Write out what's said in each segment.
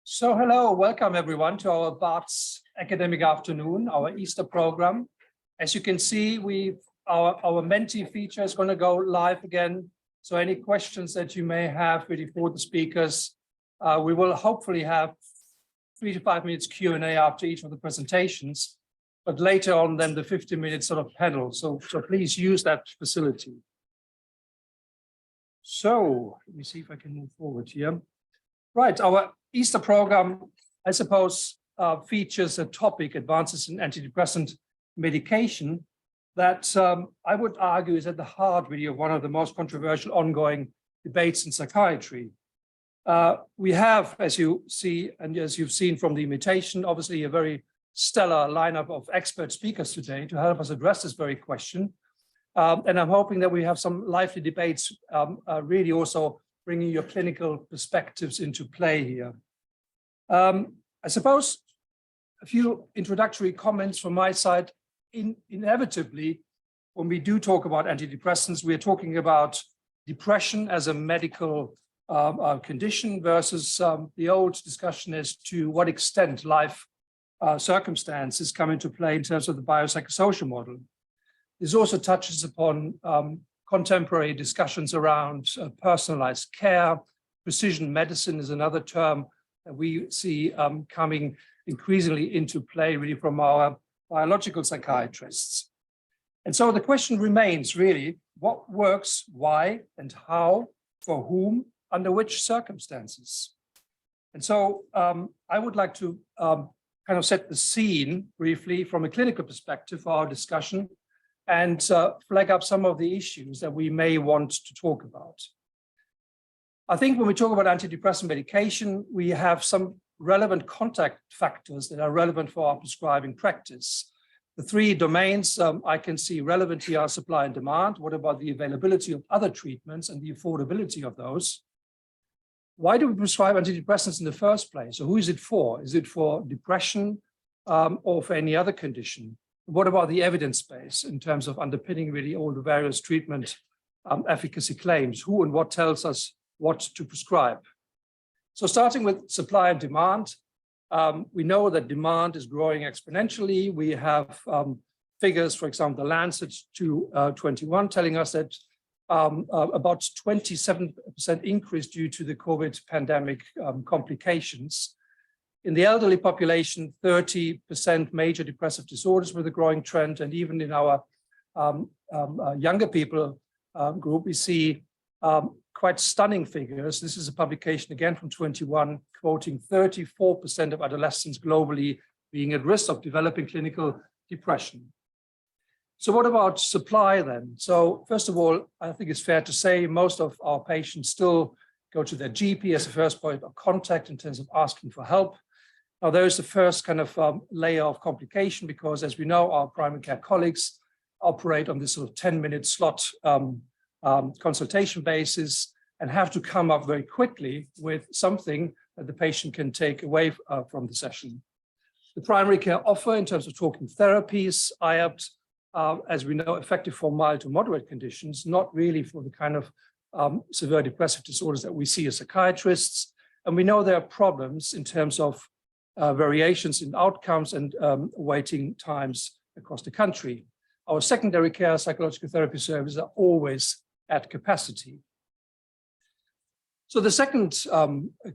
So hello, welcome everyone to our Barts academic afternoon, our Easter program. As you can see, our Menti feature is going to go live again. So any questions that you may have really for the speakers, we will hopefully have 3 to 5 minutes Q&A after each of the presentations, but later on then the 50-minute sort of panel. So please use that facility. So let me see if I can move forward here. Right, our Easter program, I suppose, features a topic, advances in antidepressant medication, that I would argue is at the heart really of one of the most controversial ongoing debates in psychiatry. We have, as you see, and as you've seen from the invitation, obviously a very stellar lineup of expert speakers today to help us address this very question. And I'm hoping that we have some lively debates, really also bringing your clinical perspectives into play here. I suppose a few introductory comments from my side. Inevitably, when we do talk about antidepressants, we are talking about depression as a medical condition versus the old discussion as to what extent life circumstances come into play in terms of the biopsychosocial model. This also touches upon contemporary discussions around personalized care. Precision medicine is another term that we see coming increasingly into play really from our biological psychiatrists. And so the question remains really, what works, why, and how, for whom, under which circumstances? And so I would like to kind of set the scene briefly from a clinical perspective for our discussion and flag up some of the issues that we may want to talk about. I think when we talk about antidepressant medication, we have some relevant contact factors that are relevant for our prescribing practice. The three domains I can see relevant here are supply and demand. What about the availability of other treatments and the affordability of those? Why do we prescribe antidepressants in the first place? So who is it for? Is it for depression or for any other condition? What about the evidence base in terms of underpinning really all the various treatment efficacy claims? Who and what tells us what to prescribe? So starting with supply and demand, we know that demand is growing exponentially. We have figures, for example, the Lancet 21 telling us that about 27% increase due to the COVID pandemic complications. In the elderly population, 30% major depressive disorders were the growing trend. And even in our younger people group, we see quite stunning figures. This is a publication again from 21, quoting 34% of adolescents globally being at risk of developing clinical depression. So what about supply then? So first of all, I think it's fair to say most of our patients still go to their GP as a first point of contact in terms of asking for help. Now, there's the first kind of layer of complication because, as we know, our primary care colleagues operate on this sort of 10-minute slot consultation basis and have to come up very quickly with something that the patient can take away from the session. The primary care offer in terms of talking therapies, IAPT, as we know, effective for mild to moderate conditions, not really for the kind of severe depressive disorders that we see as psychiatrists. And we know there are problems in terms of variations in outcomes and waiting times across the country. Our secondary care psychological therapy services are always at capacity. So the second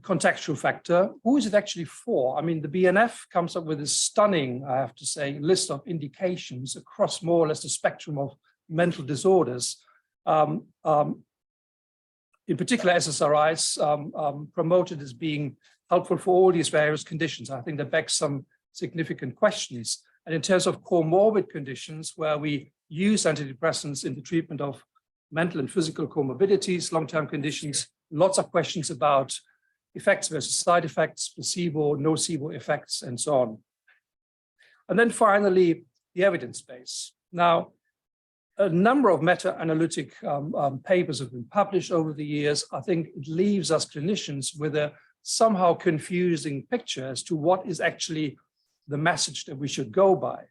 contextual factor, who is it actually for? I mean, the BNF comes up with a stunning, I have to say, list of indications across more or less the spectrum of mental disorders. In particular, SSRIs promoted as being helpful for all these various conditions. I think that begs some significant questions. And in terms of comorbid conditions, where we use antidepressants in the treatment of mental and physical comorbidities, long-term conditions, lots of questions about effects versus side effects, placebo, nocebo effects, and so on. And then finally, the evidence base. Now, a number of meta-analytic papers have been published over the years. I think it leaves us clinicians with a somehow confusing picture as to what is actually the message that we should go by.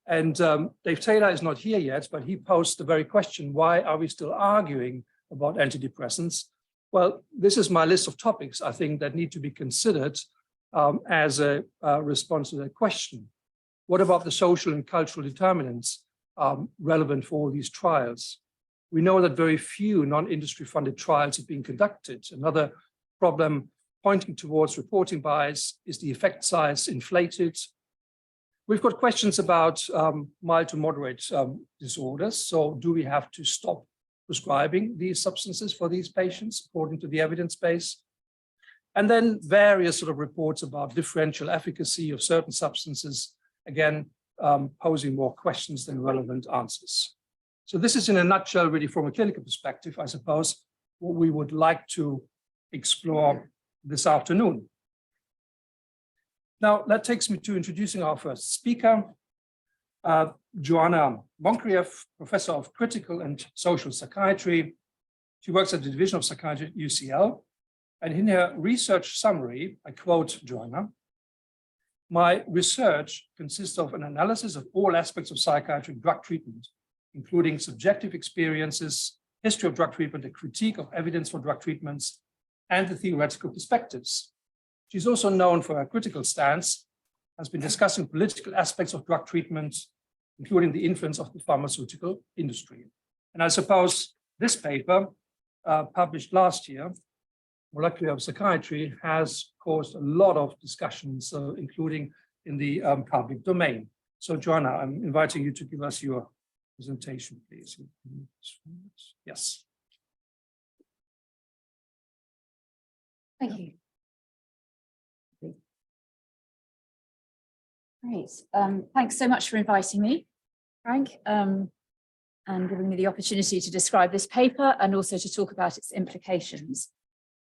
And Dave Taylor is not here yet, but he posed the very question, why are we still arguing about antidepressants? Well, this is my list of topics I think that need to be considered as a response to that question. What about the social and cultural determinants relevant for all these trials? We know that very few non-industry funded trials have been conducted. Another problem pointing towards reporting bias is the effect size inflated. We've got questions about mild to moderate disorders. So do we have to stop prescribing these substances for these patients according to the evidence base? And then various sort of reports about differential efficacy of certain substances, again, posing more questions than relevant answers. So this is in a nutshell, really from a clinical perspective, I suppose, what we would like to explore this afternoon. Now, that takes me to introducing our first speaker, Joanna Moncrieff, Professor of Critical and Social Psychiatry. She works at the Division of Psychiatry at UCL. And in her research summary, I quote Joanna, "My research consists of an analysis of all aspects of psychiatric drug treatment, including subjective experiences, history of drug treatment, a critique of evidence for drug treatments, and the theoretical perspectives." She's also known for her critical stance, has been discussing political aspects of drug treatment, including the influence of the pharmaceutical industry. And I suppose this paper, published last year, Molecular Psychiatry, has caused a lot of discussions, including in the public domain. So Joanna, I'm inviting you to give us your presentation, please. Yes. Thank you. Great. Thanks so much for inviting me, Frank, and giving me the opportunity to describe this paper and also to talk about its implications.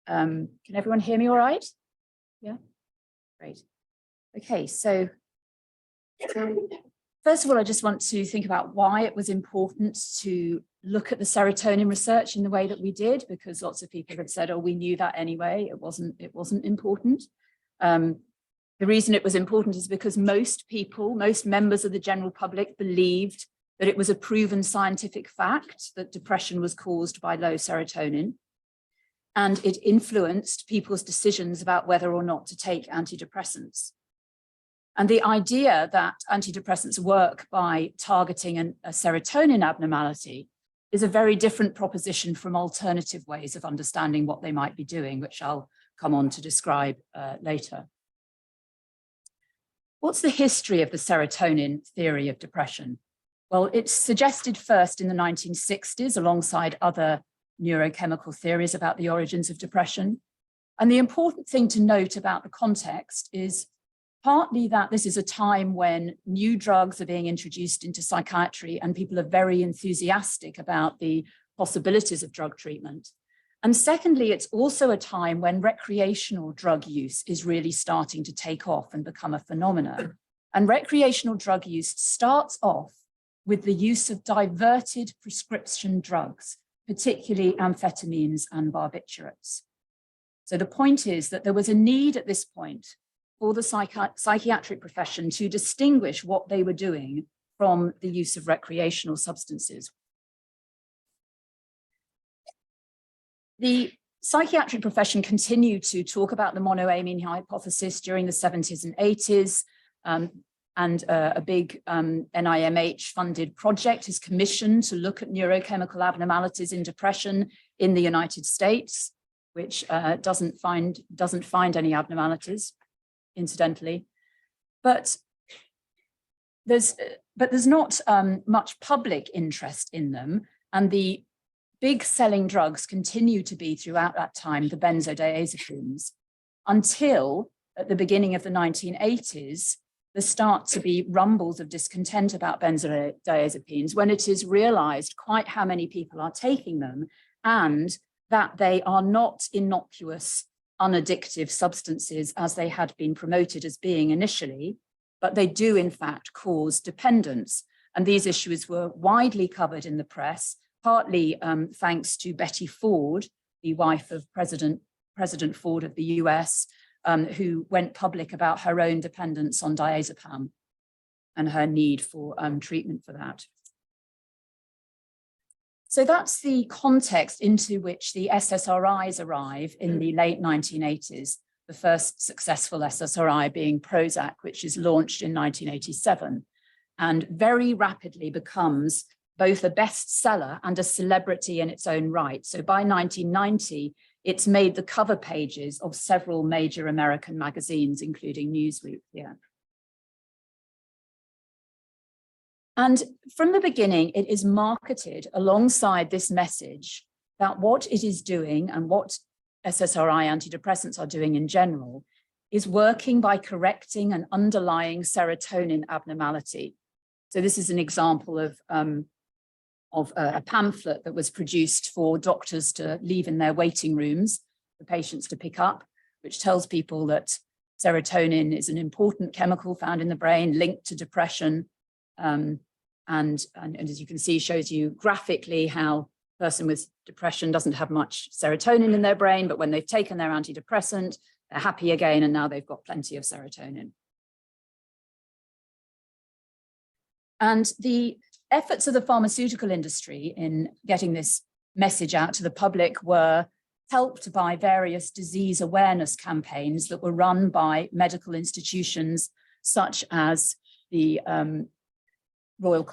Can everyone hear me all right? Yeah, great. Okay, so first of all, I just want to think about why it was important to look at the serotonin research in the way that we did, because lots of people have said, oh, we knew that anyway, it wasn't important. The reason it was important is because most people, most members of the general public believed that it was a proven scientific fact that depression was caused by low serotonin, and it influenced people's decisions about whether or not to take antidepressants. And the idea that antidepressants work by targeting a serotonin abnormality is a very different proposition from alternative ways of understanding what they might be doing, which I'll come on to describe later. What's the history of the serotonin theory of depression? Well, it's suggested first in the 1960s alongside other neurochemical theories about the origins of depression. And the important thing to note about the context is partly that this is a time when new drugs are being introduced into psychiatry and people are very enthusiastic about the possibilities of drug treatment. And secondly, it's also a time when recreational drug use is really starting to take off and become a phenomenon. And recreational drug use starts off with the use of diverted prescription drugs, particularly amphetamines and barbiturates. So the point is that there was a need at this point for the psychiatric profession to distinguish what they were doing from the use of recreational substances. The psychiatric profession continued to talk about the monoamine hypothesis during the 70s and 80s, and a big NIMH-funded project is commissioned to look at neurochemical abnormalities in depression in the United States, which doesn't find any abnormalities, incidentally. But there's not much public interest in them, and the big selling drugs continue to be throughout that time the benzodiazepines, until at the beginning of the 1980s, there start to be rumbles of discontent about benzodiazepines when it is realized quite how many people are taking them and that they are not innocuous, unaddictive substances as they had been promoted as being initially, but they do in fact cause dependence. And these issues were widely covered in the press, partly thanks to Betty Ford, the wife of President Ford of the US, who went public about her own dependence on diazepam and her need for treatment for that. So that's the context into which the SSRIs arrive in the late 1980s, the first successful SSRI being Prozac, which is launched in 1987, and very rapidly becomes both a bestseller and a celebrity in its own right. So by 1990, it's made the cover pages of several major American magazines, including Newsweek here. And from the beginning, it is marketed alongside this message that what it is doing and what SSRI antidepressants are doing in general is working by correcting an underlying serotonin abnormality. So this is an example of a pamphlet that was produced for doctors to leave in their waiting rooms for patients to pick up, which tells people that serotonin is an important chemical found in the brain linked to depression. And as you can see, shows you graphically how a person with depression doesn't have much serotonin in their brain, but when they've taken their antidepressant, they're happy again, and now they've got plenty of serotonin. And the efforts of the pharmaceutical industry in getting this message out to the public were helped by various disease awareness campaigns that were run by medical institutions such as the Royal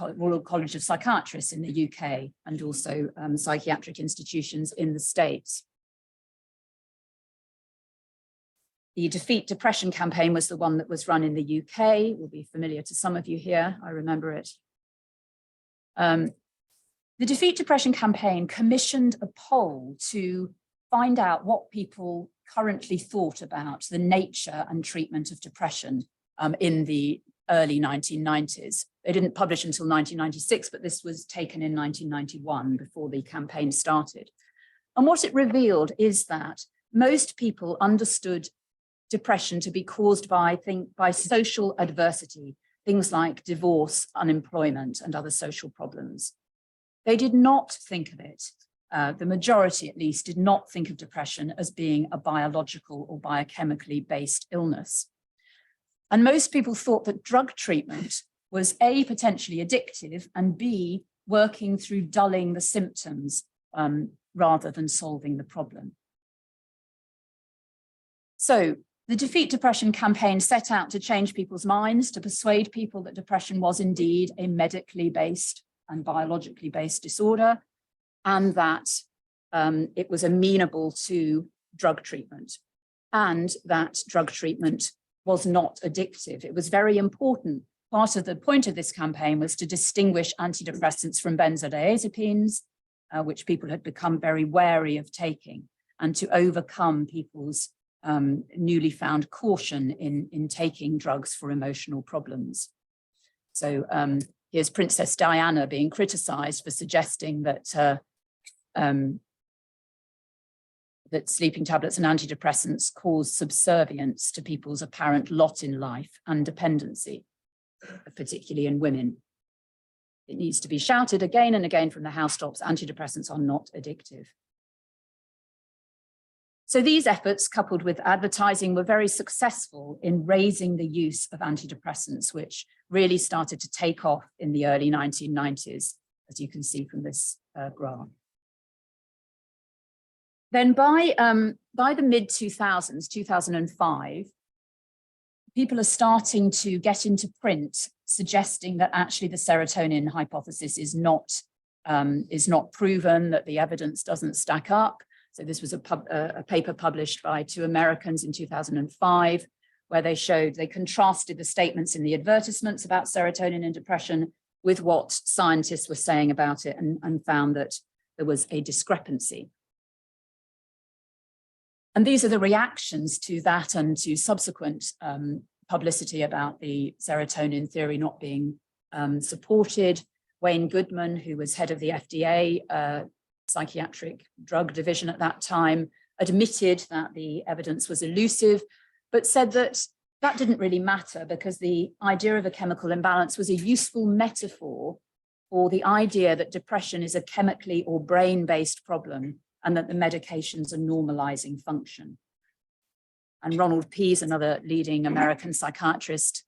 College of Psychiatrists in the UK, and also psychiatric institutions in the States. The Defeat Depression campaign was the one that was run in the UK, will be familiar to some of you here, I remember it. The Defeat Depression campaign commissioned a poll to find out what people currently thought about the nature and treatment of depression in the early 1990s. They didn't publish until 1996, but this was taken in 1991 before the campaign started. And what it revealed is that most people understood depression to be caused by social adversity, things like divorce, unemployment, and other social problems. They did not think of it, the majority at least, did not think of depression as being a biological or biochemically based illness. And most people thought that drug treatment was A, potentially addictive, and B, working through dulling the symptoms rather than solving the problem. So the Defeat Depression campaign set out to change people's minds, to persuade people that depression was indeed a medically based and biologically based disorder, and that it was amenable to drug treatment, and that drug treatment was not addictive. It was very important. Part of the point of this campaign was to distinguish antidepressants from benzodiazepines, which people had become very wary of taking, and to overcome people's newly found caution in taking drugs for emotional problems. So here's Princess Diana being criticized for suggesting that that sleeping tablets and antidepressants cause subservience to people's apparent lot in life and dependency, particularly in women. It needs to be shouted again and again from the housetops, antidepressants are not addictive. So these efforts, coupled with advertising, were very successful in raising the use of antidepressants, which really started to take off in the early 1990s, as you can see from this graph. Then by the mid-2000s, 2005, people are starting to get into print suggesting that actually the serotonin hypothesis is not proven, that the evidence doesn't stack up. So this was a paper published by two Americans in 2005, where they contrasted the statements in the advertisements about serotonin and depression with what scientists were saying about it, and found that there was a discrepancy. And these are the reactions to that and to subsequent publicity about the serotonin theory not being supported. Wayne Goodman, who was head of the FDA psychiatric drug division at that time, admitted that the evidence was elusive, but said that that didn't really matter because the idea of a chemical imbalance was a useful metaphor for the idea that depression is a chemically or brain-based problem and that the medications are normalizing function. And Ronald Pease, another leading American psychiatrist,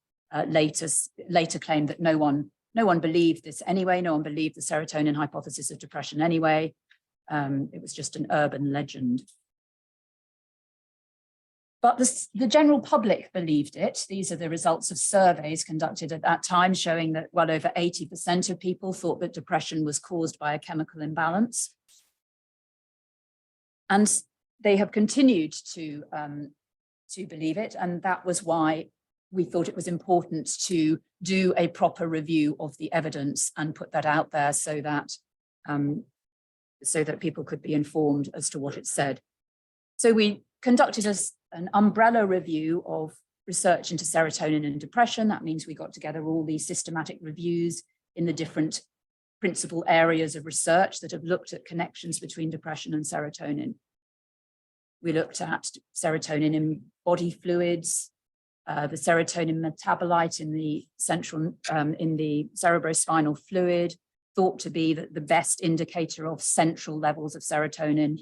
later claimed that no one No one believed this anyway. No one believed the serotonin hypothesis of depression anyway. It was just an urban legend. But the general public believed it. These are the results of surveys conducted at that time, showing that well over 80% of people thought that depression was caused by a chemical imbalance. And they have continued to believe it. And that was why we thought it was important to do a proper review of the evidence and put that out there so that people could be informed as to what it said. So we conducted an umbrella review of research into serotonin and depression. That means we got together all these systematic reviews in the different principal areas of research that have looked at connections between depression and serotonin. We looked at serotonin in body fluids, the serotonin metabolite in the cerebrospinal fluid, thought to be the best indicator of central levels of serotonin.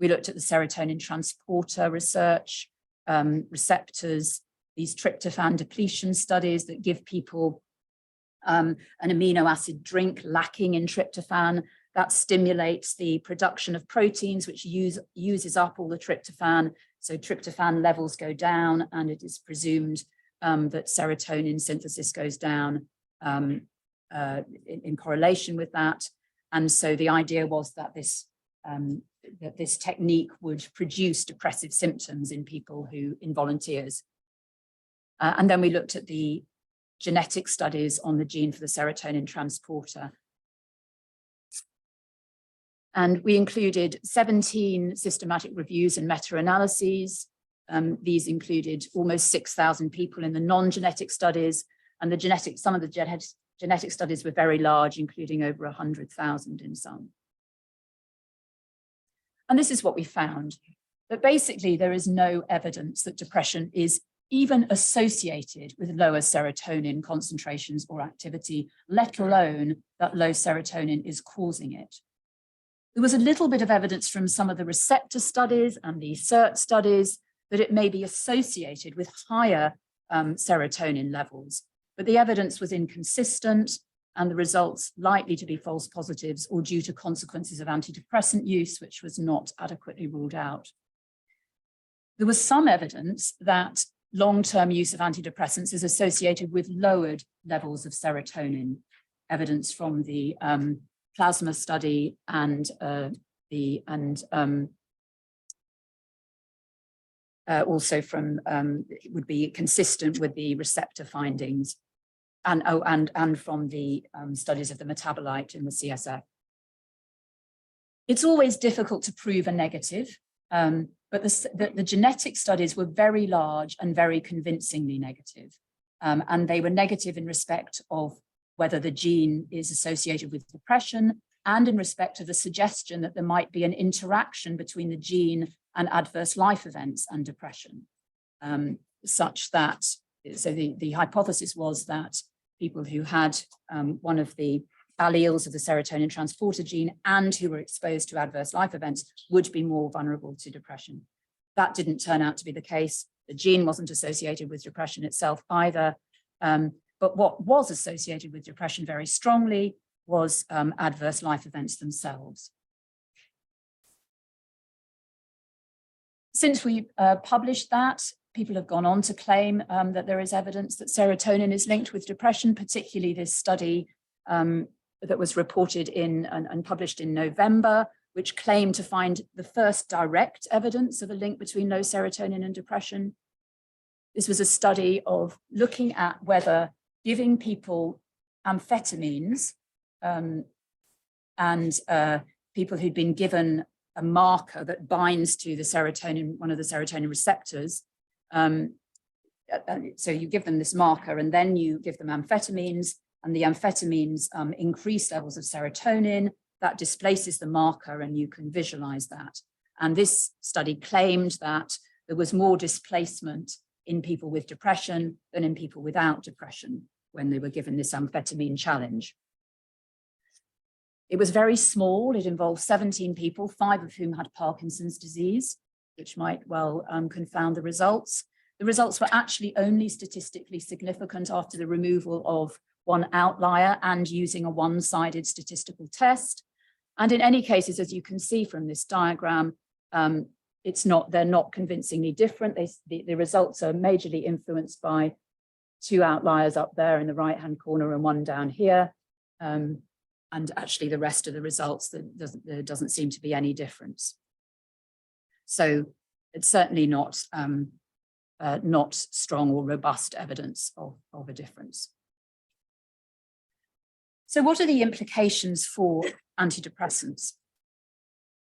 We looked at the serotonin transporter research, receptors, these tryptophan depletion studies that give people an amino acid drink lacking in tryptophan that stimulates the production of proteins, which uses up all the tryptophan. So tryptophan levels go down, and it is presumed that serotonin synthesis goes down in correlation with that. And so the idea was that this technique would produce depressive symptoms in volunteers. And then we looked at the genetic studies on the gene for the serotonin transporter. And we included 17 systematic reviews and meta-analyses. These included almost 6,000 people in the non-genetic studies, and some of the genetic studies were very large, including over 100,000 in some. And this is what we found, that basically there is no evidence that depression is even associated with lower serotonin concentrations or activity, let alone that low serotonin is causing it. There was a little bit of evidence from some of the receptor studies and the CERT studies that it may be associated with higher serotonin levels, but the evidence was inconsistent and the results likely to be false positives or due to consequences of antidepressant use, which was not adequately ruled out. There was some evidence that long-term use of antidepressants is associated with lowered levels of serotonin, evidence from the plasma study and also from would be consistent with the receptor findings and from the studies of the metabolite in the CSF. It's always difficult to prove a negative, but the genetic studies were very large and very convincingly negative. And they were negative in respect of whether the gene is associated with depression and in respect of the suggestion that there might be an interaction between the gene and adverse life events and depression, such that, so the hypothesis was that people who had one of the alleles of the serotonin transporter gene and who were exposed to adverse life events would be more vulnerable to depression. That didn't turn out to be the case. The gene wasn't associated with depression itself either. But what was associated with depression very strongly was adverse life events themselves. Since we published that, people have gone on to claim that there is evidence that serotonin is linked with depression, particularly this study that was reported in and published in November, which claimed to find the first direct evidence of a link between low serotonin and depression. This was a study of looking at whether giving people amphetamines and people who'd been given a marker that binds to the serotonin, one of the serotonin receptors. So you give them this marker and then you give them amphetamines, and the amphetamines increase levels of serotonin that displaces the marker, and you can visualize that. And this study claimed that there was more displacement in people with depression than in people without depression when they were given this amphetamine challenge. It was very small. It involved 17 people, 5 of whom had Parkinson's disease, which might well confound the results. The results were actually only statistically significant after the removal of one outlier and using a one-sided statistical test. And in any cases, as you can see from this diagram, they're not convincingly different. The results are majorly influenced by two outliers up there in the right-hand corner and one down here. And actually the rest of the results, there doesn't seem to be any difference. So it's certainly not strong or robust evidence of a difference. So what are the implications for antidepressants?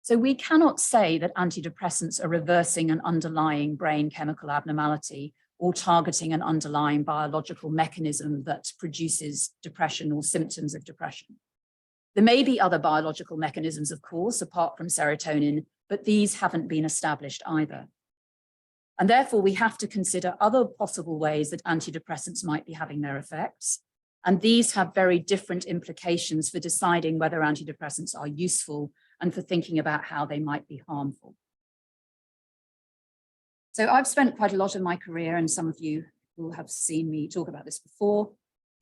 So we cannot say that antidepressants are reversing an underlying brain chemical abnormality or targeting an underlying biological mechanism that produces depression or symptoms of depression. There may be other biological mechanisms, of course, apart from serotonin, but these haven't been established either. And therefore, we have to consider other possible ways that antidepressants might be having their effects. And these have very different implications for deciding whether antidepressants are useful and for thinking about how they might be harmful. So I've spent quite a lot of my career, and some of you will have seen me talk about this before,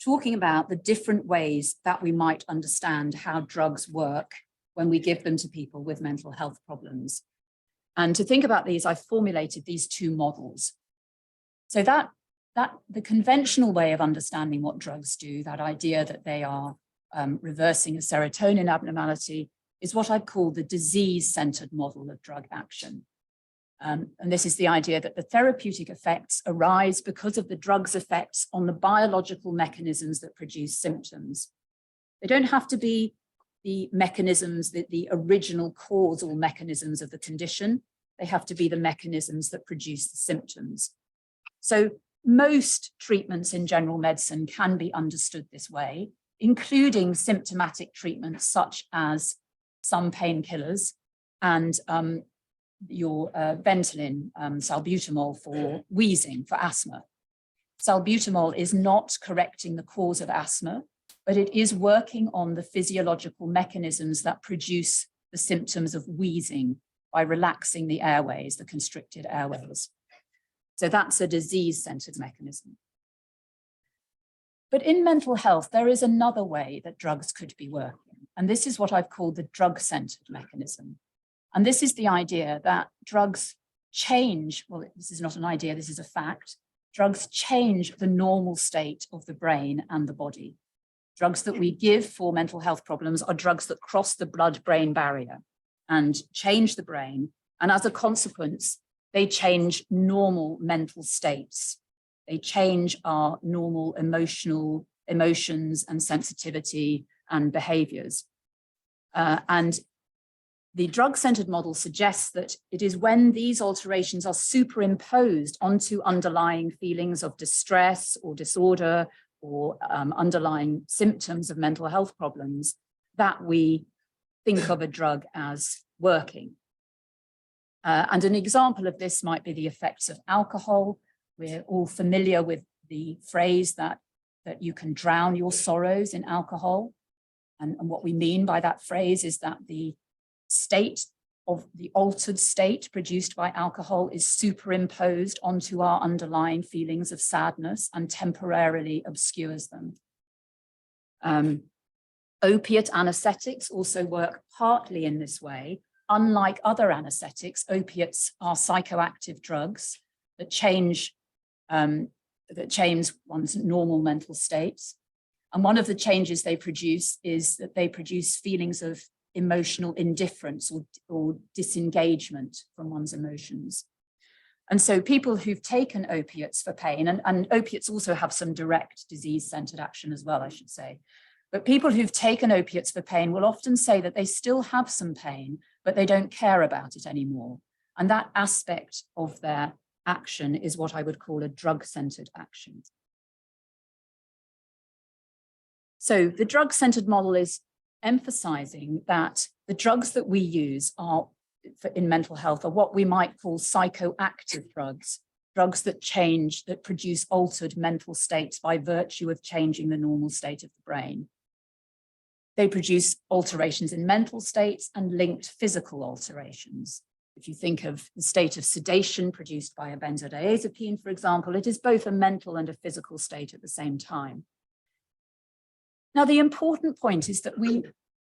talking about the different ways that we might understand how drugs work when we give them to people with mental health problems. And to think about these, I've formulated these two models. So that the conventional way of understanding what drugs do, that idea that they are reversing a serotonin abnormality, is what I call the disease-centered model of drug action. And this is the idea that the therapeutic effects arise because of the drug's effects on the biological mechanisms that produce symptoms. They don't have to be the mechanisms, the original causal mechanisms of the condition. They have to be the mechanisms that produce the symptoms. So most treatments in general medicine can be understood this way, including symptomatic treatments such as some painkillers and your Ventolin, salbutamol for wheezing, for asthma. Salbutamol is not correcting the cause of asthma, but it is working on the physiological mechanisms that produce the symptoms of wheezing by relaxing the airways, the constricted airways. So that's a disease-centered mechanism. But in mental health, there is another way that drugs could be working. And this is what I've called the drug-centered mechanism. And this is the idea that drugs change, well, this is not an idea, this is a fact. Drugs change the normal state of the brain and the body. Drugs that we give for mental health problems are drugs that cross the blood-brain barrier and change the brain. And as a consequence, they change normal mental states. They change our normal emotions and sensitivity and behaviors. And the drug-centered model suggests that it is when these alterations are superimposed onto underlying feelings of distress or disorder or underlying symptoms of mental health problems that we think of a drug as working. And an example of this might be the effects of alcohol. We're all familiar with the phrase that you can drown your sorrows in alcohol. And what we mean by that phrase is that the state of the altered state produced by alcohol is superimposed onto our underlying feelings of sadness and temporarily obscures them. Opiate anesthetics also work partly in this way. Unlike other anesthetics, opiates are psychoactive drugs that change one's normal mental states. And one of the changes they produce is that they produce feelings of emotional indifference or disengagement from one's emotions. And so people who've taken opiates for pain, and opiates also have some direct disease-centered action as well, I should say. But people who've taken opiates for pain will often say that they still have some pain, but they don't care about it anymore. And that aspect of their action is what I would call a drug-centered action. So the drug-centered model is emphasizing that the drugs that we use in mental health are what we might call psychoactive drugs, drugs that produce altered mental states by virtue of changing the normal state of the brain. They produce alterations in mental states and linked physical alterations. If you think of the state of sedation produced by a benzodiazepine, for example, it is both a mental and a physical state at the same time. Now, the important point is that we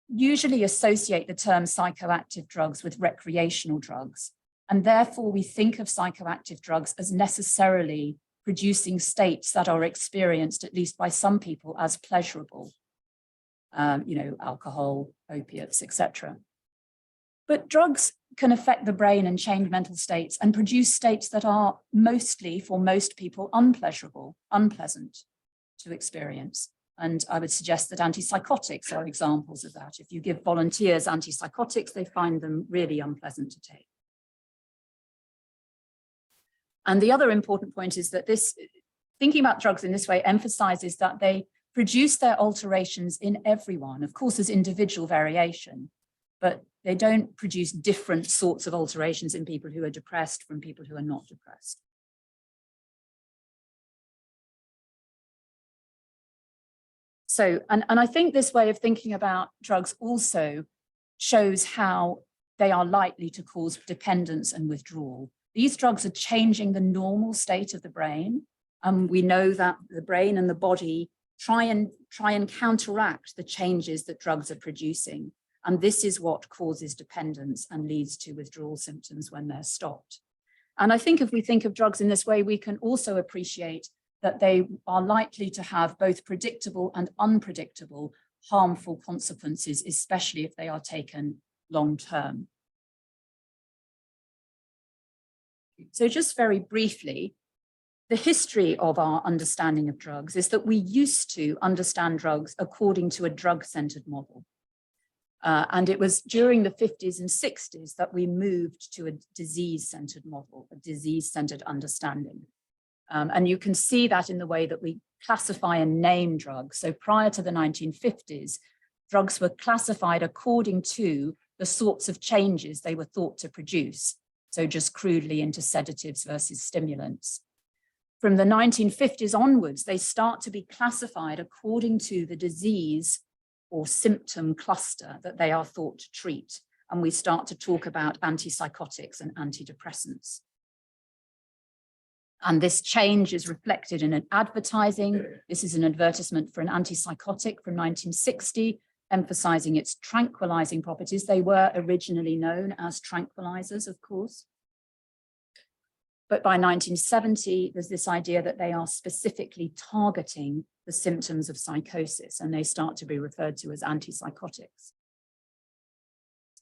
usually associate the term psychoactive drugs with recreational drugs, and therefore we think of psychoactive drugs as necessarily producing states that are experienced, at least by some people, as pleasurable, alcohol, opiates, etc. But drugs can affect the brain and change mental states and produce states that are mostly, for most people, unpleasurable, unpleasant to experience. And I would suggest that antipsychotics are examples of that. If you give volunteers antipsychotics, they find them really unpleasant to take. And the other important point is that thinking about drugs in this way emphasizes that they produce their alterations in everyone. Of course, there's individual variation, but they don't produce different sorts of alterations in people who are depressed from people who are not depressed. So, and I think this way of thinking about drugs also shows how they are likely to cause dependence and withdrawal. These drugs are changing the normal state of the brain. We know that the brain and the body try and counteract the changes that drugs are producing. And this is what causes dependence and leads to withdrawal symptoms when they're stopped. And I think if we think of drugs in this way, we can also appreciate that they are likely to have both predictable and unpredictable harmful consequences, especially if they are taken long term. So just very briefly, the history of our understanding of drugs is that we used to understand drugs according to a drug-centered model. And it was during the 50s and 60s that we moved to a disease-centered model, a disease-centered understanding. And you can see that in the way that we classify and name drugs. So prior to the 1950s, drugs were classified according to the sorts of changes they were thought to produce. So just crudely into sedatives versus stimulants. From the 1950s onwards, they start to be classified according to the disease or symptom cluster that they are thought to treat. And we start to talk about antipsychotics and antidepressants. And this change is reflected in an advertising. This is an advertisement for an antipsychotic from 1960, emphasizing its tranquilizing properties. They were originally known as tranquilizers, of course. But by 1970, there's this idea that they are specifically targeting the symptoms of psychosis, and they start to be referred to as antipsychotics.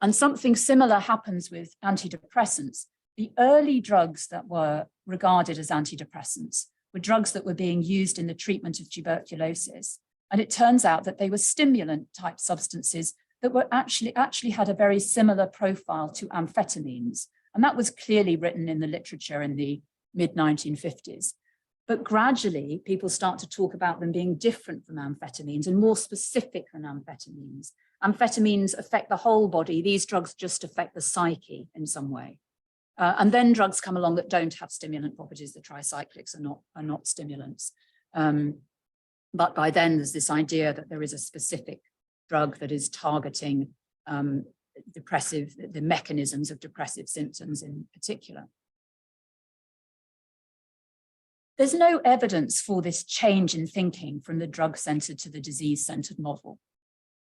And something similar happens with antidepressants. The early drugs that were regarded as antidepressants were drugs that were being used in the treatment of tuberculosis. And it turns out that they were stimulant type substances that were actually had a very similar profile to amphetamines. And that was clearly written in the literature in the mid-1950s. But gradually, people start to talk about them being different from amphetamines and more specific than amphetamines. Amphetamines affect the whole body. These drugs just affect the psyche in some way. And then drugs come along that don't have stimulant properties. The tricyclics are not stimulants. But by then, there's this idea that there is a specific drug that is targeting the mechanisms of depressive symptoms in particular. There's no evidence for this change in thinking from the drug-centered to the disease-centered model.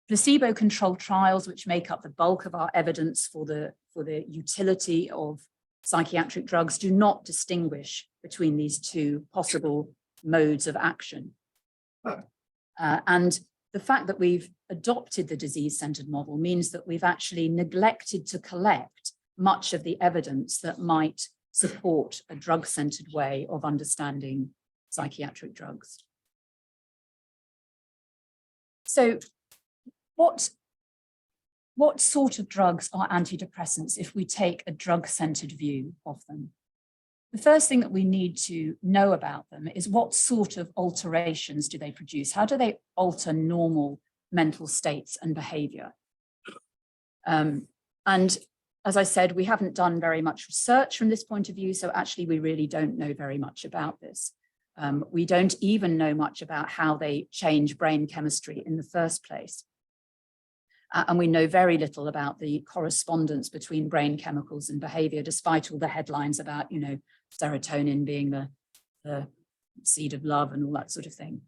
Placebo-controlled trials, which make up the bulk of our evidence for the utility of psychiatric drugs, do not distinguish between these two possible modes of action. And the fact that we've adopted the disease-centered model means that we've actually neglected to collect much of the evidence that might support a drug-centered way of understanding psychiatric drugs. So what sort of drugs are antidepressants if we take a drug-centered view of them? The first thing that we need to know about them is what sort of alterations do they produce? How do they alter normal mental states and behavior? And as I said, we haven't done very much research from this point of view, so actually we really don't know very much about this. We don't even know much about how they change brain chemistry in the first place. And we know very little about the correspondence between brain chemicals and behavior, despite all the headlines about, serotonin being the seed of love and all that sort of thing.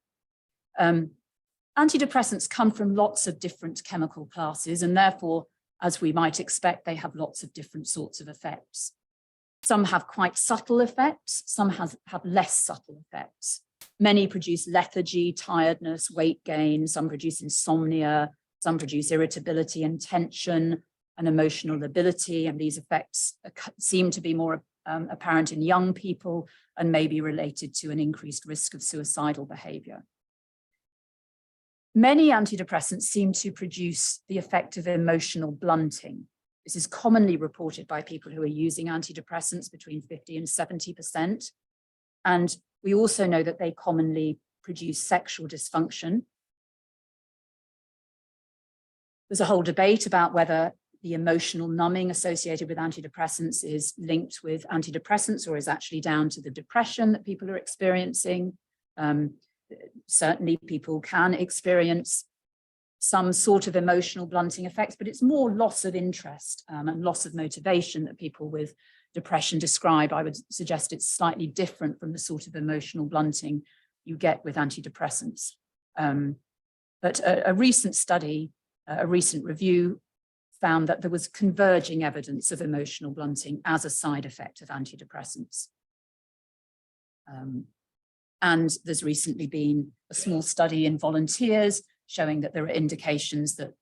Antidepressants come from lots of different chemical classes, and therefore, as we might expect, they have lots of different sorts of effects. Some have quite subtle effects, some have less subtle effects. Many produce lethargy, tiredness, weight gain, some produce insomnia, some produce irritability and tension and emotional lability, and these effects seem to be more apparent in young people and may be related to an increased risk of suicidal behavior. Many antidepressants seem to produce the effect of emotional blunting. This is commonly reported by people who are using antidepressants, between 50 and 70%. And we also know that they commonly produce sexual dysfunction. There's a whole debate about whether the emotional numbing associated with antidepressants is linked with antidepressants or is actually down to the depression that people are experiencing. Certainly people can experience some sort of emotional blunting effects, but it's more loss of interest and loss of motivation that people with depression describe. I would suggest it's slightly different from the sort of emotional blunting you get with antidepressants. But a recent study, a recent review, found that there was converging evidence of emotional blunting as a side effect of antidepressants. And there's recently been a small study in volunteers showing that there are indications that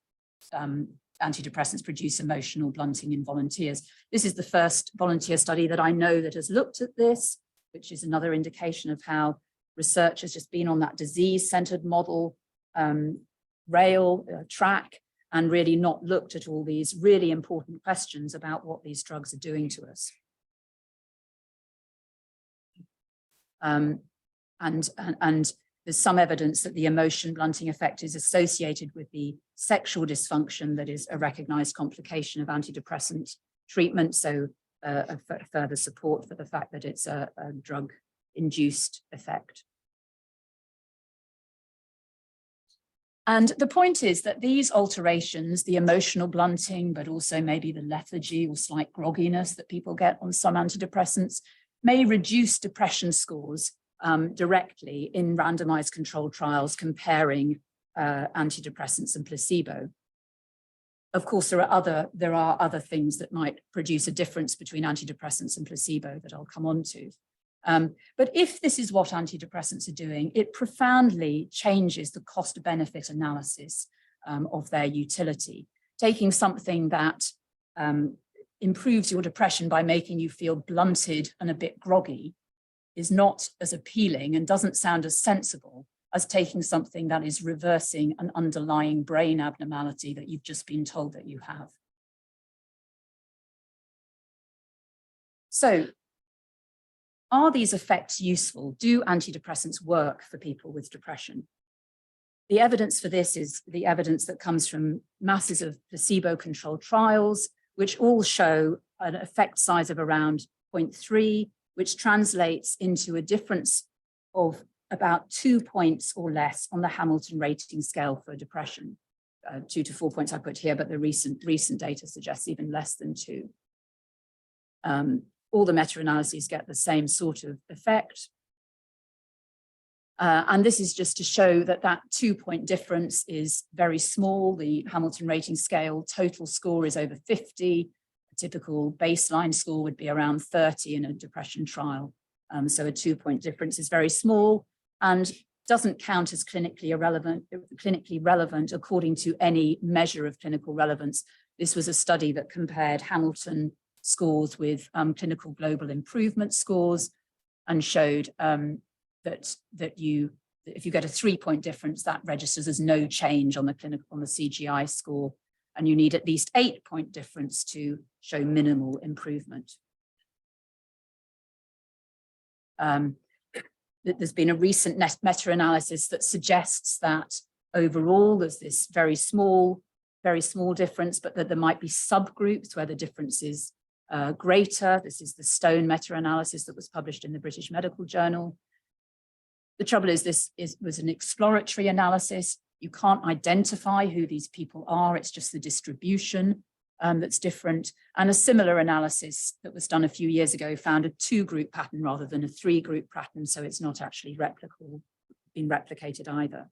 antidepressants produce emotional blunting in volunteers. This is the first volunteer study that I know that has looked at this, which is another indication of how research has just been on that disease-centered model track and really not looked at all these really important questions about what these drugs are doing to us. And there's some evidence that the emotion blunting effect is associated with the sexual dysfunction that is a recognized complication of antidepressant treatment. So further support for the fact that it's a drug-induced effect. And the point is that these alterations, the emotional blunting, but also maybe the lethargy or slight grogginess that people get on some antidepressants, may reduce depression scores directly in randomized controlled trials comparing antidepressants and placebo. Of course, there are other things that might produce a difference between antidepressants and placebo that I'll come on to. But if this is what antidepressants are doing, it profoundly changes the cost-benefit analysis of their utility. Taking something that improves your depression by making you feel blunted and a bit groggy is not as appealing and doesn't sound as sensible as taking something that is reversing an underlying brain abnormality that you've just been told that you have. So, are these effects useful? Do antidepressants work for people with depression? The evidence for this is the evidence that comes from masses of placebo-controlled trials, which all show an effect size of around 0.3, which translates into a difference of about 2 points or less on the Hamilton rating scale for depression. 2 to 4 points I put here, but the recent data suggests even less than 2. All the meta-analyses get the same sort of effect. And this is just to show that that 2-point difference is very small. The Hamilton rating scale total score is over 50. A typical baseline score would be around 30 in a depression trial. So a 2-point difference is very small and doesn't count as clinically relevant according to any measure of clinical relevance. This was a study that compared Hamilton scores with clinical global improvement scores and showed that if you get a 3-point difference, that registers as no change on the CGI score, and you need at least 8-point difference to show minimal improvement. There's been a recent meta-analysis that suggests that overall there's this very small difference, but that there might be subgroups where the difference is greater. This is the Stone meta-analysis that was published in the British Medical Journal. The trouble is this was an exploratory analysis. You can't identify who these people are. It's just the distribution that's different. And a similar analysis that was done a few years ago found a 2-group pattern rather than a 3-group pattern. So it's not actually been replicated either.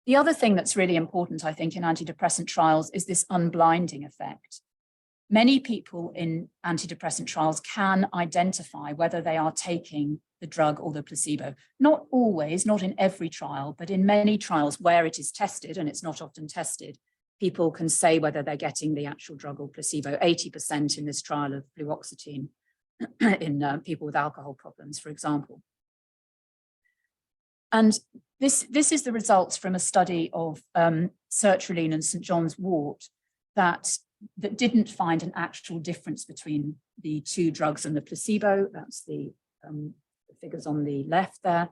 The other thing that's really important, I think, in antidepressant trials is this unblinding effect. Many people in antidepressant trials can identify whether they are taking the drug or the placebo. Not always, not in every trial, but in many trials where it is tested, and it's not often tested, people can say whether they're getting the actual drug or placebo. 80% in this trial of fluoxetine in people with alcohol problems, for example. And this is the results from a study of sertraline and St. John's wort that didn't find an actual difference between the two drugs and the placebo. That's the figures on the left there.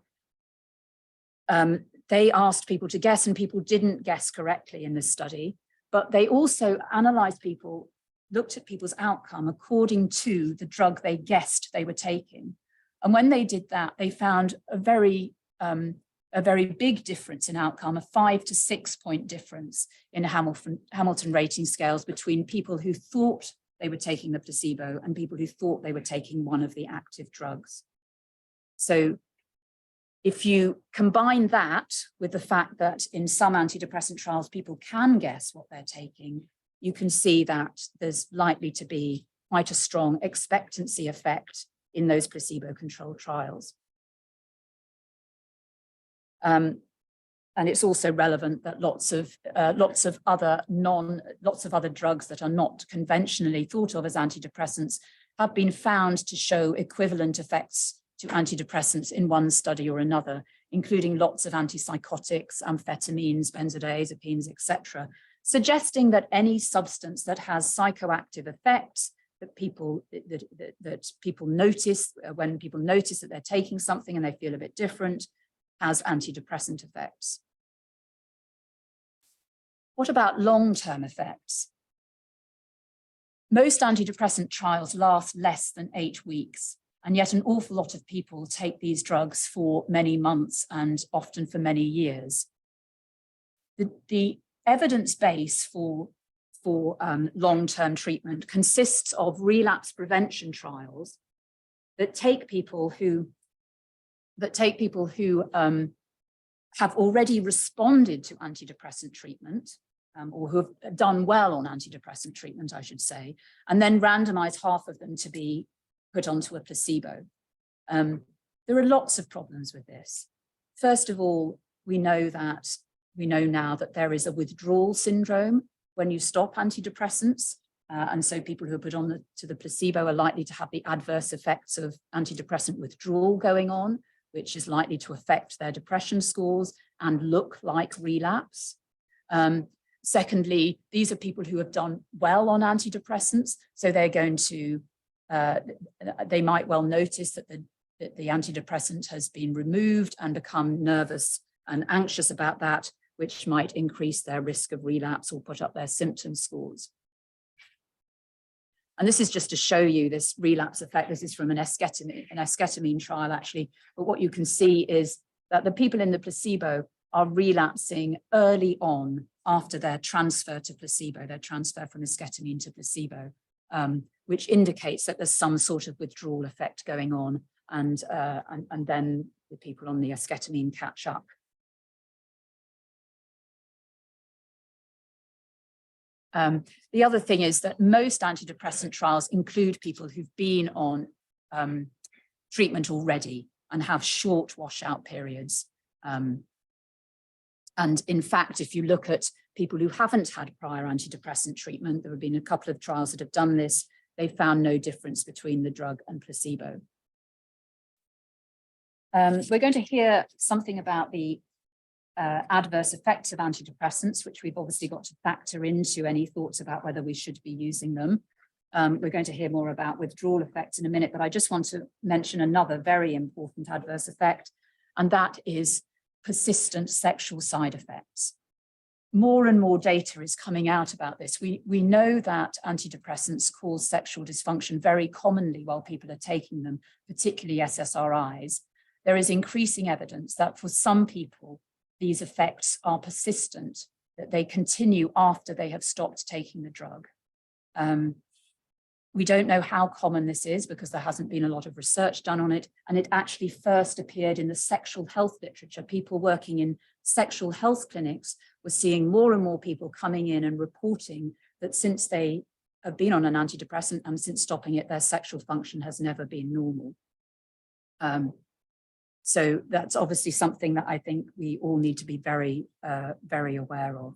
They asked people to guess, and people didn't guess correctly in this study, but they also analyzed people, looked at people's outcome according to the drug they guessed they were taking. And when they did that, they found a very big difference in outcome, a 5 to 6 point difference in Hamilton rating scales between people who thought they were taking the placebo and people who thought they were taking one of the active drugs. So if you combine that with the fact that in some antidepressant trials, people can guess what they're taking, you can see that there's likely to be quite a strong expectancy effect in those placebo-controlled trials. And it's also relevant that lots of other drugs that are not conventionally thought of as antidepressants have been found to show equivalent effects to antidepressants in one study or another, including lots of antipsychotics, amphetamines, benzodiazepines, etc., suggesting that any substance that has psychoactive effects that people notice, when people notice that they're taking something and they feel a bit different, has antidepressant effects. What about long-term effects? Most antidepressant trials last less than 8 weeks, and yet an awful lot of people take these drugs for many months and often for many years. The evidence base for long-term treatment consists of relapse prevention trials that take people who have already responded to antidepressant treatment, or who have done well on antidepressant treatment, I should say, and then randomize half of them to be put onto a placebo. There are lots of problems with this. First of all, we know now that there is a withdrawal syndrome when you stop antidepressants. And so people who are put on to the placebo are likely to have the adverse effects of antidepressant withdrawal going on, which is likely to affect their depression scores and look like relapse. Secondly, these are people who have done well on antidepressants, so they're going to, they might well notice that the antidepressant has been removed and become nervous and anxious about that, which might increase their risk of relapse or put up their symptom scores. And this is just to show you this relapse effect. This is from an esketamine trial, actually. But what you can see is that the people in the placebo are relapsing early on after their transfer to placebo, their transfer from esketamine to placebo, which indicates that there's some sort of withdrawal effect going on, and then the people on the esketamine catch up. The other thing is that most antidepressant trials include people who've been on treatment already and have short washout periods. And in fact, if you look at people who haven't had prior antidepressant treatment, there have been a couple of trials that have done this, they found no difference between the drug and placebo. We're going to hear something about the adverse effects of antidepressants, which we've obviously got to factor into any thoughts about whether we should be using them. We're going to hear more about withdrawal effects in a minute, but I just want to mention another very important adverse effect, and that is persistent sexual side effects. More and more data is coming out about this. We know that antidepressants cause sexual dysfunction very commonly while people are taking them, particularly SSRIs. There is increasing evidence that for some people, these effects are persistent, that they continue after they have stopped taking the drug. We don't know how common this is because there hasn't been a lot of research done on it. And it actually first appeared in the sexual health literature. People working in sexual health clinics were seeing more and more people coming in and reporting that since they have been on an antidepressant and since stopping it, their sexual function has never been normal. So that's obviously something that I think we all need to be very, very aware of.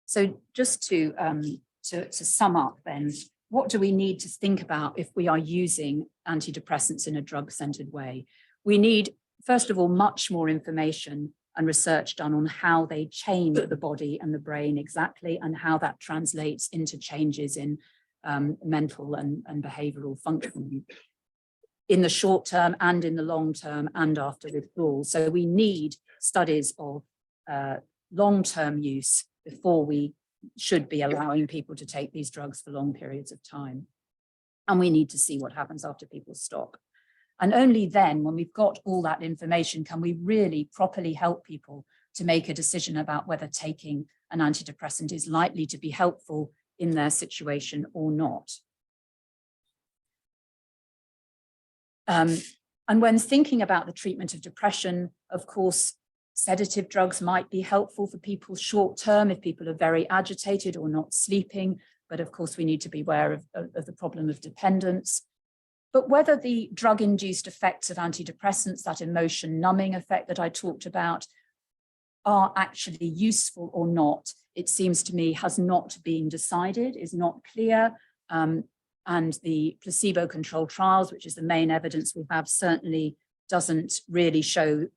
So just to sum up then, what do we need to think about if we are using antidepressants in a drug-centered way? We need, first of all, much more information and research done on how they change the body and the brain exactly, and how that translates into changes in mental and behavioral functioning in the short term and in the long term and after withdrawal. So we need studies of long-term use before we should be allowing people to take these drugs for long periods of time. And we need to see what happens after people stop. And only then, when we've got all that information, can we really properly help people to make a decision about whether taking an antidepressant is likely to be helpful in their situation or not. And when thinking about the treatment of depression, of course, sedative drugs might be helpful for people short term if people are very agitated or not sleeping. But of course, we need to be aware of the problem of dependence. But whether the drug-induced effects of antidepressants, that emotion numbing effect that I talked about, are actually useful or not, it seems to me has not been decided, is not clear. And the placebo-controlled trials, which is the main evidence we have, certainly doesn't really show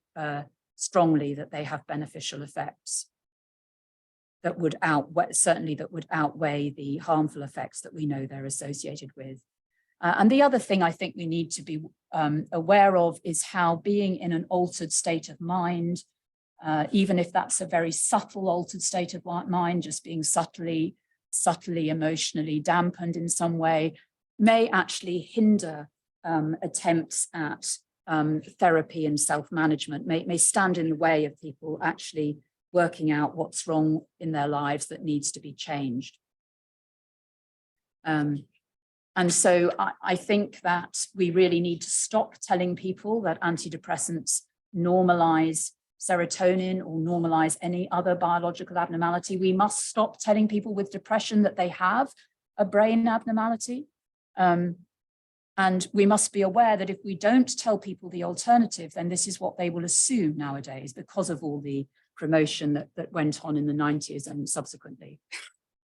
strongly that they have beneficial effects that would outweigh the harmful effects that we know they're associated with. And the other thing I think we need to be aware of is how being in an altered state of mind, even if that's a very subtle altered state of mind, just being subtly emotionally dampened in some way, may actually hinder attempts at therapy and self-management, may stand in the way of people actually working out what's wrong in their lives that needs to be changed. And so I think that we really need to stop telling people that antidepressants normalize serotonin or normalize any other biological abnormality. We must stop telling people with depression that they have a brain abnormality. And we must be aware that if we don't tell people the alternative, then this is what they will assume nowadays because of all the promotion that went on in the 90s and subsequently.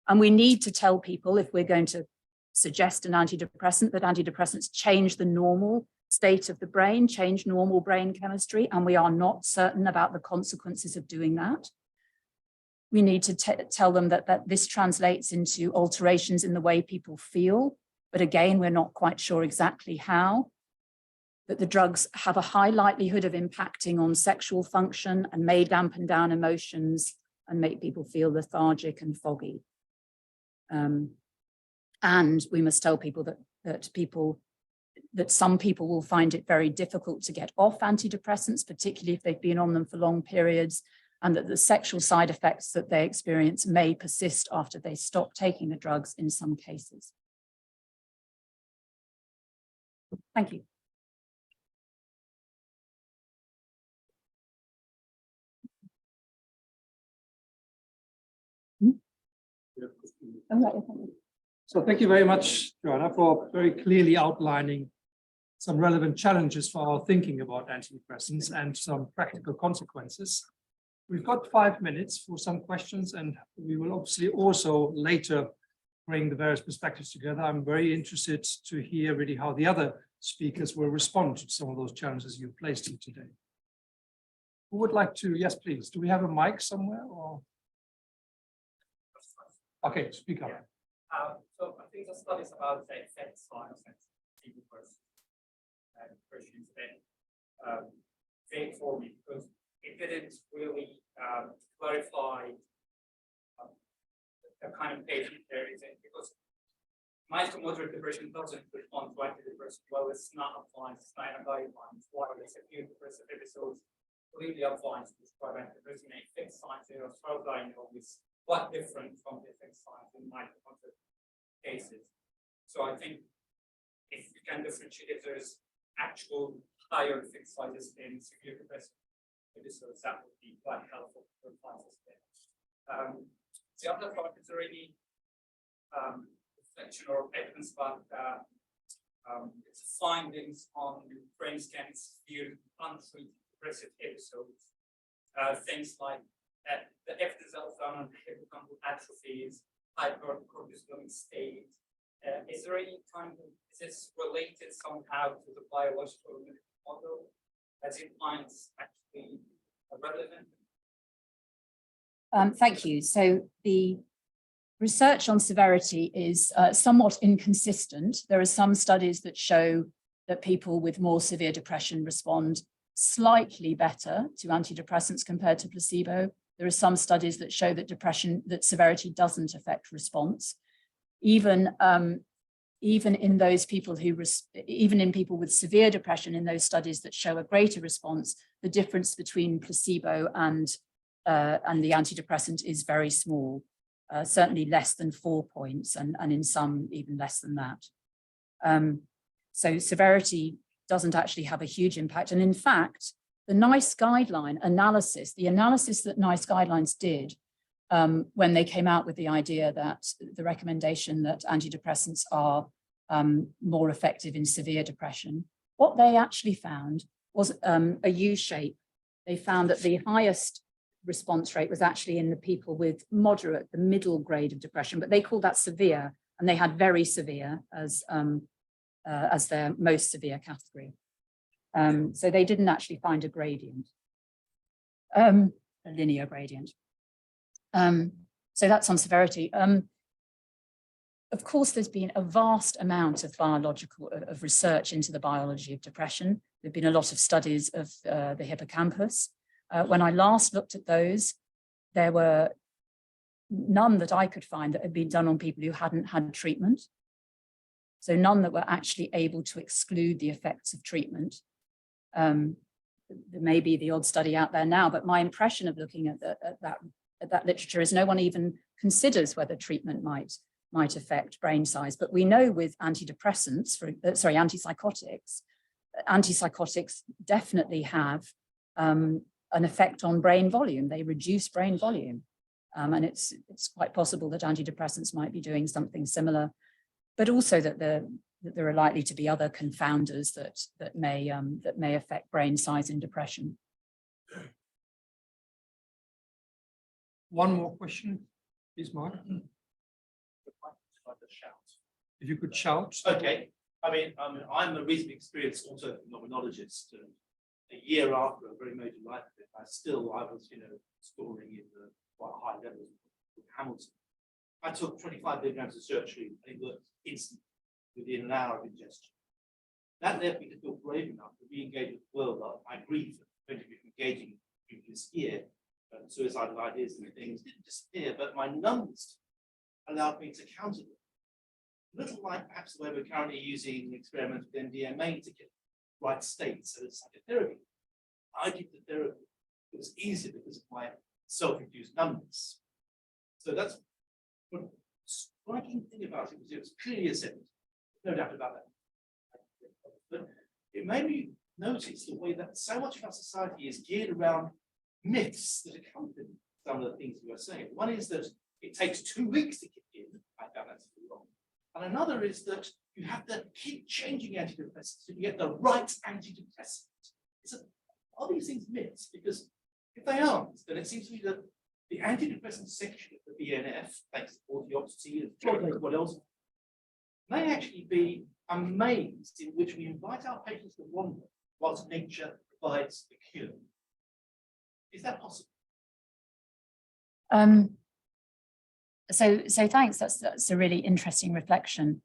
And we need to tell people, if we're going to suggest an antidepressant, that antidepressants change the normal state of the brain, change normal brain chemistry, and we are not certain about the consequences of doing that. We need to tell them that this translates into alterations in the way people feel, but again, we're not quite sure exactly how. That the drugs have a high likelihood of impacting on sexual function and may dampen down emotions and make people feel lethargic and foggy. And we must tell people that some people will find it very difficult to get off antidepressants, particularly if they've been on them for long periods, and that the sexual side effects that they experience may persist after they stop taking the drugs in some cases. Thank you. So thank you very much, Joanna, for very clearly outlining some relevant challenges for our thinking about antidepressants and some practical consequences. We've got 5 minutes for some questions, and we will obviously also later bring the various perspectives together. I'm very interested to hear really how the other speakers will respond to some of those challenges you placed here today. Who would like to? Yes, please. Do we have a mic somewhere? Or? Okay, speak up. Yeah. So I think the studies about the effect size and people versus depression is vague for me because it didn't really clarify the kind of patient there is in, because mild to moderate depression doesn't respond to antidepressant. Well, it's not applying, it's not a guideline, while it's acute depressive episodes completely applying to prescribe antidepressant. Effect size there, as far as I know, is quite different from the effect size in 90% cases. So I think if you can differentiate if there's actual higher effect sizes in severe depressive episodes, that would be quite helpful for classes there. The other part, is there any reflection or evidence about its findings on brain scans severe untreated depressive episodes? Things like the evidence that was done on hippocampal atrophies, hypercortisolemic state. Is there any kind of, is this related somehow to the biological model as it finds actually relevant? Thank you. So the research on severity is somewhat inconsistent. There are some studies that show that people with more severe depression respond slightly better to antidepressants compared to placebo. There are some studies that show that severity doesn't affect response. Even in those people even in people with severe depression, in those studies that show a greater response, the difference between placebo and the antidepressant is very small, certainly less than 4 points, and in some even less than that. So severity doesn't actually have a huge impact. And in fact, the NICE guideline analysis, the analysis that NICE guidelines did when they came out with the idea that the recommendation that antidepressants are more effective in severe depression, what they actually found was a U shape. They found that the highest response rate was actually in the people with moderate, the middle grade of depression, but they called that severe, and they had very severe as their most severe category. So they didn't actually find a gradient, a linear gradient. So that's on severity. Of course, there's been a vast amount of research into the biology of depression. There've been a lot of studies of the hippocampus. When I last looked at those, there were none that I could find that had been done on people who hadn't had treatment. So none that were actually able to exclude the effects of treatment. There may be the odd study out there now, but my impression of looking at that literature is no one even considers whether treatment might affect brain size. But we know with antidepressants, antipsychotics definitely have an effect on brain volume. They reduce brain volume. And it's quite possible that antidepressants might be doing something similar, but also that there are likely to be other confounders that may affect brain size in depression. One more question, please, Mark. If you could shout. Okay. I mean, I'm a reasonably experienced autophenomenologist. A year after a very major life event, I was, scoring in the quite high levels of Hamilton. I took 25 milligrams of surgery, and it worked instantly within an hour of ingestion. That led me to feel brave enough to re-engage with the world. I agreed that going to be engaging previous year, suicidal ideas and things didn't disappear, but my numbness allowed me to counter them. A little like perhaps the way we're currently using experiments with MDMA to get the right states as psychotherapy. I did the therapy. It was easier because of my self-induced numbness. So that's the striking thing about it was clearly a sentence. No doubt about that. But it made me notice the way that so much of our society is geared around myths that accompany some of the things you are saying. One is that it takes 2 weeks to kick in. I found that's wrong. And another is that you have to keep changing antidepressants to get the right antidepressant. Are these things myths? Because if they aren't, then it seems to me that the antidepressant section of the BNF, thanks to orthodoxy and what else, may actually be a maze in which we invite our patients to wander whilst nature provides the cure. Is that possible? So thanks. That's a really interesting reflection.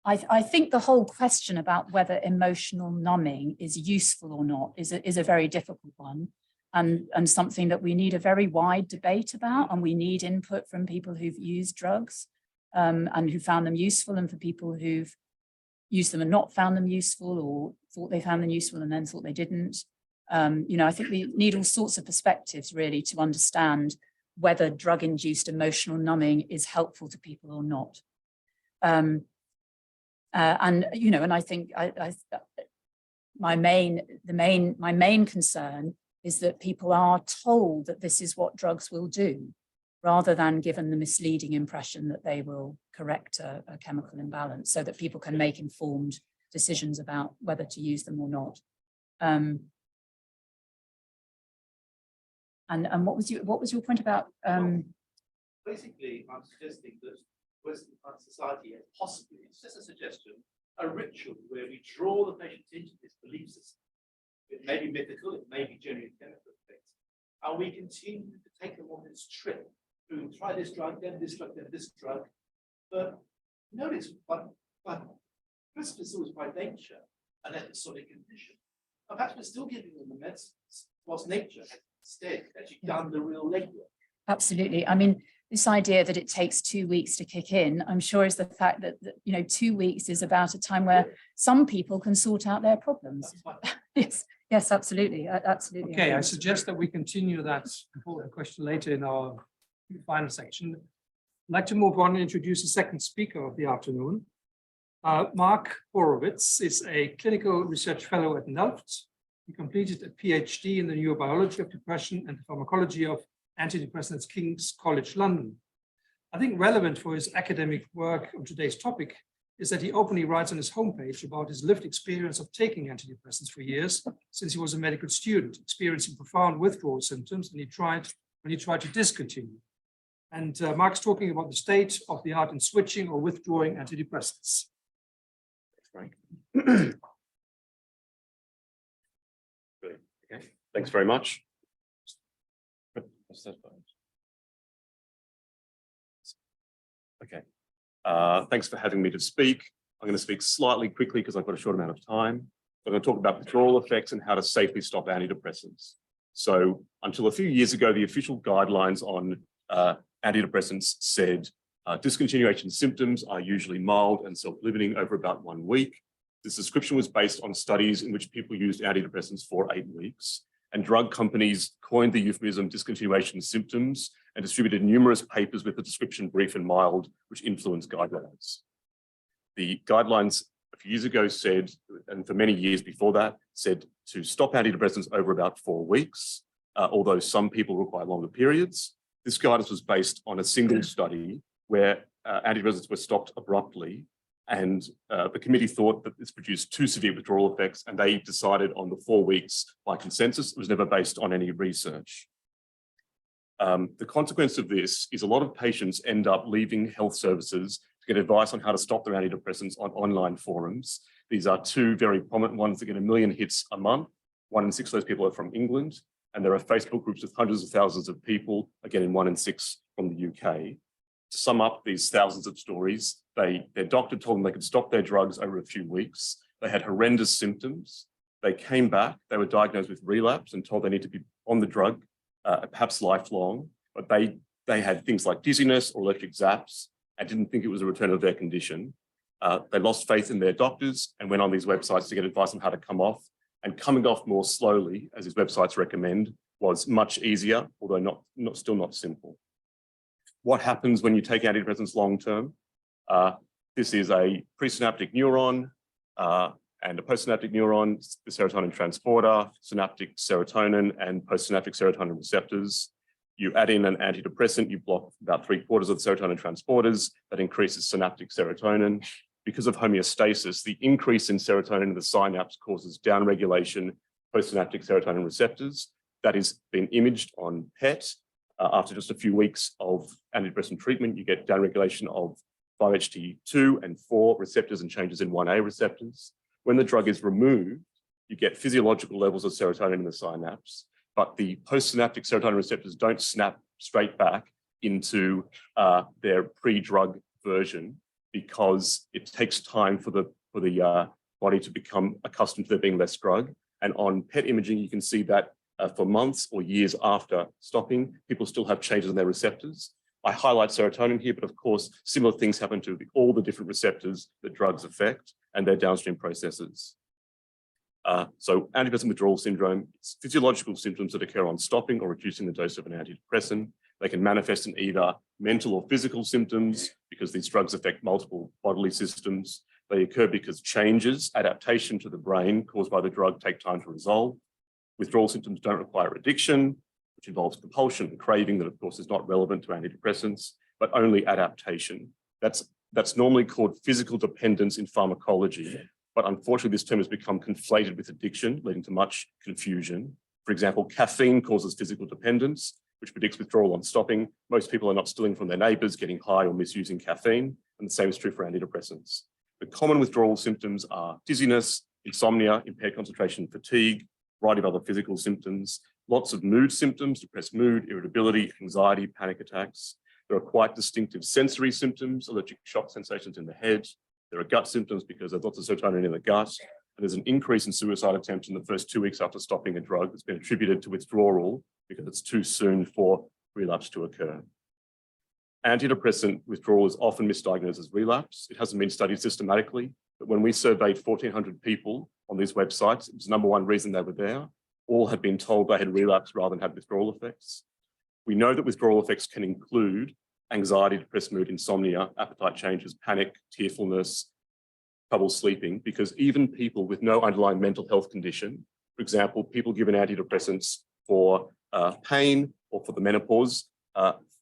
I think the whole question about whether emotional numbing is useful or not is a very difficult one, and something that we need a very wide debate about, and we need input from people who've used drugs and who found them useful, and for people who've used them and not found them useful, or thought they found them useful and then thought they didn't. You know, I think we need all sorts of perspectives really to understand whether drug-induced emotional numbing is helpful to people or not. And you know, and I think my main concern is that people are told that this is what drugs will do, rather than given the misleading impression that they will correct a chemical imbalance, so that people can make informed decisions about whether to use them or not. And what was your point about? Basically, I'm suggesting that Western society has possibly, it's just a suggestion, a ritual where we draw the patient into this belief system. It may be mythical, it may be genuine chemical effects, and we continue to take them on this trip to try this drug, then this drug, then this drug. But notice, but CRISPR is always by nature an episodic condition. And perhaps we're still giving them the medicines, whilst nature has instead actually done the real legwork. Absolutely. I mean, this idea that it takes 2 weeks to kick in, I'm sure is the fact that, you know, 2 weeks is about a time where some people can sort out their problems. Yes, absolutely. Absolutely. Okay, I suggest that we continue that important question later in our final section. I'd like to move on and introduce the second speaker of the afternoon. Mark Horowitz is a clinical research fellow at ELFT. He completed a PhD in the neurobiology of depression and the pharmacology of antidepressants at King's College London. I think relevant for his academic work on today's topic is that he openly writes on his homepage about his lived experience of taking antidepressants for years since he was a medical student, experiencing profound withdrawal symptoms, and when he tried to discontinue. And Mark's talking about the state of the art in switching or withdrawing antidepressants. Right. Okay. Thanks very much. Okay. Thanks for having me to speak. I'm going to speak slightly quickly because I've got a short amount of time. I'm going to talk about withdrawal effects and how to safely stop antidepressants. So until a few years ago, the official guidelines on antidepressants said discontinuation symptoms are usually mild and self-limiting over about 1 week. This description was based on studies in which people used antidepressants for 8 weeks, and drug companies coined the euphemism discontinuation symptoms and distributed numerous papers with the description brief and mild, which influenced guidelines. The guidelines a few years ago said, and for many years before that, said to stop antidepressants over about 4 weeks, although some people require longer periods. This guidance was based on a single study where antidepressants were stopped abruptly, and the committee thought that this produced too severe withdrawal effects, and they decided on the 4 weeks by consensus. It was never based on any research. The consequence of this is a lot of patients end up leaving health services to get advice on how to stop their antidepressants on online forums. These are 2 very prominent ones that get 1 million hits a month. 1 in 6 of those people are from England, and there are Facebook groups with hundreds of thousands of people, again, 1 in 6 from the UK. To sum up these thousands of stories, their doctor told them they could stop their drugs over a few weeks. They had horrendous symptoms. They came back, they were diagnosed with relapse and told they need to be on the drug, perhaps lifelong, but they had things like dizziness or electric zaps and didn't think it was a return of their condition. They lost faith in their doctors and went on these websites to get advice on how to come off, and coming off more slowly, as these websites recommend, was much easier, although still not simple. What happens when you take antidepressants long-term? This is a presynaptic neuron and a postsynaptic neuron, the serotonin transporter, synaptic serotonin and postsynaptic serotonin receptors. You add in an antidepressant, you block about 3/4 of the serotonin transporters, that increases synaptic serotonin. Because of homeostasis, the increase in serotonin in the synapse causes downregulation postsynaptic serotonin receptors. That is being imaged on PET. After just a few weeks of antidepressant treatment, you get downregulation of 5-HT2 and 4 receptors and changes in 1A receptors. When the drug is removed, you get physiological levels of serotonin in the synapse, but the postsynaptic serotonin receptors don't snap straight back into their pre-drug version because it takes time for the body to become accustomed to there being less drug. And on PET imaging, you can see that for months or years after stopping, people still have changes in their receptors. I highlight serotonin here, but of course, similar things happen to all the different receptors that drugs affect and their downstream processes. So antidepressant withdrawal syndrome is physiological symptoms that occur on stopping or reducing the dose of an antidepressant. They can manifest in either mental or physical symptoms because these drugs affect multiple bodily systems. They occur because changes, adaptation to the brain caused by the drug take time to resolve. Withdrawal symptoms don't require addiction, which involves compulsion and craving that of course is not relevant to antidepressants, but only adaptation. That's normally called physical dependence in pharmacology, but unfortunately this term has become conflated with addiction, leading to much confusion. For example, caffeine causes physical dependence, which predicts withdrawal on stopping. Most people are not stealing from their neighbours, getting high or misusing caffeine, and the same is true for antidepressants. The common withdrawal symptoms are dizziness, insomnia, impaired concentration, fatigue, a variety of other physical symptoms, lots of mood symptoms, depressed mood, irritability, anxiety, panic attacks. There are quite distinctive sensory symptoms, electric shock sensations in the head. There are gut symptoms because there's lots of serotonin in the gut. And there's an increase in suicide attempts in the first 2 weeks after stopping a drug that's been attributed to withdrawal because it's too soon for relapse to occur. Antidepressant withdrawal is often misdiagnosed as relapse. It hasn't been studied systematically, but when we surveyed 1,400 people on these websites, it was the number one reason they were there. All had been told they had relapsed rather than had withdrawal effects. We know that withdrawal effects can include anxiety, depressed mood, insomnia, appetite changes, panic, tearfulness, trouble sleeping, because even people with no underlying mental health condition, for example, people given antidepressants for pain or for the menopause,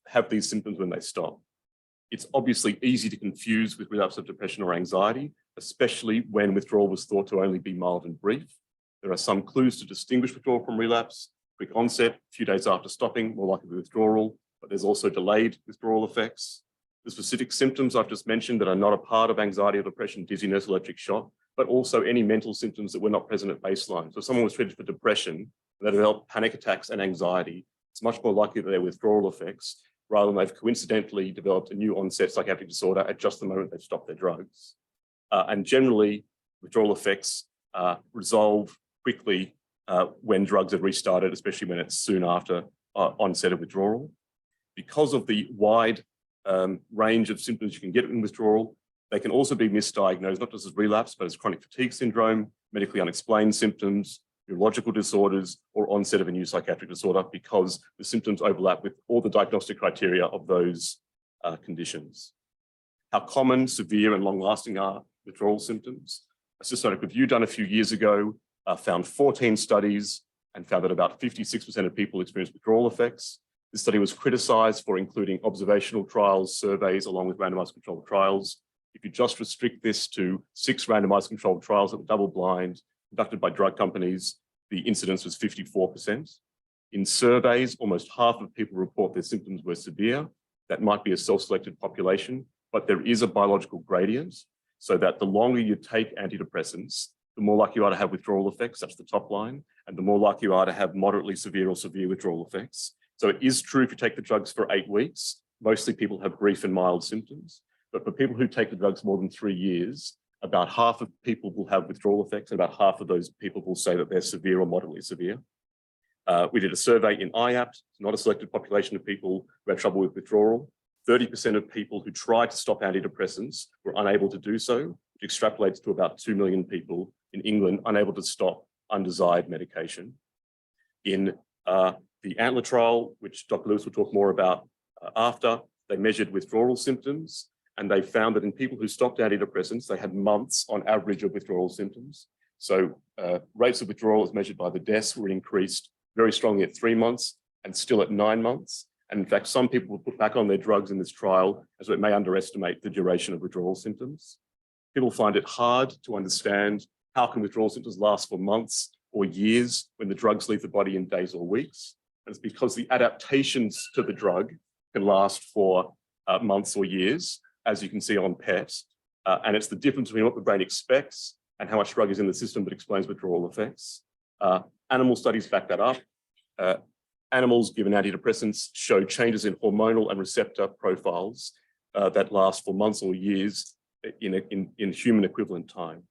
have these symptoms when they stop. It's obviously easy to confuse with relapse of depression or anxiety, especially when withdrawal was thought to only be mild and brief. There are some clues to distinguish withdrawal from relapse. Quick onset, a few days after stopping, more likely withdrawal, but there's also delayed withdrawal effects. The specific symptoms I've just mentioned that are not a part of anxiety or depression, dizziness, electric shock, but also any mental symptoms that were not present at baseline. So if someone was treated for depression, and they developed panic attacks and anxiety, it's much more likely that they're withdrawal effects rather than they've coincidentally developed a new onset psychiatric disorder at just the moment they've stopped their drugs. And generally, withdrawal effects resolve quickly when drugs are restarted, especially when it's soon after onset of withdrawal. Because of the wide range of symptoms you can get in withdrawal, they can also be misdiagnosed, not just as relapse, but as chronic fatigue syndrome, medically unexplained symptoms, neurological disorders, or onset of a new psychiatric disorder because the symptoms overlap with all the diagnostic criteria of those conditions. How common, severe, and long-lasting are withdrawal symptoms? A systematic review done a few years ago found 14 studies and found that about 56% of people experienced withdrawal effects. This study was criticized for including observational trials, surveys, along with randomized controlled trials. If you just restrict this to 6 randomized controlled trials that were double-blind, conducted by drug companies, the incidence was 54%. In surveys, almost half of people report their symptoms were severe. That might be a self-selected population, but there is a biological gradient so that the longer you take antidepressants, the more likely you are to have withdrawal effects, that's the top line, and the more likely you are to have moderately severe or severe withdrawal effects. So it is true if you take the drugs for 8 weeks, mostly people have brief and mild symptoms, but for people who take the drugs more than 3 years, about half of people will have withdrawal effects, and about half of those people will say that they're severe or moderately severe. We did a survey in IAPT, not a selected population of people who had trouble with withdrawal. 30% of people who tried to stop antidepressants were unable to do so, which extrapolates to about 2 million people in England unable to stop undesired medication. In the ANTLER trial, which Dr. Lewis will talk more about after, they measured withdrawal symptoms, and they found that in people who stopped antidepressants, they had months on average of withdrawal symptoms. So rates of withdrawal as measured by the DES were increased very strongly at 3 months and still at 9 months. And in fact, some people were put back on their drugs in this trial, as it may underestimate the duration of withdrawal symptoms. People find it hard to understand how can withdrawal symptoms last for months or years when the drugs leave the body in days or weeks. And it's because the adaptations to the drug can last for months or years, as you can see on PET. And it's the difference between what the brain expects and how much drug is in the system that explains withdrawal effects. Animal studies back that up. Animals given antidepressants show changes in hormonal and receptor profiles that last for months or years in human equivalent time.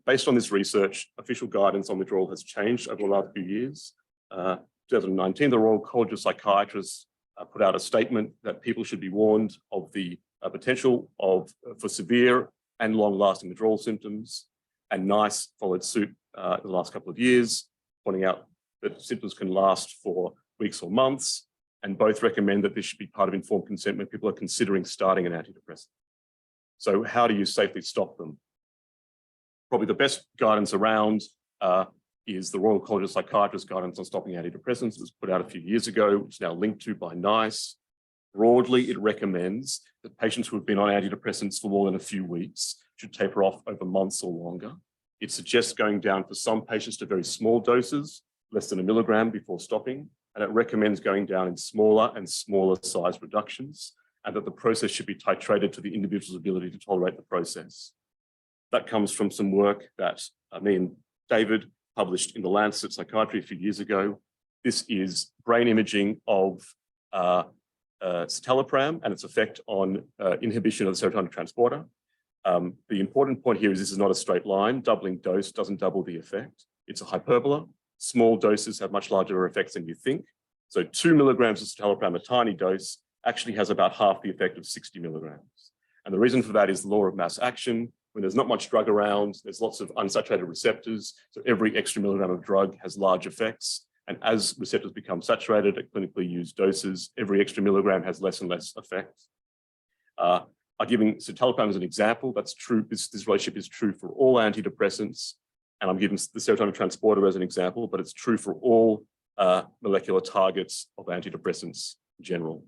Based on this research, official guidance on withdrawal has changed over the last few years. 2019, the Royal College of Psychiatrists put out a statement that people should be warned of the potential for severe and long-lasting withdrawal symptoms. And NICE followed suit in the last couple of years, pointing out that symptoms can last for weeks or months, and both recommend that this should be part of informed consent when people are considering starting an antidepressant. So how do you safely stop them? Probably the best guidance around is the Royal College of Psychiatrists guidance on stopping antidepressants. It was put out a few years ago, which is now linked to by NICE. Broadly, it recommends that patients who have been on antidepressants for more than a few weeks should taper off over months or longer. It suggests going down for some patients to very small doses, less than 1 milligram before stopping, and it recommends going down in smaller and smaller size reductions, and that the process should be titrated to the individual's ability to tolerate the process. That comes from some work that me and David published in the Lancet Psychiatry a few years ago. This is brain imaging of citalopram and its effect on inhibition of the serotonin transporter. The important point here is this is not a straight line. Doubling dose doesn't double the effect. It's a hyperbola. Small doses have much larger effects than you think. So 2 milligrams of citalopram, a tiny dose, actually has about half the effect of 60 milligrams. And the reason for that is the law of mass action. When there's not much drug around, there's lots of unsaturated receptors. So every extra milligram of drug has large effects. And as receptors become saturated at clinically used doses, every extra milligram has less and less effect. I'm giving citalopram as an example. That's true. This relationship is true for all antidepressants. And I'm giving the serotonin transporter as an example, but it's true for all molecular targets of antidepressants in general.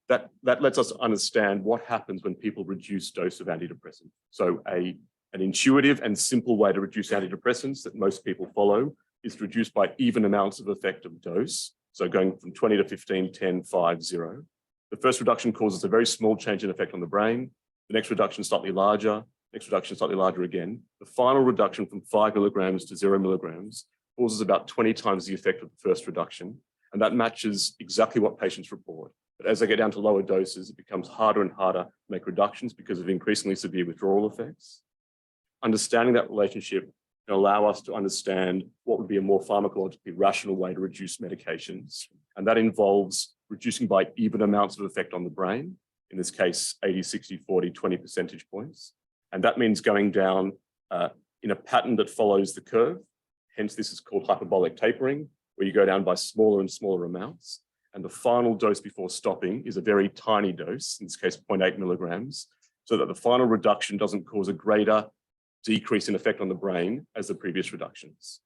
That lets us understand what happens when people reduce dose of antidepressant. So an intuitive and simple way to reduce antidepressants that most people follow is to reduce by even amounts of effective dose. So going from 20 to 15, 10, 5, 0. The first reduction causes a very small change in effect on the brain. The next reduction is slightly larger. Next reduction is slightly larger again. The final reduction from 5 milligrams to 0 milligrams causes about 20 times the effect of the first reduction. And that matches exactly what patients report. But as they get down to lower doses, it becomes harder and harder to make reductions because of increasingly severe withdrawal effects. Understanding that relationship can allow us to understand what would be a more pharmacologically rational way to reduce medications. And that involves reducing by even amounts of effect on the brain, in this case, 80, 60, 40, 20 percentage points. And that means going down in a pattern that follows the curve. Hence, this is called hyperbolic tapering, where you go down by smaller and smaller amounts. And the final dose before stopping is a very tiny dose, in this case, 0.8 milligrams, so that the final reduction doesn't cause a greater decrease in effect on the brain as the previous reductions.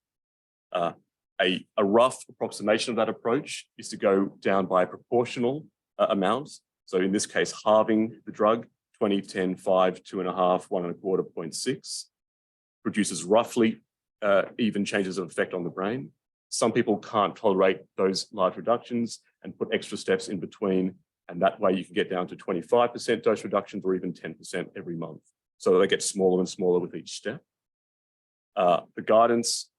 A rough approximation of that approach is to go down by a proportional amount. So in this case, halving the drug, 20, 10, 5, 2.5, 1.25, 0.6, produces roughly even changes of effect on the brain. Some people can't tolerate those large reductions and put extra steps in between. And that way you can get down to 25% dose reductions or even 10% every month. So they get smaller and smaller with each step. The guidance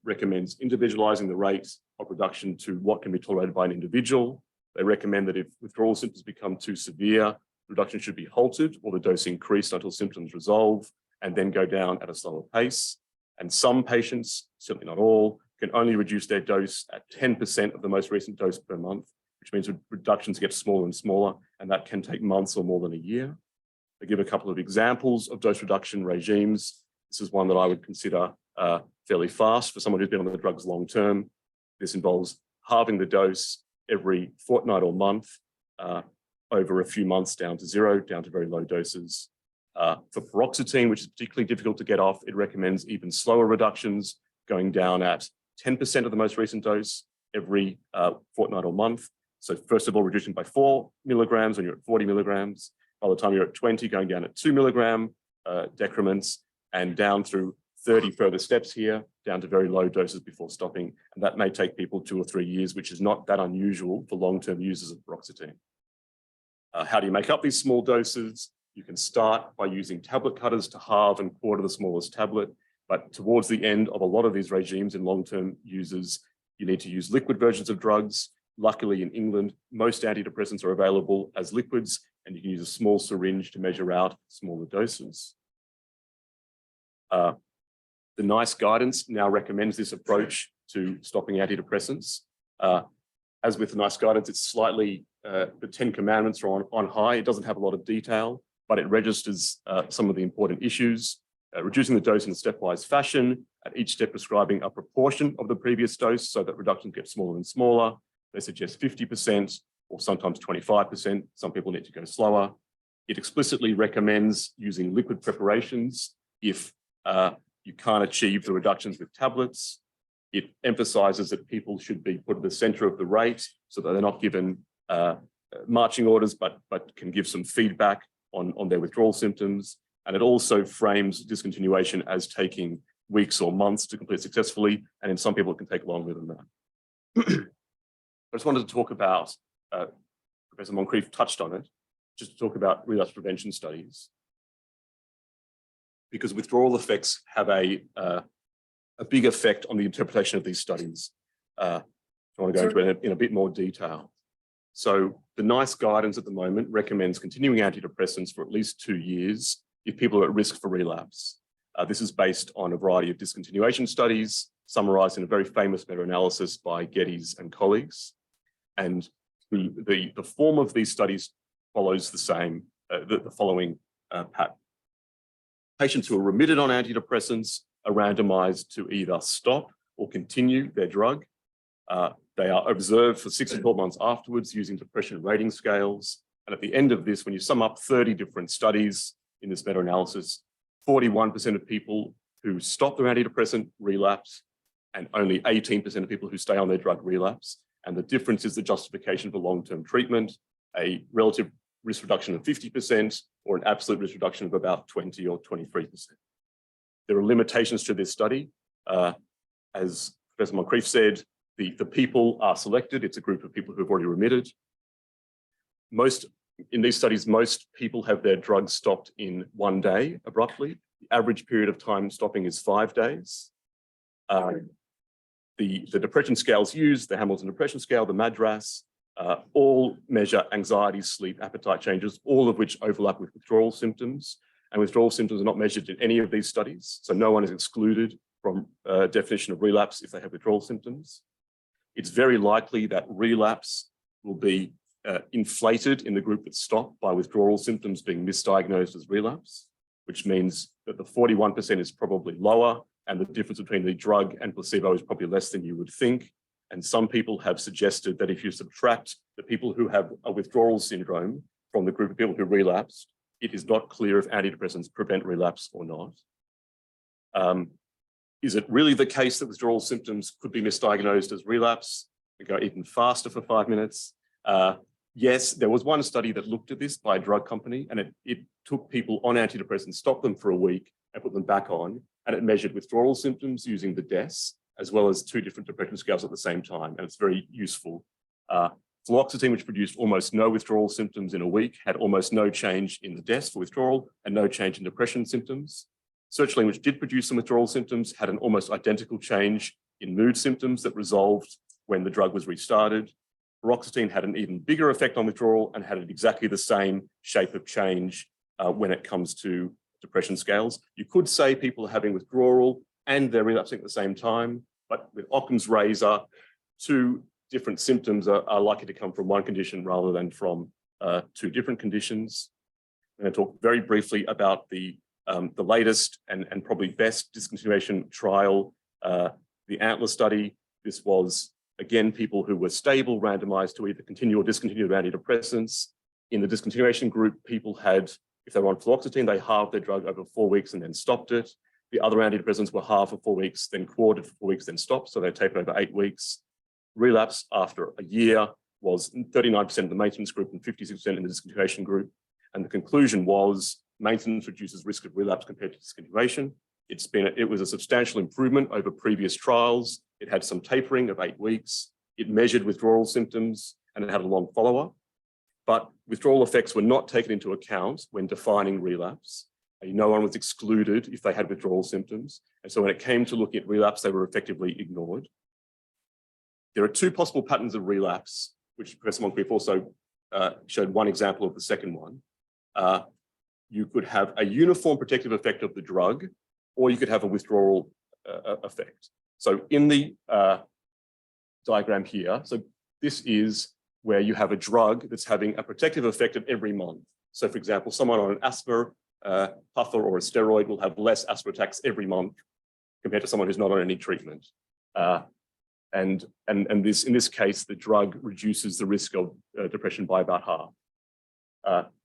recommends individualizing the rate of reduction to what can be tolerated by an individual. They recommend that if withdrawal symptoms become too severe, reduction should be halted or the dose increased until symptoms resolve and then go down at a slower pace. And some patients, certainly not all, can only reduce their dose at 10% of the most recent dose per month, which means reductions get smaller and smaller, and that can take months or more than a year. They give a couple of examples of dose reduction regimes. This is one that I would consider fairly fast for someone who's been on the drugs long term. This involves halving the dose every fortnight or month over a few months down to 0, down to very low doses. For paroxetine, which is particularly difficult to get off, it recommends even slower reductions, going down at 10% of the most recent dose every fortnight or month. So first of all, reducing by 4 milligrams when you're at 40 milligrams. By the time you're at 20, going down at 2 milligram decrements and down through 30 further steps here, down to very low doses before stopping. And that may take people 2 or 3 years, which is not that unusual for long-term users of paroxetine. How do you make up these small doses? You can start by using tablet cutters to halve and quarter the smallest tablet. But towards the end of a lot of these regimes in long-term users, you need to use liquid versions of drugs. Luckily in England, most antidepressants are available as liquids, and you can use a small syringe to measure out smaller doses. The NICE guidance now recommends this approach to stopping antidepressants. As with the NICE guidance, it's slightly, the 10 commandments are on high. It doesn't have a lot of detail, but it registers some of the important issues. reducing the dose in a stepwise fashion, at each step prescribing a proportion of the previous dose so that reductions get smaller and smaller. They suggest 50% or sometimes 25%. Some people need to go slower. It explicitly recommends using liquid preparations if you can't achieve the reductions with tablets. It emphasizes that people should be put at the center of the rate so that they're not given marching orders, but can give some feedback on their withdrawal symptoms. And it also frames discontinuation as taking weeks or months to complete successfully. And in some people, it can take longer than that. I just wanted to talk about, Professor Moncrief touched on it, just to talk about relapse prevention studies. Because withdrawal effects have a big effect on the interpretation of these studies. I want to go into it in a bit more detail. So the NICE guidance at the moment recommends continuing antidepressants for at least 2 years if people are at risk for relapse. This is based on a variety of discontinuation studies summarized in a very famous meta-analysis by Geddes and colleagues. And the form of these studies follows the same, the following pattern. Patients who are remitted on antidepressants are randomized to either stop or continue their drug. They are observed for 6 to 12 months afterwards using depression rating scales. And at the end of this, when you sum up 30 different studies in this meta-analysis, 41% of people who stop their antidepressant relapse, and only 18% of people who stay on their drug relapse. And the difference is the justification for long-term treatment, a relative risk reduction of 50% or an absolute risk reduction of about 20 or 23%. There are limitations to this study. As Professor Moncrief said, the people are selected. It's a group of people who've already remitted. In these studies, most people have their drugs stopped in 1 day abruptly. The average period of time stopping is 5 days. The depression scales used, the Hamilton Depression Scale, the MADRS, all measure anxiety, sleep, appetite changes, all of which overlap with withdrawal symptoms. And withdrawal symptoms are not measured in any of these studies. So no one is excluded from definition of relapse if they have withdrawal symptoms. It's very likely that relapse will be inflated in the group that's stopped by withdrawal symptoms being misdiagnosed as relapse, which means that the 41% is probably lower and the difference between the drug and placebo is probably less than you would think. And some people have suggested that if you subtract the people who have a withdrawal syndrome from the group of people who relapsed, it is not clear if antidepressants prevent relapse or not. Is it really the case that withdrawal symptoms could be misdiagnosed as relapse? We go even faster for 5 minutes. Yes, there was one study that looked at this by a drug company, and it took people on antidepressants, stopped them for a week and put them back on, and it measured withdrawal symptoms using the DES, as well as 2 different depression scales at the same time, and it's very useful. Fluoxetine, which produced almost no withdrawal symptoms in a week, had almost no change in the DES for withdrawal and no change in depression symptoms. Sertraline, which did produce some withdrawal symptoms, had an almost identical change in mood symptoms that resolved when the drug was restarted. Paroxetine had an even bigger effect on withdrawal and had exactly the same shape of change when it comes to depression scales. You could say people are having withdrawal and they're relapsing at the same time, but with Occam's razor, 2 different symptoms are likely to come from one condition rather than from 2 different conditions. I'm going to talk very briefly about the latest and probably best discontinuation trial, the ANTLER study. This was, again, people who were stable, randomized to either continue or discontinue their antidepressants. In the discontinuation group, people had, if they were on fluoxetine, they halved their drug over 4 weeks and then stopped it. The other antidepressants were halved for 4 weeks, then quartered for 4 weeks, then stopped. So they tapered over 8 weeks. Relapse after a year was 39% of the maintenance group and 56% in the discontinuation group. And the conclusion was maintenance reduces risk of relapse compared to discontinuation. It was a substantial improvement over previous trials. It had some tapering of 8 weeks. It measured withdrawal symptoms and it had a long follow-up. But withdrawal effects were not taken into account when defining relapse. No one was excluded if they had withdrawal symptoms. And so when it came to looking at relapse, they were effectively ignored. There are 2 possible patterns of relapse, which Professor Moncrief also showed one example of the second one. You could have a uniform protective effect of the drug, or you could have a withdrawal effect. So in the diagram here, so this is where you have a drug that's having a protective effect at every month. So for example, someone on an asthma puffer or a steroid will have less asthma attacks every month compared to someone who's not on any treatment. And in this case, the drug reduces the risk of depression by about half.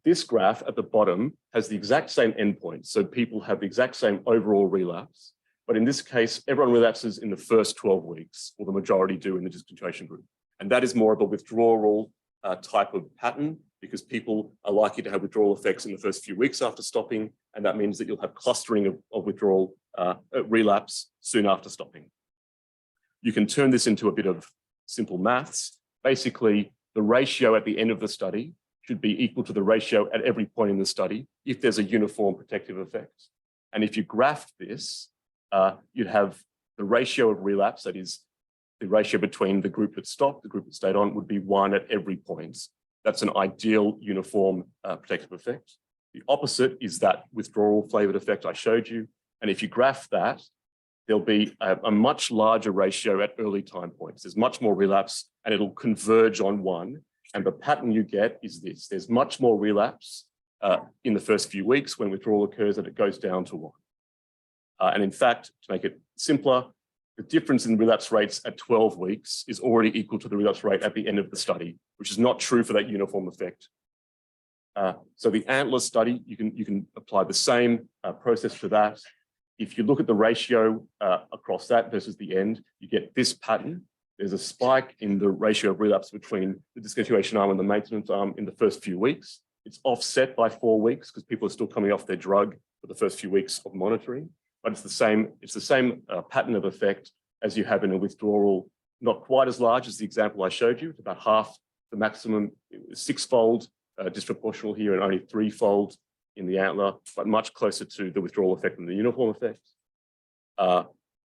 This graph at the bottom has the exact same endpoint. So people have the exact same overall relapse. But in this case, everyone relapses in the first 12 weeks, or the majority do in the discontinuation group. And that is more of a withdrawal type of pattern, because people are likely to have withdrawal effects in the first few weeks after stopping. And that means that you'll have clustering of withdrawal relapse soon after stopping. You can turn this into a bit of simple maths. Basically, the ratio at the end of the study should be equal to the ratio at every point in the study if there's a uniform protective effect. And if you graph this, you'd have the ratio of relapse, that is the ratio between the group that stopped, the group that stayed on, would be 1 at every point. That's an ideal uniform protective effect. The opposite is that withdrawal flavored effect I showed you. And if you graph that, there'll be a much larger ratio at early time points. There's much more relapse and it'll converge on 1. And the pattern you get is this. There's much more relapse in the first few weeks when withdrawal occurs, and it goes down to 1. And in fact, to make it simpler, the difference in relapse rates at 12 weeks is already equal to the relapse rate at the end of the study, which is not true for that uniform effect. So the antler study, you can apply the same process to that. If you look at the ratio across that versus the end, you get this pattern. There's a spike in the ratio of relapse between the discontinuation arm and the maintenance arm in the first few weeks. It's offset by 4 weeks because people are still coming off their drug for the first few weeks of monitoring. But it's the same pattern of effect as you have in a withdrawal, not quite as large as the example I showed you. It's about half the maximum, 6-fold disproportional here and only 3-fold in the antler, but much closer to the withdrawal effect than the uniform effect.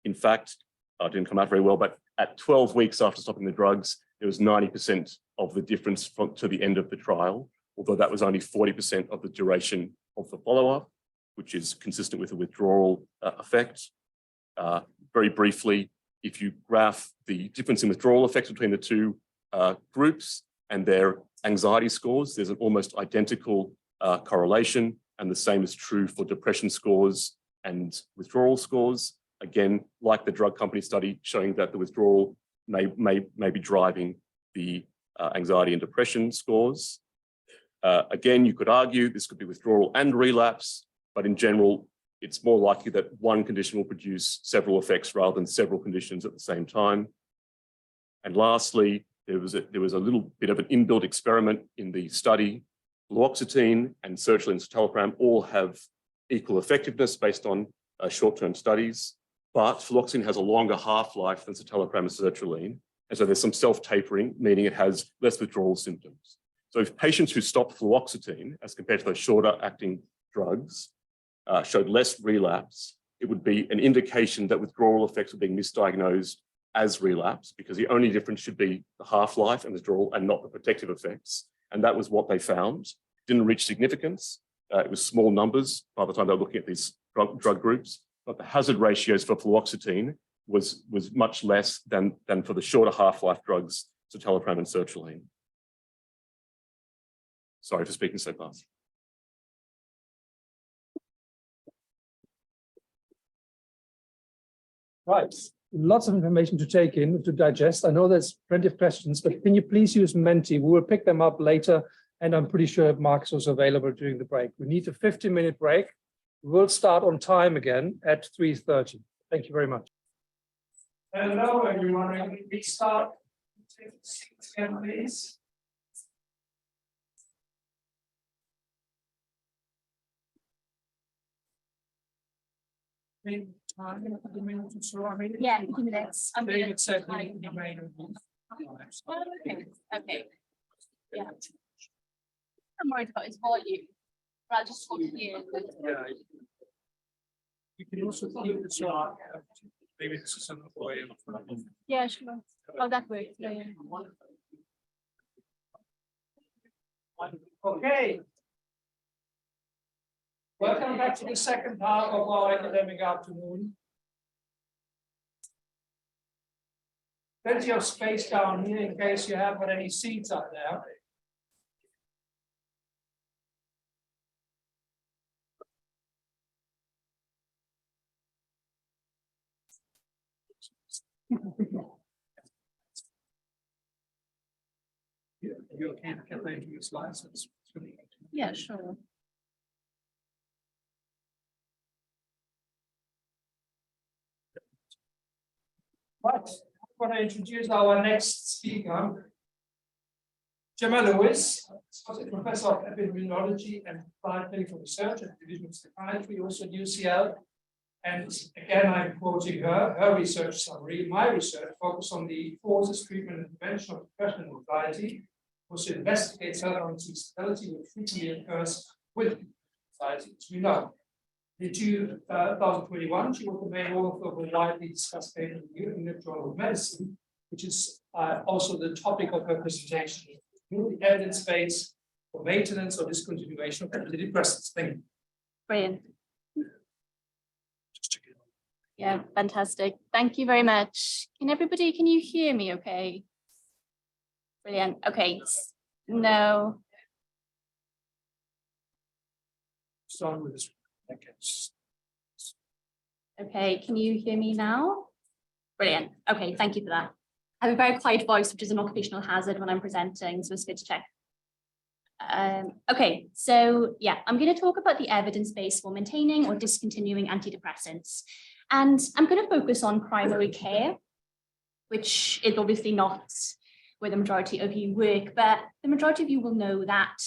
In fact, it didn't come out very well, but at 12 weeks after stopping the drugs, there was 90% of the difference to the end of the trial, although that was only 40% of the duration of the follow-up, which is consistent with the withdrawal effect. Very briefly, if you graph the difference in withdrawal effects between the two groups and their anxiety scores, there's an almost identical correlation, and the same is true for depression scores and withdrawal scores. Again, like the drug company study, showing that the withdrawal may be driving the anxiety and depression scores. Again, you could argue this could be withdrawal and relapse, but in general, it's more likely that one condition will produce several effects rather than several conditions at the same time. And lastly, there was a little bit of an inbuilt experiment in the study. Fluoxetine and sertraline and citalopram all have equal effectiveness based on short-term studies, but fluoxetine has a longer half-life than citalopram and sertraline. And so there's some self-tapering, meaning it has less withdrawal symptoms. So if patients who stop fluoxetine, as compared to those shorter-acting drugs, showed less relapse, it would be an indication that withdrawal effects are being misdiagnosed as relapse, because the only difference should be the half-life and withdrawal and not the protective effects. And that was what they found. Didn't reach significance. It was small numbers by the time they were looking at these drug groups, but the hazard ratios for fluoxetine was much less than for the shorter half-life drugs, citalopram and sertraline. Sorry for speaking so fast. Right, lots of information to take in, to digest. I know there's plenty of questions, but can you please use Menti? We will pick them up later, and I'm pretty sure Mark is also available during the break. We need a 15-minute break. We'll start on time again at 3:30. Thank you very much. Hello, everyone. We start. Take a seat again, please. Yeah, 2 minutes. David said he made Okay. Yeah. I'm worried about his volume. But I'll just talk to you. Yeah. You can also keep the chart. Maybe this is another way of. Yeah, sure. Oh, that works. Yeah. Okay. Welcome back to the second half of our academic afternoon. Plenty of space down here in case you haven't got any seats up there. You okay to get into your slides? Yeah, sure. Right, I'm going to introduce our next speaker, Gemma Lewis, Associate Professor of Epidemiology and Applied Clinical Research at the Division of Psychiatry, also at UCL. And again, I'm quoting her research summary. My research focused on the causes, treatment, and prevention of depression and anxiety, also investigates health stability, which frequently occurs with anxiety, as we know. In 2021, she was the main author of a widely discussed paper in the New England Journal of Medicine, which is also the topic of her presentation. The evidence base for maintenance or discontinuation of antidepressants. Thank you. Brilliant. Yeah, fantastic. Thank you very much. Can you hear me okay? Brilliant. Okay. No. Start with this. Okay, can you hear me now? Brilliant. Okay, thank you for that. I have a very quiet voice, which is an occupational hazard when I'm presenting, so it's good to check. Okay, so yeah, I'm going to talk about the evidence base for maintaining or discontinuing antidepressants. And I'm going to focus on primary care, which is obviously not where the majority of you work, but the majority of you will know that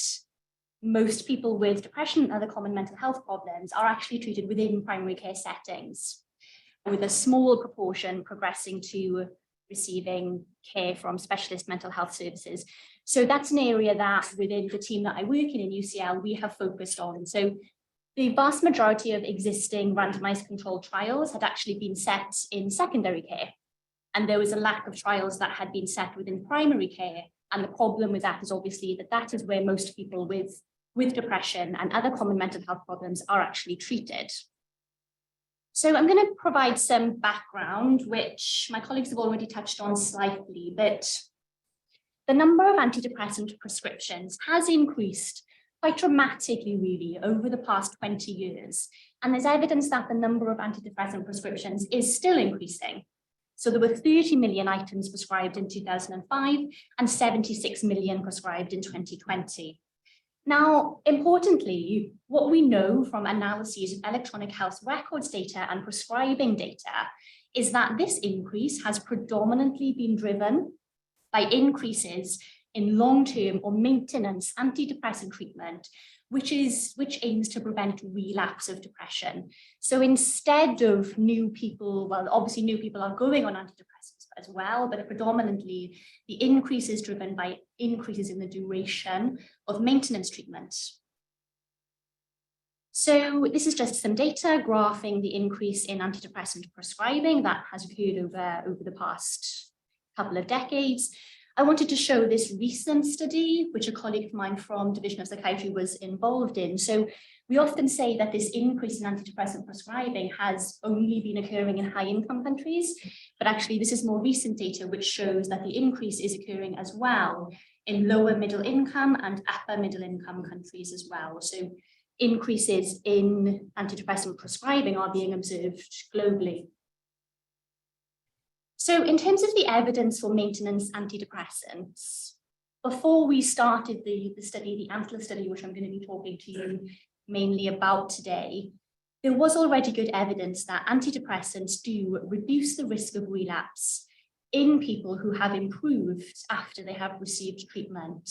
most people with depression and other common mental health problems are actually treated within primary care settings, with a small proportion progressing to receiving care from specialist mental health services. So that's an area that within the team that I work in UCL, we have focused on. So the vast majority of existing randomized controlled trials had actually been set in secondary care. And there was a lack of trials that had been set within primary care. And the problem with that is obviously that is where most people with depression and other common mental health problems are actually treated. So I'm going to provide some background, which my colleagues have already touched on slightly, but the number of antidepressant prescriptions has increased quite dramatically, really, over the past 20 years. And there's evidence that the number of antidepressant prescriptions is still increasing. So there were 30 million items prescribed in 2005 and 76 million prescribed in 2020. Now, importantly, what we know from analyses of electronic health records data and prescribing data is that this increase has predominantly been driven by increases in long-term or maintenance antidepressant treatment, which aims to prevent relapse of depression. So instead of new people, well, obviously new people are going on antidepressants as well, but predominantly the increase is driven by increases in the duration of maintenance treatment. So this is just some data graphing the increase in antidepressant prescribing that has occurred over the past couple of decades. I wanted to show this recent study, which a colleague of mine from Division of Psychiatry was involved in. So we often say that this increase in antidepressant prescribing has only been occurring in high-income countries, but actually this is more recent data which shows that the increase is occurring as well in lower middle income and upper middle income countries as well. So increases in antidepressant prescribing are being observed globally. So in terms of the evidence for maintenance antidepressants, before we started the study, the ANTLER study, which I'm going to be talking to you mainly about today, there was already good evidence that antidepressants do reduce the risk of relapse in people who have improved after they have received treatment.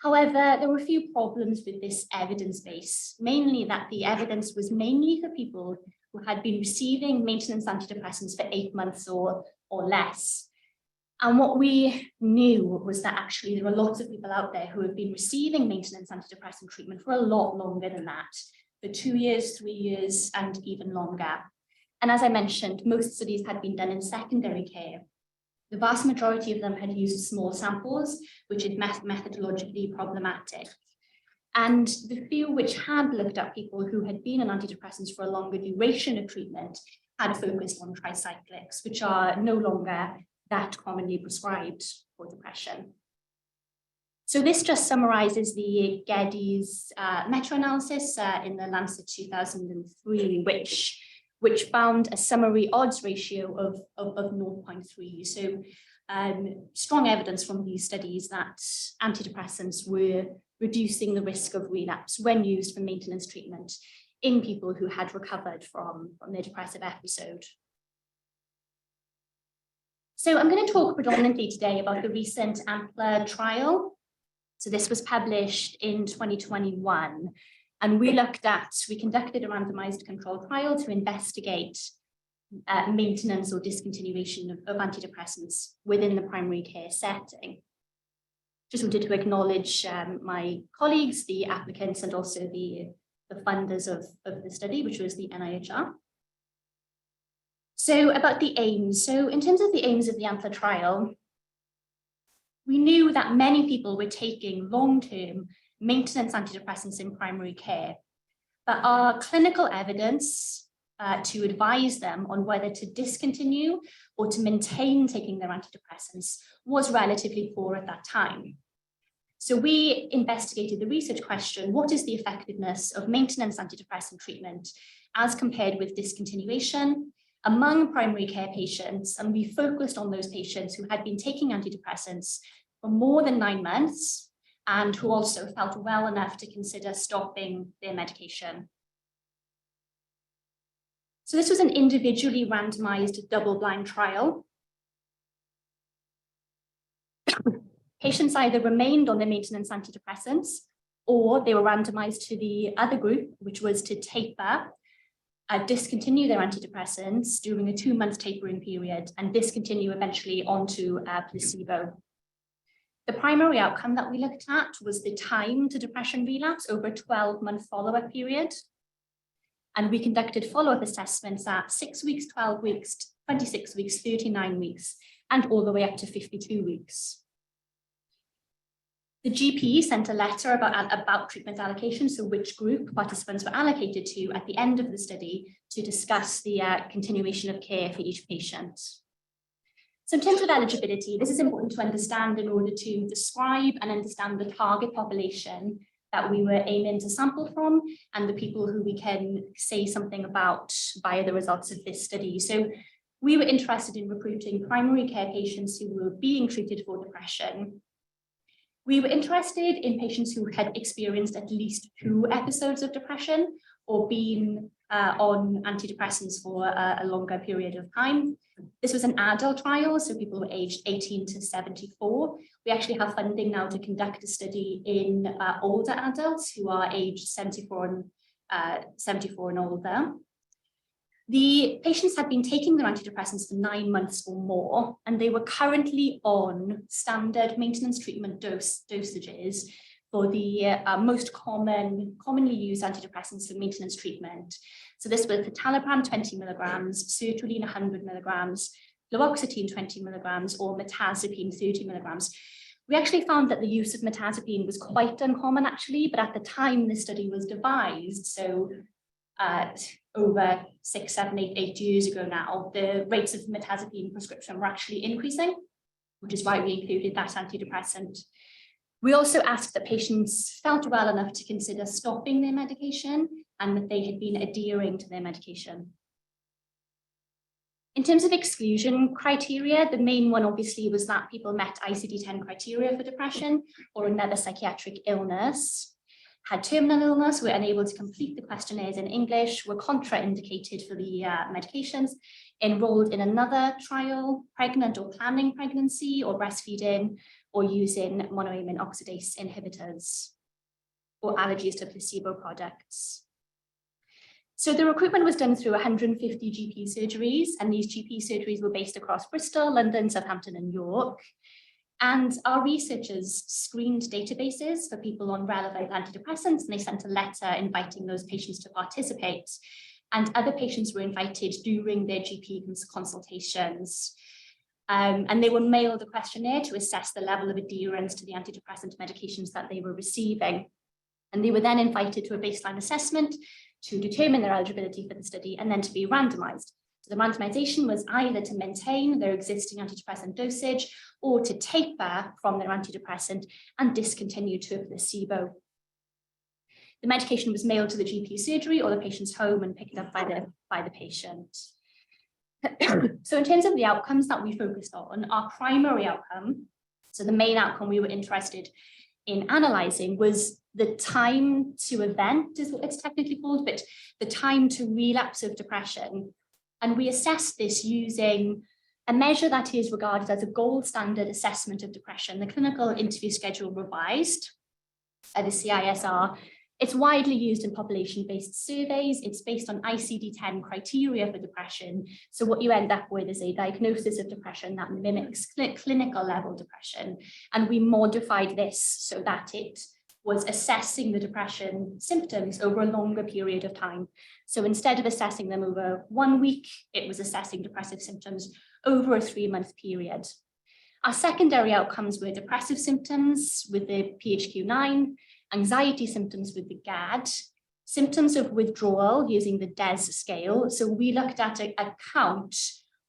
However, there were a few problems with this evidence base, mainly that the evidence was mainly for people who had been receiving maintenance antidepressants for 8 months or less. And what we knew was that actually there are lots of people out there who have been receiving maintenance antidepressant treatment for a lot longer than that, for 2 years, 3 years, and even longer. And as I mentioned, most studies had been done in secondary care. The vast majority of them had used small samples, which is methodologically problematic. And the few which had looked at people who had been on antidepressants for a longer duration of treatment had focused on tricyclics, which are no longer that commonly prescribed for depression. So this just summarizes the Geddes meta-analysis in the Lancet 2003, which which found a summary odds ratio of 0.3. So strong evidence from these studies that antidepressants were reducing the risk of relapse when used for maintenance treatment in people who had recovered from their depressive episode. So I'm going to talk predominantly today about the recent AMPLA trial. So this was published in 2021, and we conducted a randomized controlled trial to investigate maintenance or discontinuation of antidepressants within the primary care setting. Just wanted to acknowledge my colleagues, the applicants, and also the funders of the study, which was the NIHR. So about the aims. So in terms of the aims of the AMPLA trial, we knew that many people were taking long-term maintenance antidepressants in primary care, but our clinical evidence to advise them on whether to discontinue or to maintain taking their antidepressants was relatively poor at that time. So we investigated the research question, what is the effectiveness of maintenance antidepressant treatment as compared with discontinuation among primary care patients? And we focused on those patients who had been taking antidepressants for more than 9 months and who also felt well enough to consider stopping their medication. So this was an individually randomized double-blind trial. Patients either remained on their maintenance antidepressants or they were randomized to the other group, which was to taper, discontinue their antidepressants during a 2-month tapering period and discontinue eventually onto placebo. The primary outcome that we looked at was the time to depression relapse over a 12-month follow-up period. And we conducted follow-up assessments at 6 weeks, 12 weeks, 26 weeks, 39 weeks, and all the way up to 52 weeks. The GP sent a letter about treatment allocation, so which group participants were allocated to at the end of the study to discuss the continuation of care for each patient. So in terms of eligibility, this is important to understand in order to describe and understand the target population that we were aiming to sample from and the people who we can say something about via the results of this study. So we were interested in recruiting primary care patients who were being treated for depression. We were interested in patients who had experienced at least 2 episodes of depression or been on antidepressants for a longer period of time. This was an adult trial, so people were aged 18 to 74. We actually have funding now to conduct a study in older adults who are aged 74 and older. The patients had been taking their antidepressants for 9 months or more, and they were currently on standard maintenance treatment dosages for the most commonly used antidepressants for maintenance treatment. So this was citalopram 20 milligrams, sertraline 100 milligrams, fluoxetine 20 milligrams, or mirtazapine 30 milligrams. We actually found that the use of mirtazapine was quite uncommon actually, but at the time the study was devised, so over 6, 7, 8 years ago now, the rates of mirtazapine prescription were actually increasing, which is why we included that antidepressant. We also asked that patients felt well enough to consider stopping their medication and that they had been adhering to their medication. In terms of exclusion criteria, the main one obviously was that people met ICD-10 criteria for depression or another psychiatric illness, had terminal illness, were unable to complete the questionnaires in English, were contraindicated for the medications, enrolled in another trial, pregnant or planning pregnancy or breastfeeding, or using monoamine oxidase inhibitors, or allergies to placebo products. So the recruitment was done through 150 GP surgeries, and these GP surgeries were based across Bristol, London, Southampton, and York. And our researchers screened databases for people on relevant antidepressants, and they sent a letter inviting those patients to participate. And other patients were invited during their GP consultations. And they were mailed a questionnaire to assess the level of adherence to the antidepressant medications that they were receiving. And they were then invited to a baseline assessment to determine their eligibility for the study and then to be randomized. So the randomization was either to maintain their existing antidepressant dosage or to taper from their antidepressant and discontinue to a placebo. the medication was mailed to the GP surgery or the patient's home and picked up by the patient. So in terms of the outcomes that we focused on, our primary outcome, so the main outcome we were interested in analysing, was the time to event, is what it's technically called, but the time to relapse of depression. And we assessed this using a measure that is regarded as a gold standard assessment of depression, the Clinical Interview Schedule Revised, the CISR. It's widely used in population-based surveys. It's based on ICD-10 criteria for depression. So what you end up with is a diagnosis of depression that mimics clinical level depression. And we modified this so that it was assessing the depression symptoms over a longer period of time. So instead of assessing them over 1 week, it was assessing depressive symptoms over a 3-month period. Our secondary outcomes were depressive symptoms with the PHQ-9, anxiety symptoms with the GAD, symptoms of withdrawal using the DES scale. So we looked at a count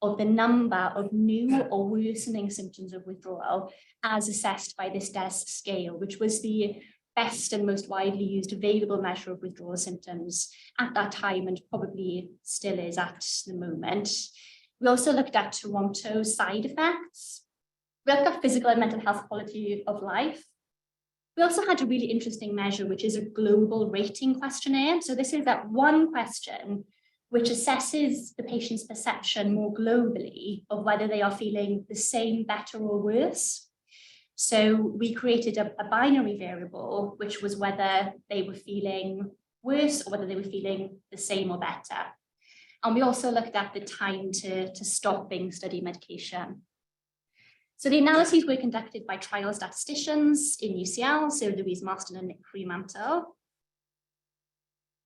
of the number of new or worsening symptoms of withdrawal as assessed by this DES scale, which was the best and most widely used available measure of withdrawal symptoms at that time and probably still is at the moment. We also looked at Toronto side effects. We looked at physical and mental health quality of life. We also had a really interesting measure, which is a global rating questionnaire. So this is that one question which assesses the patient's perception more globally of whether they are feeling the same, better, or worse. So we created a binary variable, which was whether they were feeling worse or whether they were feeling the same or better. And we also looked at the time to stopping study medication. So the analyses were conducted by trial statisticians in UCL, so Louise Marston and Nick Fremantle.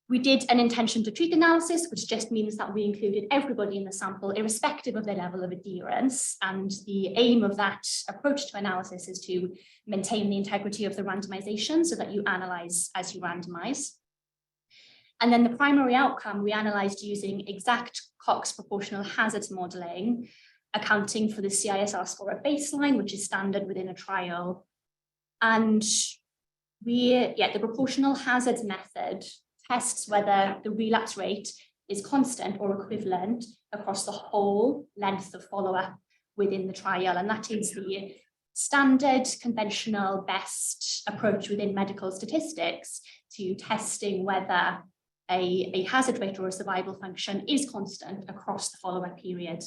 We did an intention to treat analysis, which just means that we included everybody in the sample, irrespective of their level of adherence. And the aim of that approach to analysis is to maintain the integrity of the randomization so that you analyze as you randomize. And then the primary outcome we analyzed using exact Cox proportional hazards modeling, accounting for the CISR score at baseline, which is standard within a trial. And the proportional hazards method tests whether the relapse rate is constant or equivalent across the whole length of follow-up within the trial. And that is the standard, conventional, best approach within medical statistics to testing whether a hazard rate or a survival function is constant across the follow-up period.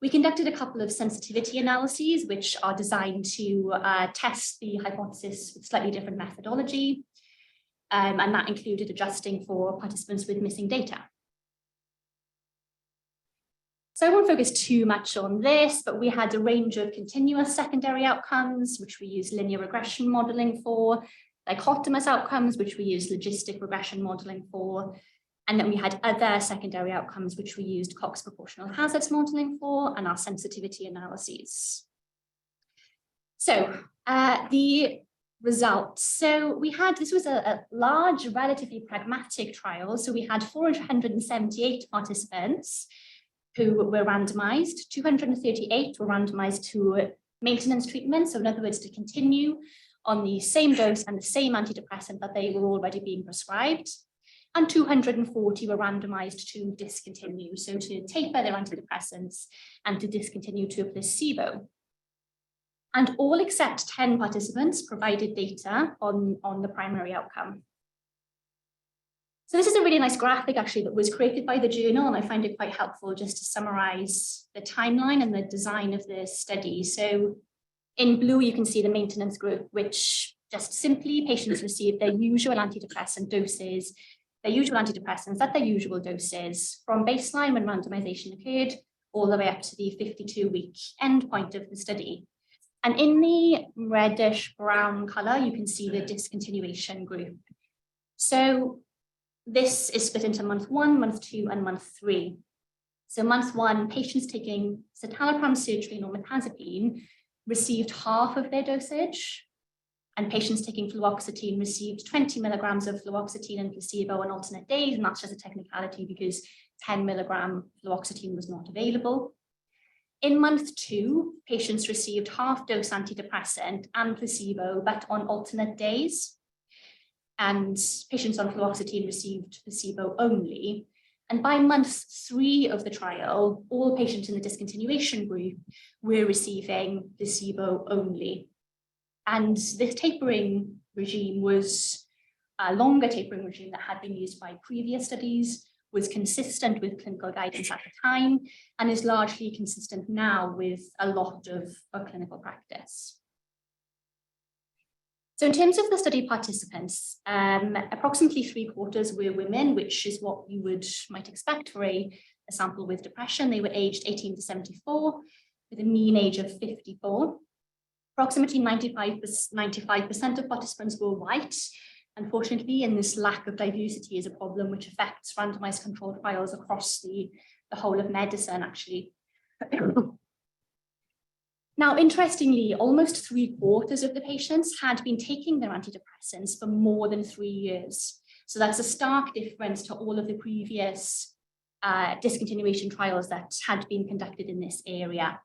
We conducted a couple of sensitivity analyses, which are designed to test the hypothesis with slightly different methodology. And that included adjusting for participants with missing data. So I won't focus too much on this, but we had a range of continuous secondary outcomes, which we used linear regression modeling for, dichotomous outcomes, which we used logistic regression modeling for, and then we had other secondary outcomes, which we used Cox proportional hazards modeling for, and our sensitivity analyses. So the results. So we had, this was a large, relatively pragmatic trial. So we had 478 participants who were randomized. 238 were randomized to maintenance treatment. So in other words, to continue on the same dose and the same antidepressant that they were already being prescribed. And 240 were randomized to discontinue. So to taper their antidepressants and to discontinue to a placebo. And all except 10 participants provided data on the primary outcome. So this is a really nice graphic actually that was created by the journal, and I find it quite helpful just to summarize the timeline and the design of the study. So in blue, you can see the maintenance group, which just simply patients receive their usual antidepressant doses, their usual antidepressants at their usual doses from baseline when randomization occurred, all the way up to the 52-week endpoint of the study. And in the reddish brown color, you can see the discontinuation group. So this is split into month 1, month 2, and month 3. So month 1, patients taking citalopram, sertraline, or mirtazapine received half of their dosage, and patients taking fluoxetine received 20 milligrams of fluoxetine and placebo on alternate days, and that's just a technicality because 10 milligram fluoxetine was not available. In month 2, patients received half-dose antidepressant and placebo, but on alternate days. and patients on fluoxetine received placebo only. And by month 3 of the trial, all patients in the discontinuation group were receiving placebo only. And this tapering regime was a longer tapering regime that had been used by previous studies, was consistent with clinical guidance at the time, and is largely consistent now with a lot of clinical practice. So in terms of the study participants, approximately 3/4 were women, which is what you might expect for a sample with depression. They were aged 18 to 74, with a mean age of 54. Approximately 95% of participants were white. Unfortunately, and this lack of diversity is a problem which affects randomized controlled trials across the whole of medicine, actually. Now, interestingly, almost 3/4 of the patients had been taking their antidepressants for more than 3 years. So that's a stark difference to all of the previous discontinuation trials that had been conducted in this area.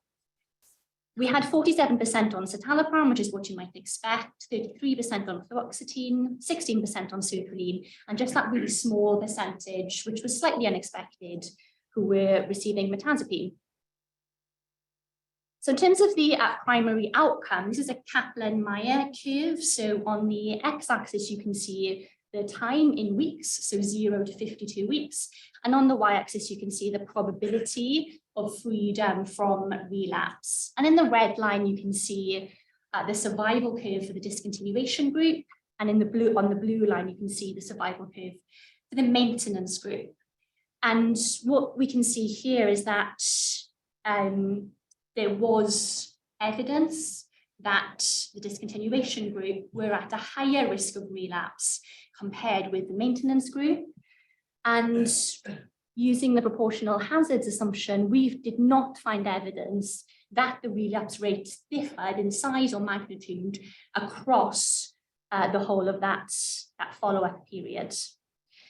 We had 47% on citalopram, which is what you might expect, 33% on fluoxetine, 16% on sertraline, and just that really small percentage, which was slightly unexpected, who were receiving mirtazapine. So in terms of the primary outcome, this is a Kaplan-Meier curve. So on the x-axis, you can see the time in weeks, so 0 to 52 weeks. And on the y-axis, you can see the probability of freedom from relapse. And in the red line, you can see the survival curve for the discontinuation group. And in the blue, on the blue line, you can see the survival curve for the maintenance group. And what we can see here is that there was evidence that the discontinuation group were at a higher risk of relapse compared with the maintenance group. And using the proportional hazards assumption, we did not find evidence that the relapse rates differed in size or magnitude across the whole of that follow-up period.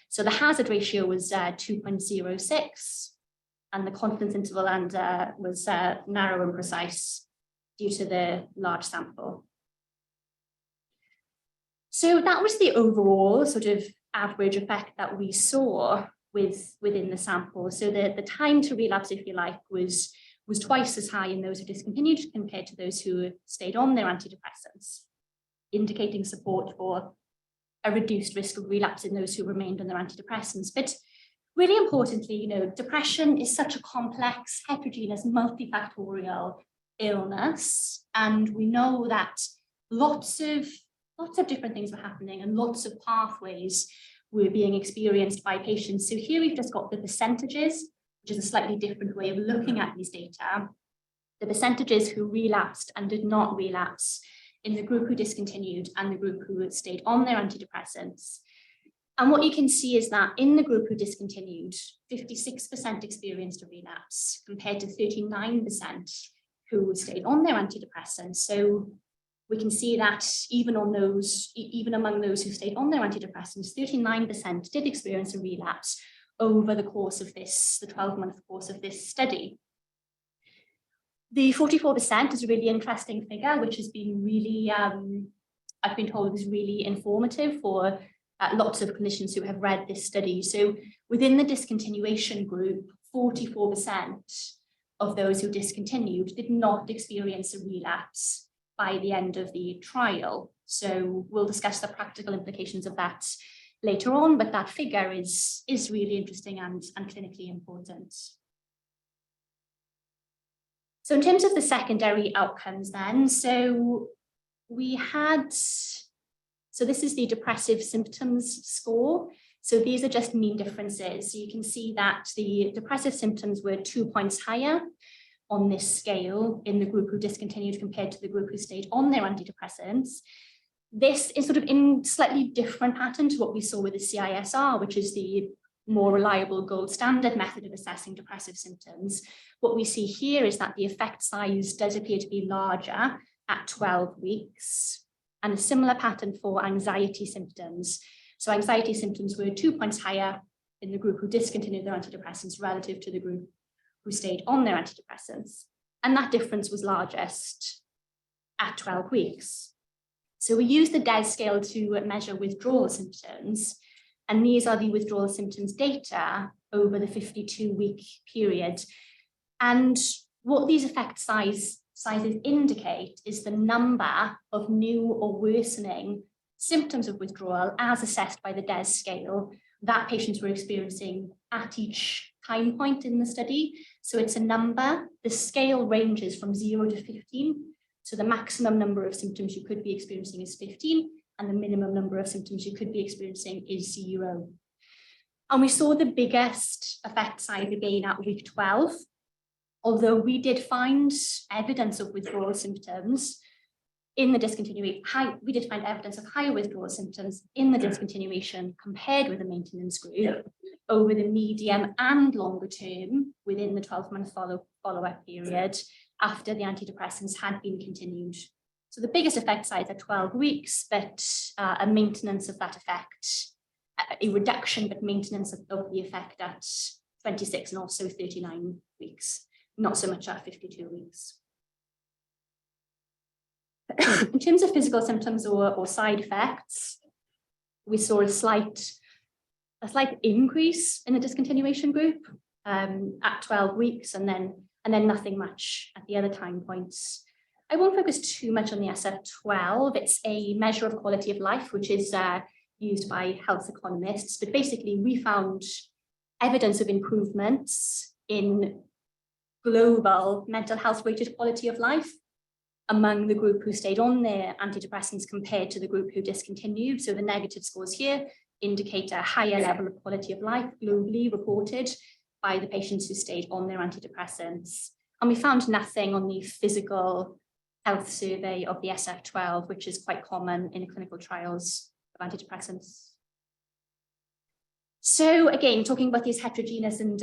So the hazard ratio was 2.06, and the confidence interval was narrow and precise due to the large sample. So that was the overall sort of average effect that we saw within the sample. So the time to relapse, if you like, was twice as high in those who discontinued compared to those who stayed on their antidepressants, indicating support for a reduced risk of relapse in those who remained on their antidepressants. But really importantly, depression is such a complex, heterogeneous, multifactorial illness, and we know that lots of different things were happening and lots of pathways were being experienced by patients. So here we've just got the percentages, which is a slightly different way of looking at these data. The percentages who relapsed and did not relapse in the group who discontinued and the group who stayed on their antidepressants. And what you can see is that in the group who discontinued, 56% experienced a relapse compared to 39% who stayed on their antidepressants. So we can see that even among those who stayed on their antidepressants, 39% did experience a relapse over the course of the 12-month course of this study. The 44% is a really interesting figure, which has been really, I've been told is really informative for lots of clinicians who have read this study. So within the discontinuation group, 44% of those who discontinued did not experience a relapse by the end of the trial. So we'll discuss the practical implications of that later on, but that figure is really interesting and clinically important. So in terms of the secondary outcomes then, so this is the depressive symptoms score. So these are just mean differences. So you can see that the depressive symptoms were 2 points higher on this scale in the group who discontinued compared to the group who stayed on their antidepressants. This is sort of in slightly different pattern to what we saw with the CISR, which is the more reliable gold standard method of assessing depressive symptoms. What we see here is that the effect size does appear to be larger at 12 weeks, and a similar pattern for anxiety symptoms. So anxiety symptoms were 2 points higher in the group who discontinued their antidepressants relative to the group who stayed on their antidepressants. And that difference was largest at 12 weeks. So we use the DES scale to measure withdrawal symptoms, and these are the withdrawal symptoms data over the 52-week period. And what these effect sizes indicate is the number of new or worsening symptoms of withdrawal as assessed by the DES scale that patients were experiencing at each time point in the study. So it's a number. The scale ranges from 0 to 15. So the maximum number of symptoms you could be experiencing is 15, and the minimum number of symptoms you could be experiencing is 0. And we saw the biggest effect size again at week 12, although we did find evidence of withdrawal symptoms in the discontinuation. We did find evidence of higher withdrawal symptoms in the discontinuation compared with the maintenance group over the medium and longer term within the 12-month follow-up period after the antidepressants had been continued. So the biggest effect size at 12 weeks, but a maintenance of that effect, a reduction, but maintenance of the effect at 26 and also 39 weeks, not so much at 52 weeks. In terms of physical symptoms or side effects, we saw a slight increase in the discontinuation group at 12 weeks, and then nothing much at the other time points. I won't focus too much on the SF-12. It's a measure of quality of life, which is used by health economists. But basically, we found evidence of improvements in global mental health weighted quality of life among the group who stayed on their antidepressants compared to the group who discontinued. So the negative scores here indicate a higher level of quality of life globally reported by the patients who stayed on their antidepressants. And we found nothing on the physical health survey of the SF-12, which is quite common in clinical trials of antidepressants. So again, talking about these heterogeneous and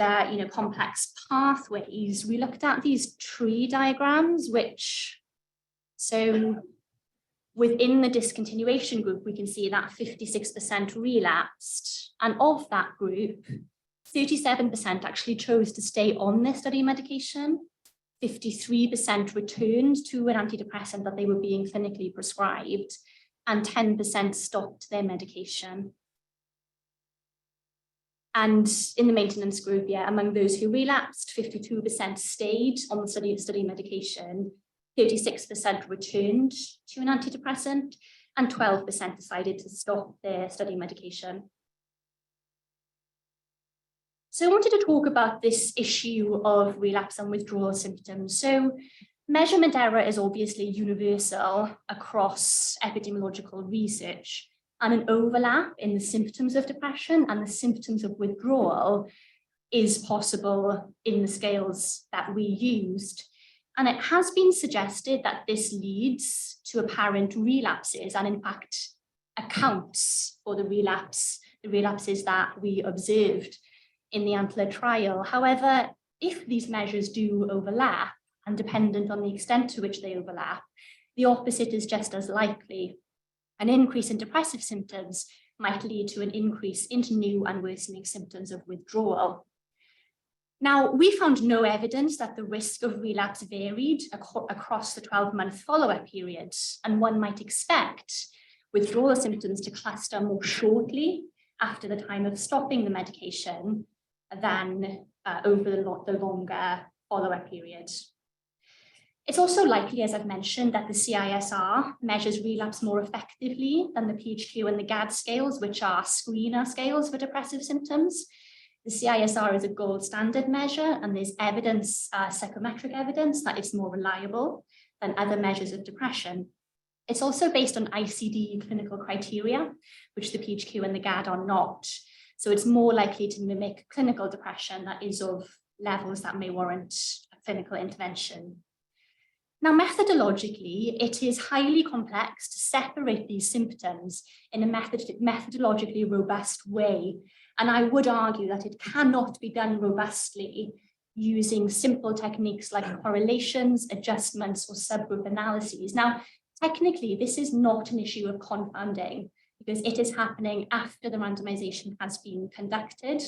complex pathways, we looked at these tree diagrams, so within the discontinuation group, we can see that 56% relapsed. And of that group, 37% actually chose to stay on their study medication. 53% returned to an antidepressant that they were being clinically prescribed, and 10% stopped their medication. And in the maintenance group, among those who relapsed, 52% stayed on the study medication, 36% returned to an antidepressant, and 12% decided to stop their study medication. So I wanted to talk about this issue of relapse and withdrawal symptoms. So measurement error is obviously universal across epidemiological research, and an overlap in the symptoms of depression and the symptoms of withdrawal is possible in the scales that we used. And it has been suggested that this leads to apparent relapses and in fact accounts for the relapses that we observed in the ANTLER trial. However, if these measures do overlap, and dependent on the extent to which they overlap, the opposite is just as likely. An increase in depressive symptoms might lead to an increase into new and worsening symptoms of withdrawal. Now, we found no evidence that the risk of relapse varied across the 12-month follow-up period, and one might expect withdrawal symptoms to cluster more shortly after the time of stopping the medication than over the longer follow-up period. It's also likely, as I've mentioned, that the CISR measures relapse more effectively than the PHQ and the GAD scales, which are screener scales for depressive symptoms. The CISR is a gold standard measure, and there's evidence, psychometric evidence, that it's more reliable than other measures of depression. It's also based on ICD clinical criteria, which the PHQ and the GAD are not. So it's more likely to mimic clinical depression that is of levels that may warrant a clinical intervention. Now, methodologically, it is highly complex to separate these symptoms in a methodologically robust way. And I would argue that it cannot be done robustly using simple techniques like correlations, adjustments, or subgroup analyses. Now, technically, this is not an issue of confounding because it is happening after the randomization has been conducted.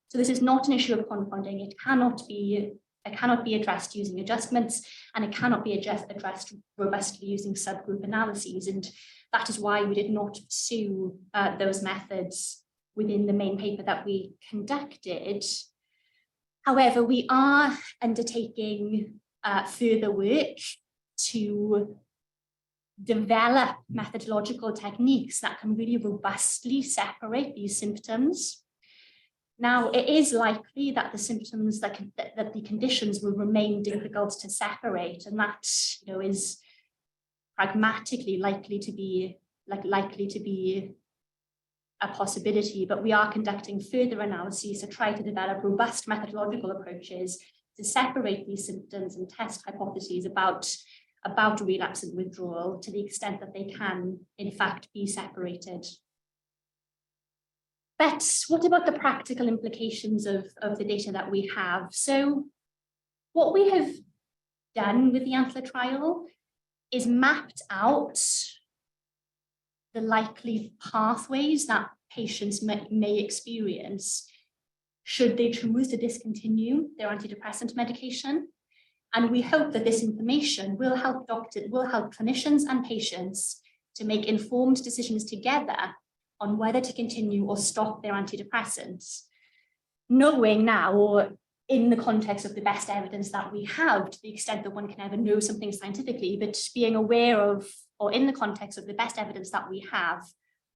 So this is not an issue of confounding. It cannot be addressed using adjustments, and it cannot be addressed robustly using subgroup analyses. And That is why we did not pursue those methods within the main paper that we conducted. However, we are undertaking further work to develop methodological techniques that can really robustly separate these symptoms. Now, it is likely that the symptoms that the conditions will remain difficult to separate, and that, you know, is pragmatically likely to be a possibility. But we are conducting further analyses to try to develop robust methodological approaches to separate these symptoms and test hypotheses about relapse and withdrawal to the extent that they can, in fact, be separated. But what about the practical implications of the data that we have? So what we have done with the ANTLER trial is mapped out the likely pathways that patients may experience should they choose to discontinue their antidepressant medication. And we hope that this information will help clinicians and patients to make informed decisions together on whether to continue or stop their antidepressants, knowing now, or in the context of the best evidence that we have, to the extent that one can ever know something scientifically, but being aware of, or in the context of the best evidence that we have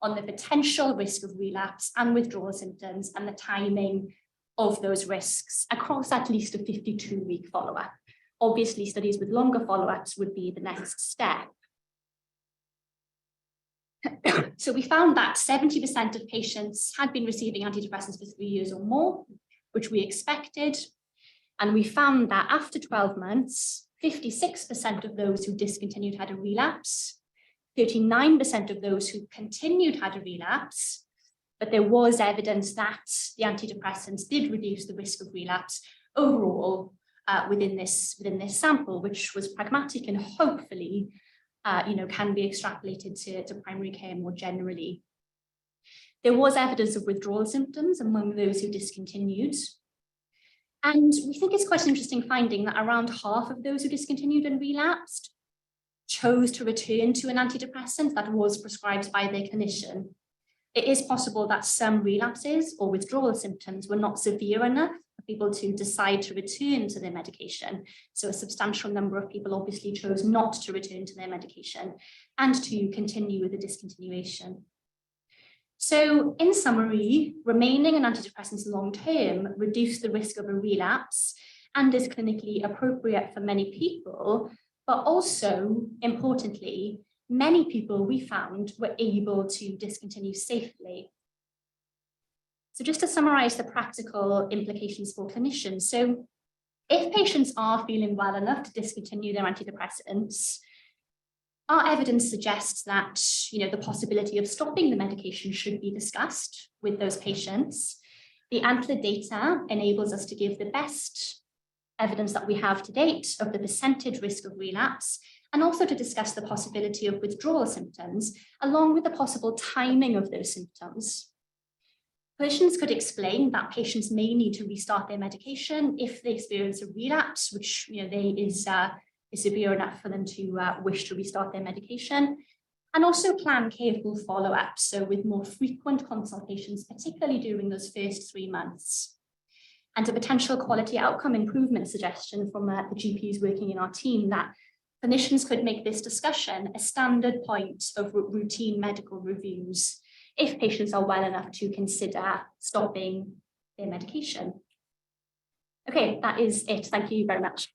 on the potential risk of relapse and withdrawal symptoms and the timing of those risks across at least a 52-week follow-up. Obviously, studies with longer follow-ups would be the next step. So we found that 70% of patients had been receiving antidepressants for 3 years or more, which we expected. And we found that after 12 months, 56% of those who discontinued had a relapse, 39% of those who continued had a relapse, but there was evidence that the antidepressants did reduce the risk of relapse overall within this sample, which was pragmatic and hopefully can be extrapolated to primary care more generally. There was evidence of withdrawal symptoms among those who discontinued. And we think it's quite an interesting finding that around half of those who discontinued and relapsed chose to return to an antidepressant that was prescribed by their clinician. It is possible that some relapses or withdrawal symptoms were not severe enough for people to decide to return to their medication. So a substantial number of people obviously chose not to return to their medication and to continue with the discontinuation. So in summary, remaining on antidepressants long-term reduced the risk of a relapse and is clinically appropriate for many people, but also, importantly, many people we found were able to discontinue safely. So just to summarize the practical implications for clinicians. So if patients are feeling well enough to discontinue their antidepressants, our evidence suggests that the possibility of stopping the medication should be discussed with those patients. The ANTLER data enables us to give the best evidence that we have to date of the percentage risk of relapse, and also to discuss the possibility of withdrawal symptoms, along with the possible timing of those symptoms. Clinicians could explain that patients may need to restart their medication if they experience a relapse, which is severe enough for them to wish to restart their medication, and also plan careful follow-ups, so with more frequent consultations, particularly during those first 3 months. And a potential quality outcome improvement suggestion from the GPs working in our team that clinicians could make this discussion a standard point of routine medical reviews if patients are well enough to consider stopping their medication. Okay, that is it. Thank you very much.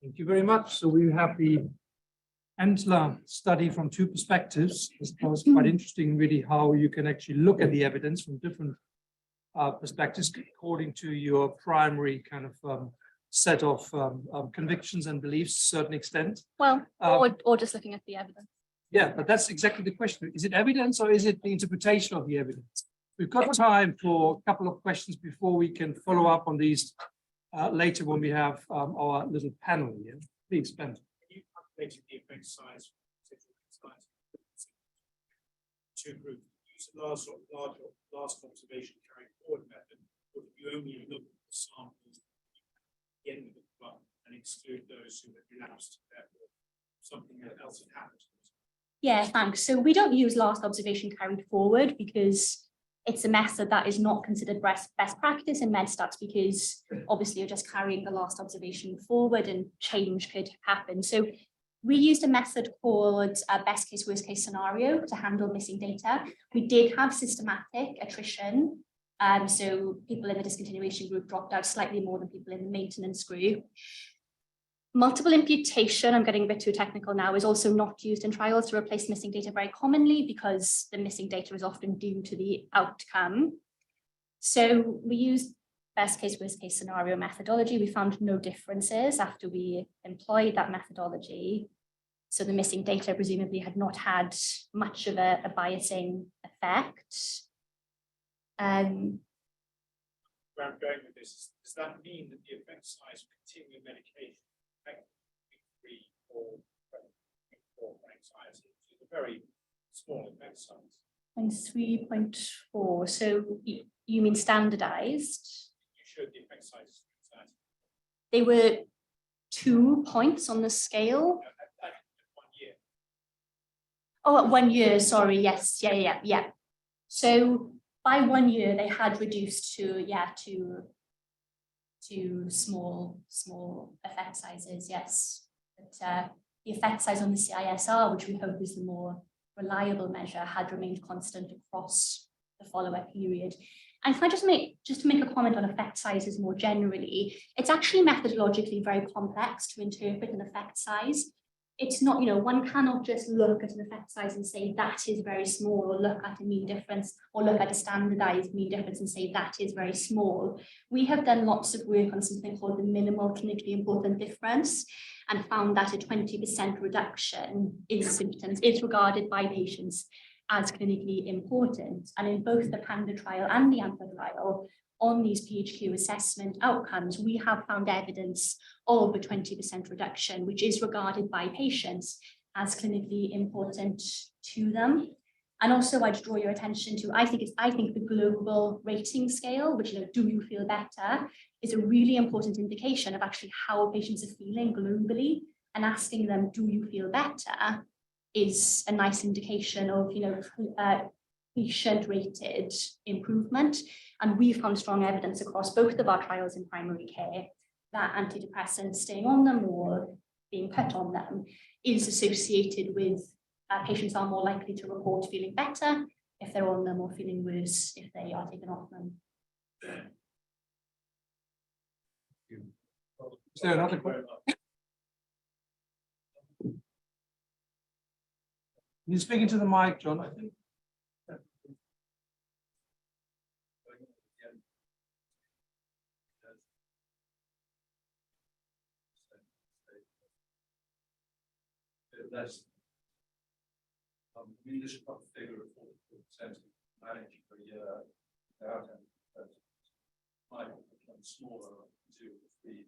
Thank you very much. So we have the ANTLER study from 2 perspectives. This was quite interesting, really, how you can actually look at the evidence from different perspectives according to your primary kind of set of convictions and beliefs to a certain extent. Well, or just looking at the evidence. Yeah, but that's exactly the question. Is it evidence or is it the interpretation of the evidence? We've got time for a couple of questions before we can follow up on these later when we have our little panel here. Please, Ben. You calculated the effect size to group. Use the last observation carrying forward method, or if you only look at the samples. end of the club and exclude those who had relapsed, therefore something else had happened. Yeah, thanks. So we don't use last observation carried forward because it's a method that is not considered best practice in MedStats, because obviously you're just carrying the last observation forward and change could happen. So we used a method called best case, worst case scenario to handle missing data. We did have systematic attrition. So people in the discontinuation group dropped out slightly more than people in the maintenance group. Multiple imputation, I'm getting a bit too technical now, is also not used in trials to replace missing data very commonly because the missing data is often due to the outcome. So we used best case, worst case scenario methodology. We found no differences after we employed that methodology. So the missing data presumably had not had much of a biasing effect. Where I'm going with this, does that mean that the effect size of continuing medication effectively 3 or 4 for anxiety, which is a very small effect size? 3.4. So you mean standardized? You showed the effect size for anxiety. They were 2 points on the scale. At 1 year. Oh, at 1 year, sorry, yes, yeah. So by 1 year, they had reduced to small effect sizes, yes. But the effect size on the CISR, which we hope is the more reliable measure, had remained constant across the follow-up period. And can I just to make a comment on effect sizes more generally, it's actually methodologically very complex to interpret an effect size. It's not, one cannot just look at an effect size and say that is very small, or look at a mean difference, or look at a standardized mean difference and say that is very small. We have done lots of work on something called the minimal clinically important difference and found that a 20% reduction in symptoms is regarded by patients as clinically important. And in both the PANDA trial and the AMPA trial, on these PHQ assessment outcomes, we have found evidence of a 20% reduction, which is regarded by patients as clinically important to them. And also I'd draw your attention to, I think the global rating scale, which, do you feel better, is a really important indication of actually how patients are feeling globally, and asking them, do you feel better, is a nice indication of, patient-rated improvement. And we found strong evidence across both of our trials in primary care that antidepressants, staying on them or being put on them, is associated with patients are more likely to report feeling better if they're on them, or feeling worse if they are taken off them. Is there another question? You're speaking to the mic, John, I think. Less. This is not a figure of 40% managed per year without antidepressants. Might become smaller, 2 or 3.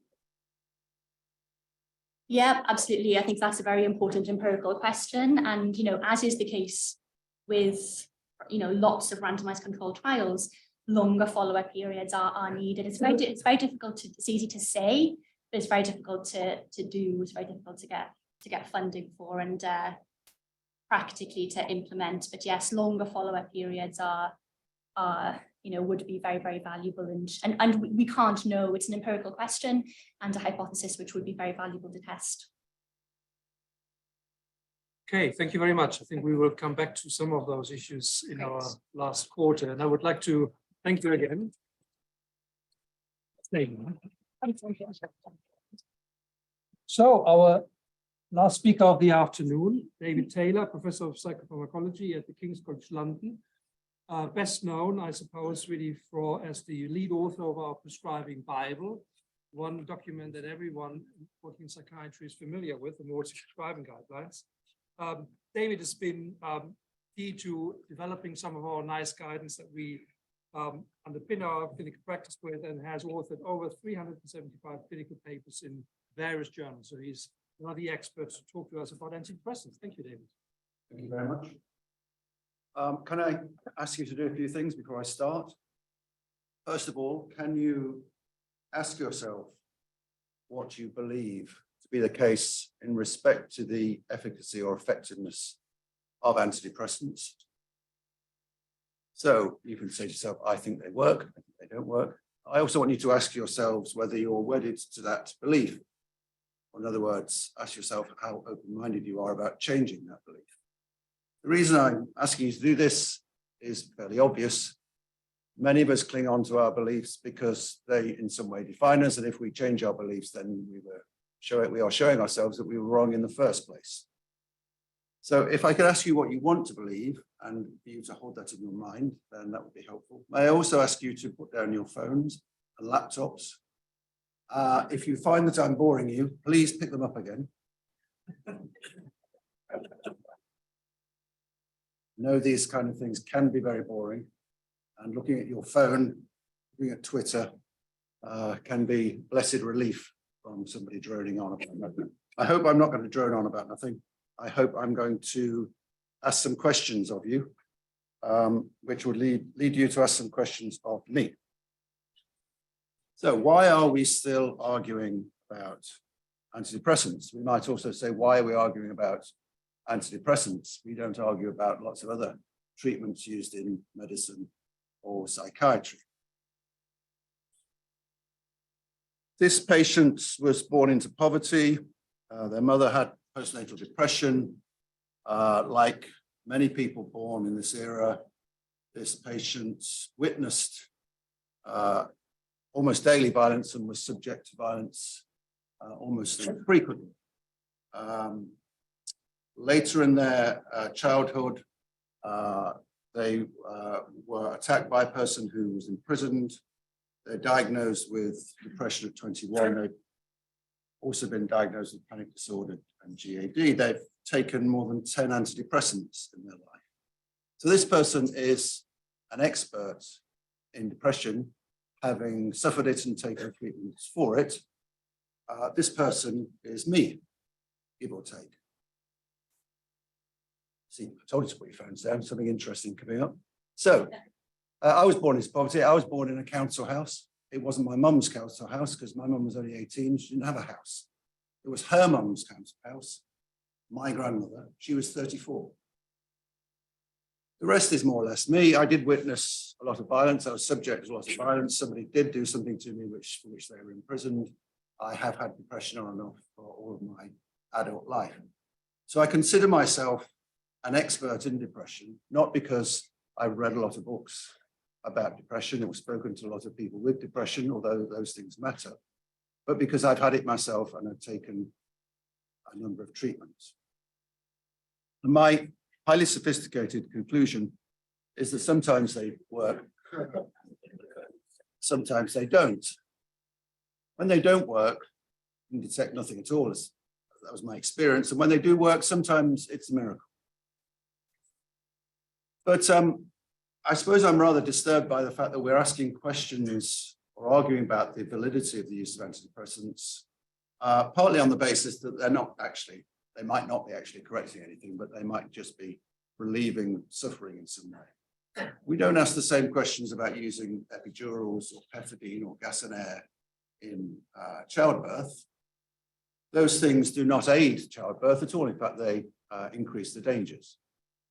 Yeah, absolutely. I think that's a very important empirical question. And, as is the case with, lots of randomized controlled trials, longer follow-up periods are needed. It's very difficult it's easy to say, but it's very difficult to do. It's very difficult to get funding for and practically to implement. But yes, longer follow-up periods are would be very, very valuable, and we can't know. It's an empirical question and a hypothesis which would be very valuable to test. Okay, thank you very much. I think we will come back to some of those issues in our last quarter, and I would like to thank you again. So our last speaker of the afternoon, David Taylor, Professor of Psychopharmacology at the King's College London. Best known, I suppose, really as the lead author of our prescribing Bible, one document that everyone working in psychiatry is familiar with, the Morse prescribing guidelines. David has been key to developing some of our nice guidance that we underpin our clinical practice with, and has authored over 375 clinical papers in various journals. So he's one of the experts to talk to us about antidepressants. Thank you, David. Thank you very much. Can I ask you to do a few things before I start? First of all, can you ask yourself, what you believe to be the case in respect to the efficacy or effectiveness of antidepressants. So you can say to yourself, I think they work, I think they don't work. I also want you to ask yourselves whether you're wedded to that belief. Or in other words, ask yourself how open-minded you are about changing that belief. The reason I'm asking you to do this is fairly obvious. Many of us cling on to our beliefs because they in some way define us, and if we change our beliefs, then we are showing ourselves that we were wrong in the first place. So if I could ask you what you want to believe and for you to hold that in your mind, then that would be helpful. May I also ask you to put down your phones and laptops. If you find that I'm boring you, please pick them up again. Know these kind of things can be very boring, and looking at your phone, looking at Twitter, can be blessed relief from somebody droning on about nothing. I hope I'm not going to drone on about nothing. I hope I'm going to ask some questions of you, which would lead you to ask some questions of me. So why are we still arguing about antidepressants? We might also say, why are we arguing about antidepressants? We don't argue about lots of other treatments used in medicine or psychiatry. This patient was born into poverty. Their mother had postnatal depression. Like many people born in this era, this patient witnessed almost daily violence and was subject to violence almost frequently. Later in their childhood, they were attacked by a person who was imprisoned. They're diagnosed with depression at 21. They've also been diagnosed with panic disorder and GAD. They've taken more than 10 antidepressants in their life. So this person is an expert in depression, having suffered it and taken treatments for it. This person is me, give or take. See, I told you to put your phones down, something interesting coming up. So, I was born in poverty. I was born in a council house. It wasn't my mum's council house because my mum was only 18. She didn't have a house. It was her mum's council house. My grandmother, she was 34. The rest is more or less me. I did witness a lot of violence. I was subject to a lot of violence. Somebody did do something to me for which they were imprisoned. I have had depression on and off for all of my adult life. So I consider myself an expert in depression, not because I've read a lot of books about depression or spoken to a lot of people with depression, although those things matter, but because I've had it myself and I've taken a number of treatments. And my highly sophisticated conclusion is that sometimes they work, sometimes they don't. When they don't work, you can detect nothing at all. That was my experience. And when they do work, sometimes it's a miracle. But I suppose I'm rather disturbed by the fact that we're asking questions or arguing about the validity of the use of antidepressants, partly on the basis that they might not be actually correcting anything, but they might just be relieving suffering in some way. We don't ask the same questions about using epidurals or pethidine or gas and air in childbirth. Those things do not aid childbirth at all. In fact, they increase the dangers.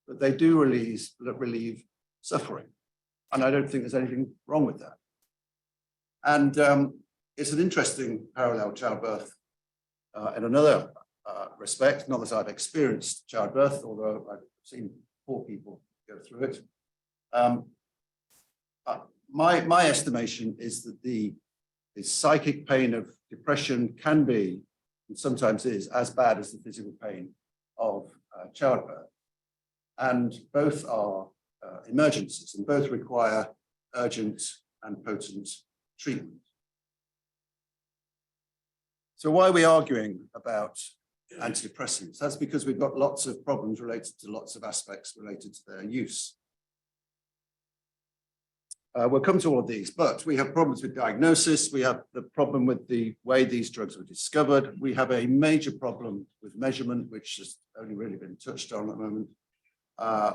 But they do relieve suffering. And I don't think there's anything wrong with that. And it's an interesting parallel, childbirth, in another respect, not that I've experienced childbirth, although I've seen poor people go through it. My estimation is that the psychic pain of depression can be, and sometimes is, as bad as the physical pain of childbirth. And both are emergencies, and both require urgent and potent treatment. So why are we arguing about antidepressants? That's because we've got lots of problems related to lots of aspects related to their use. We'll come to all of these, but we have problems with diagnosis. We have the problem with the way these drugs were discovered. We have a major problem with measurement, which has only really been touched on at the moment.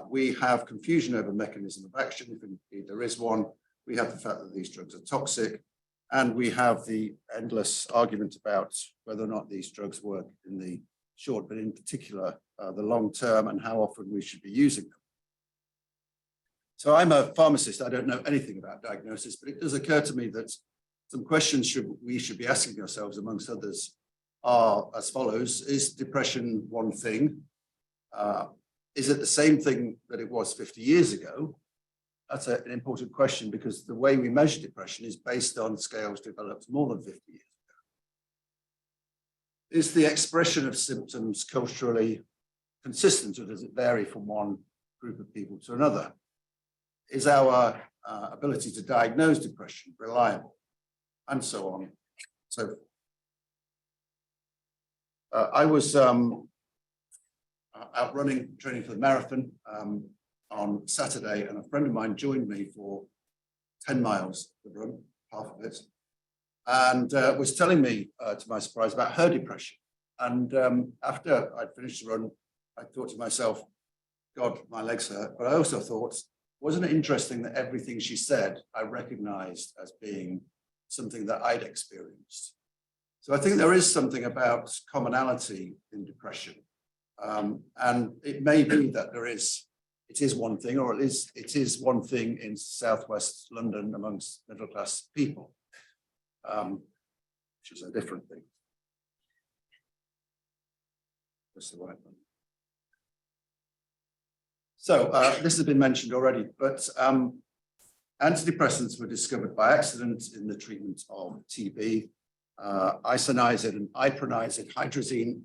We have confusion over mechanism of action, if indeed there is one. We have the fact that these drugs are toxic. And we have the endless argument about whether or not these drugs work in the short, but in particular, the long term, and how often we should be using them. So I'm a pharmacist. I don't know anything about diagnosis, but it does occur to me that some questions we should be asking ourselves, amongst others, are as follows. Is depression one thing? Is it the same thing that it was 50 years ago? That's an important question, because the way we measure depression is based on scales developed more than 50 years ago. Is the expression of symptoms culturally consistent, or does it vary from one group of people to another? Is our ability to diagnose depression reliable? And so on. So I was out running, training for the marathon on Saturday, and a friend of mine joined me for 10 miles of the run, half of it, and was telling me, to my surprise, about her depression. And after I'd finished the run, I thought to myself, God, my legs hurt. But I also thought, wasn't it interesting that everything she said I recognized as being something that I'd experienced? So I think there is something about commonality in depression. And it may be that it is one thing, or it is one thing in Southwest London amongst middle class people, which is a different thing. That's the right one. So this has been mentioned already, but antidepressants were discovered by accident in the treatment of TB. Isoniazid and iproniazid hydrazine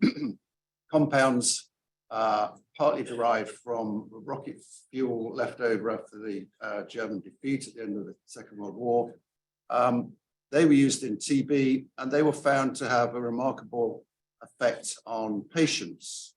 compounds, partly derived from rocket fuel left over after the German defeat at the end of the Second World War. They were used in TB, and they were found to have a remarkable effect on patients.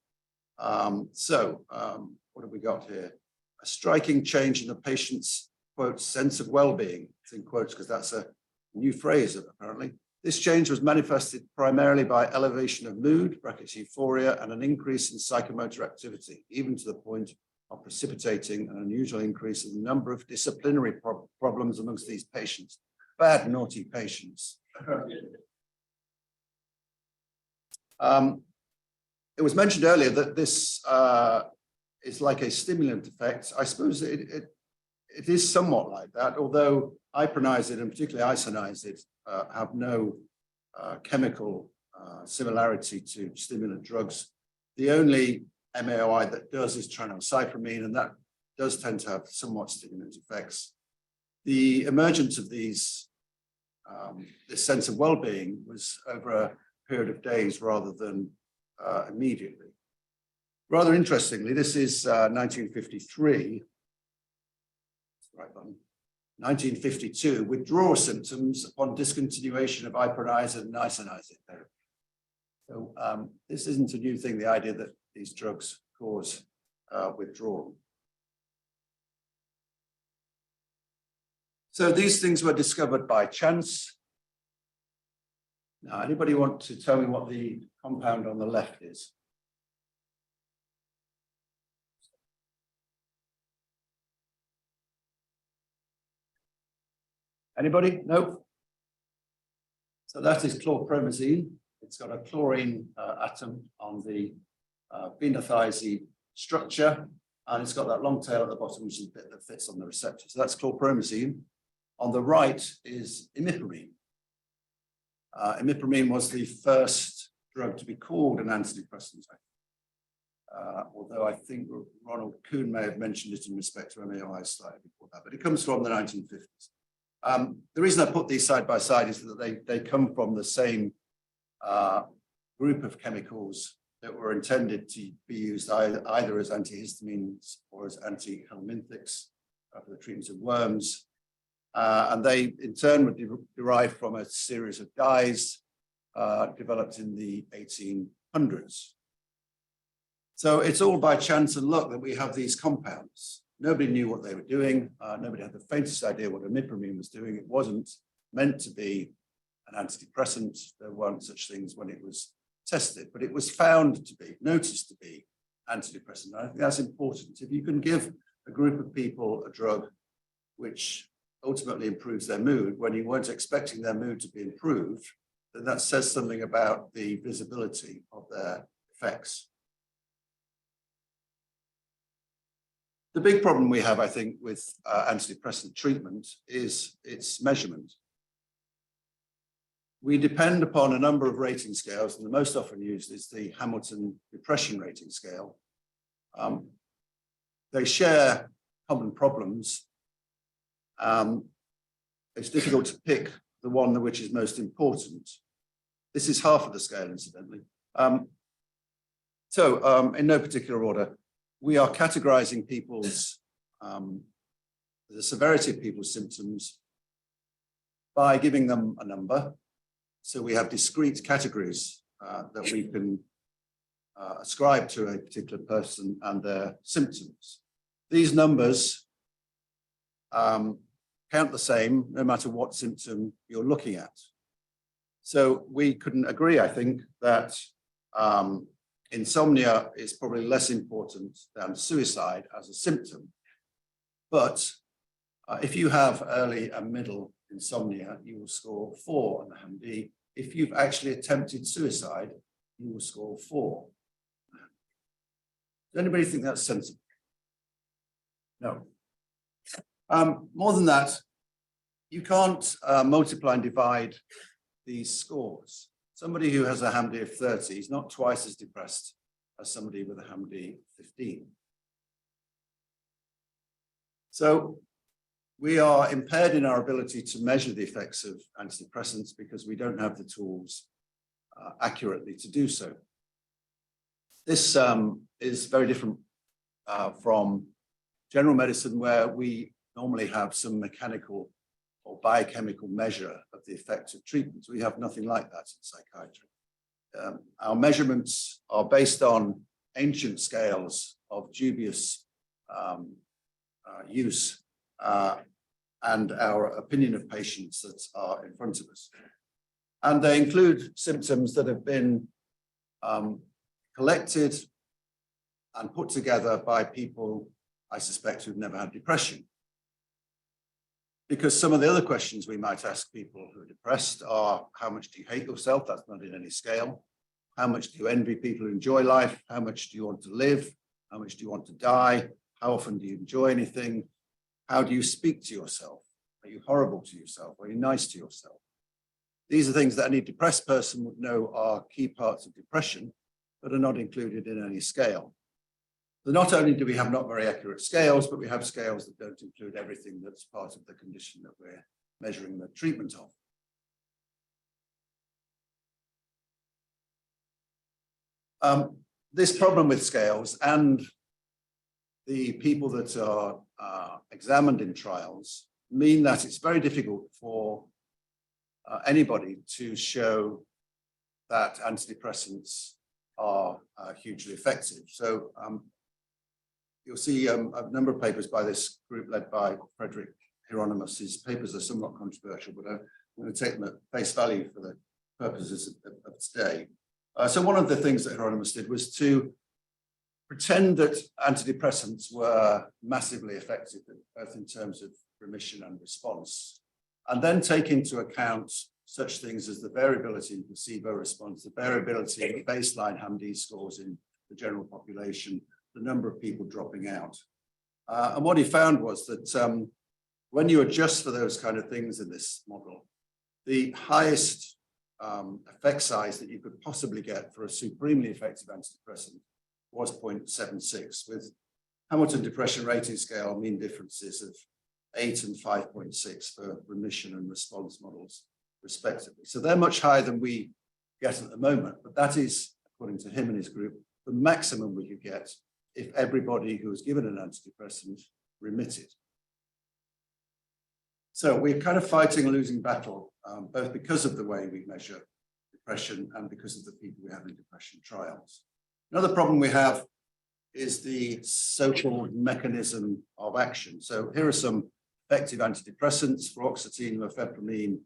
What have we got here? A striking change in the patient's, quote, sense of well-being. It's in quotes because that's a new phrase, apparently. This change was manifested primarily by elevation of mood, brackets euphoria, and an increase in psychomotor activity, even to the point of precipitating an unusual increase in the number of disciplinary problems amongst these patients. Bad, naughty patients. It was mentioned earlier that this is like a stimulant effect. I suppose it is somewhat like that, although iproniazid and particularly isoniazid have no chemical similarity to stimulant drugs. The only MAOI that does is trinoscypramine, and that does tend to have somewhat stimulant effects. The emergence of these, this sense of well-being was over a period of days rather than immediately. Rather interestingly, this is 1953, right button, 1952, withdrawal symptoms upon discontinuation of iproniazid and isoniazid therapy. So this isn't a new thing, the idea that these drugs cause withdrawal. So these things were discovered by chance. Now, anybody want to tell me what the compound on the left is? Anybody? Nope. So that is chlorpromazine. It's got a chlorine atom on the phenothiazide structure, and it's got that long tail at the bottom, which is the bit that fits on the receptor. So that's chlorpromazine. On the right is imipramine. Imipramine was the first drug to be called an antidepressant. Although I think Ronald Kuhn may have mentioned it in respect to MAOI slightly before that, but it comes from the 1950s. The reason I put these side by side is that they come from the same group of chemicals that were intended to be used either as antihistamines or as antihelminthics for the treatment of worms. And they, in turn, were derived from a series of dyes developed in the 1800s. So it's all by chance and luck that we have these compounds. Nobody knew what they were doing. Nobody had the faintest idea what imipramine was doing. It wasn't meant to be an antidepressant. There weren't such things when it was tested, but it was found to be, noticed to be antidepressant. And I think that's important. If you can give a group of people a drug which ultimately improves their mood when you weren't expecting their mood to be improved, then that says something about the visibility of their effects. The big problem we have, I think, with antidepressant treatment is its measurement. We depend upon a number of rating scales, and the most often used is the Hamilton Depression Rating Scale. They share common problems. It's difficult to pick the one which is most important. This is half of the scale, incidentally. In no particular order, we are categorizing people's, the severity of people's symptoms by giving them a number. So we have discrete categories that we can ascribe to a particular person and their symptoms. These numbers count the same no matter what symptom you're looking at. So we couldn't agree, I think, that insomnia is probably less important than suicide as a symptom. But if you have early and middle insomnia, you will score 4 on the HAM-D. If you've actually attempted suicide, you will score 4. Does anybody think that's sensible? No. More than that, you can't multiply and divide these scores. Somebody who has a HAM-D of 30 is not twice as depressed as somebody with a HAM-D of 15. So we are impaired in our ability to measure the effects of antidepressants because we don't have the tools accurately to do so. This is very different from general medicine, where we normally have some mechanical or biochemical measure of the effects of treatments. We have nothing like that in psychiatry. Our measurements are based on ancient scales of dubious use and our opinion of patients that are in front of us. And they include symptoms that have been collected and put together by people, I suspect, who've never had depression. Because some of the other questions we might ask people who are depressed are, how much do you hate yourself? That's not in any scale. How much do you envy people who enjoy life? How much do you want to live? How much do you want to die? How often do you enjoy anything? How do you speak to yourself? Are you horrible to yourself? Are you nice to yourself? These are things that any depressed person would know are key parts of depression, but are not included in any scale. So not only do we have not very accurate scales, but we have scales that don't include everything that's part of the condition that we're measuring the treatment of. This problem with scales and the people that are examined in trials mean that it's very difficult for anybody to show that antidepressants are hugely effective. So you'll see a number of papers by this group led by Frederick Hieronymus. His papers are somewhat controversial, but I'm going to take them at face value for the purposes of today. So one of the things that Hieronymus did was to pretend that antidepressants were massively effective, both in terms of remission and response, and then take into account such things as the variability in placebo response, the variability in baseline HAM-D scores in the general population, the number of people dropping out. And what he found was that when you adjust for those kind of things in this model, the highest effect size that you could possibly get for a supremely effective antidepressant was 0.76, with Hamilton Depression Rating Scale mean differences of 8 and 5.6 for remission and response models, respectively. So they're much higher than we get at the moment, but that is, according to him and his group, the maximum we could get if everybody who was given an antidepressant remitted. So we're kind of fighting a losing battle, both because of the way we measure depression and because of the people we have in depression trials. Another problem we have is the so-called mechanism of action. So here are some effective antidepressants: fluoxetine, mifepromine,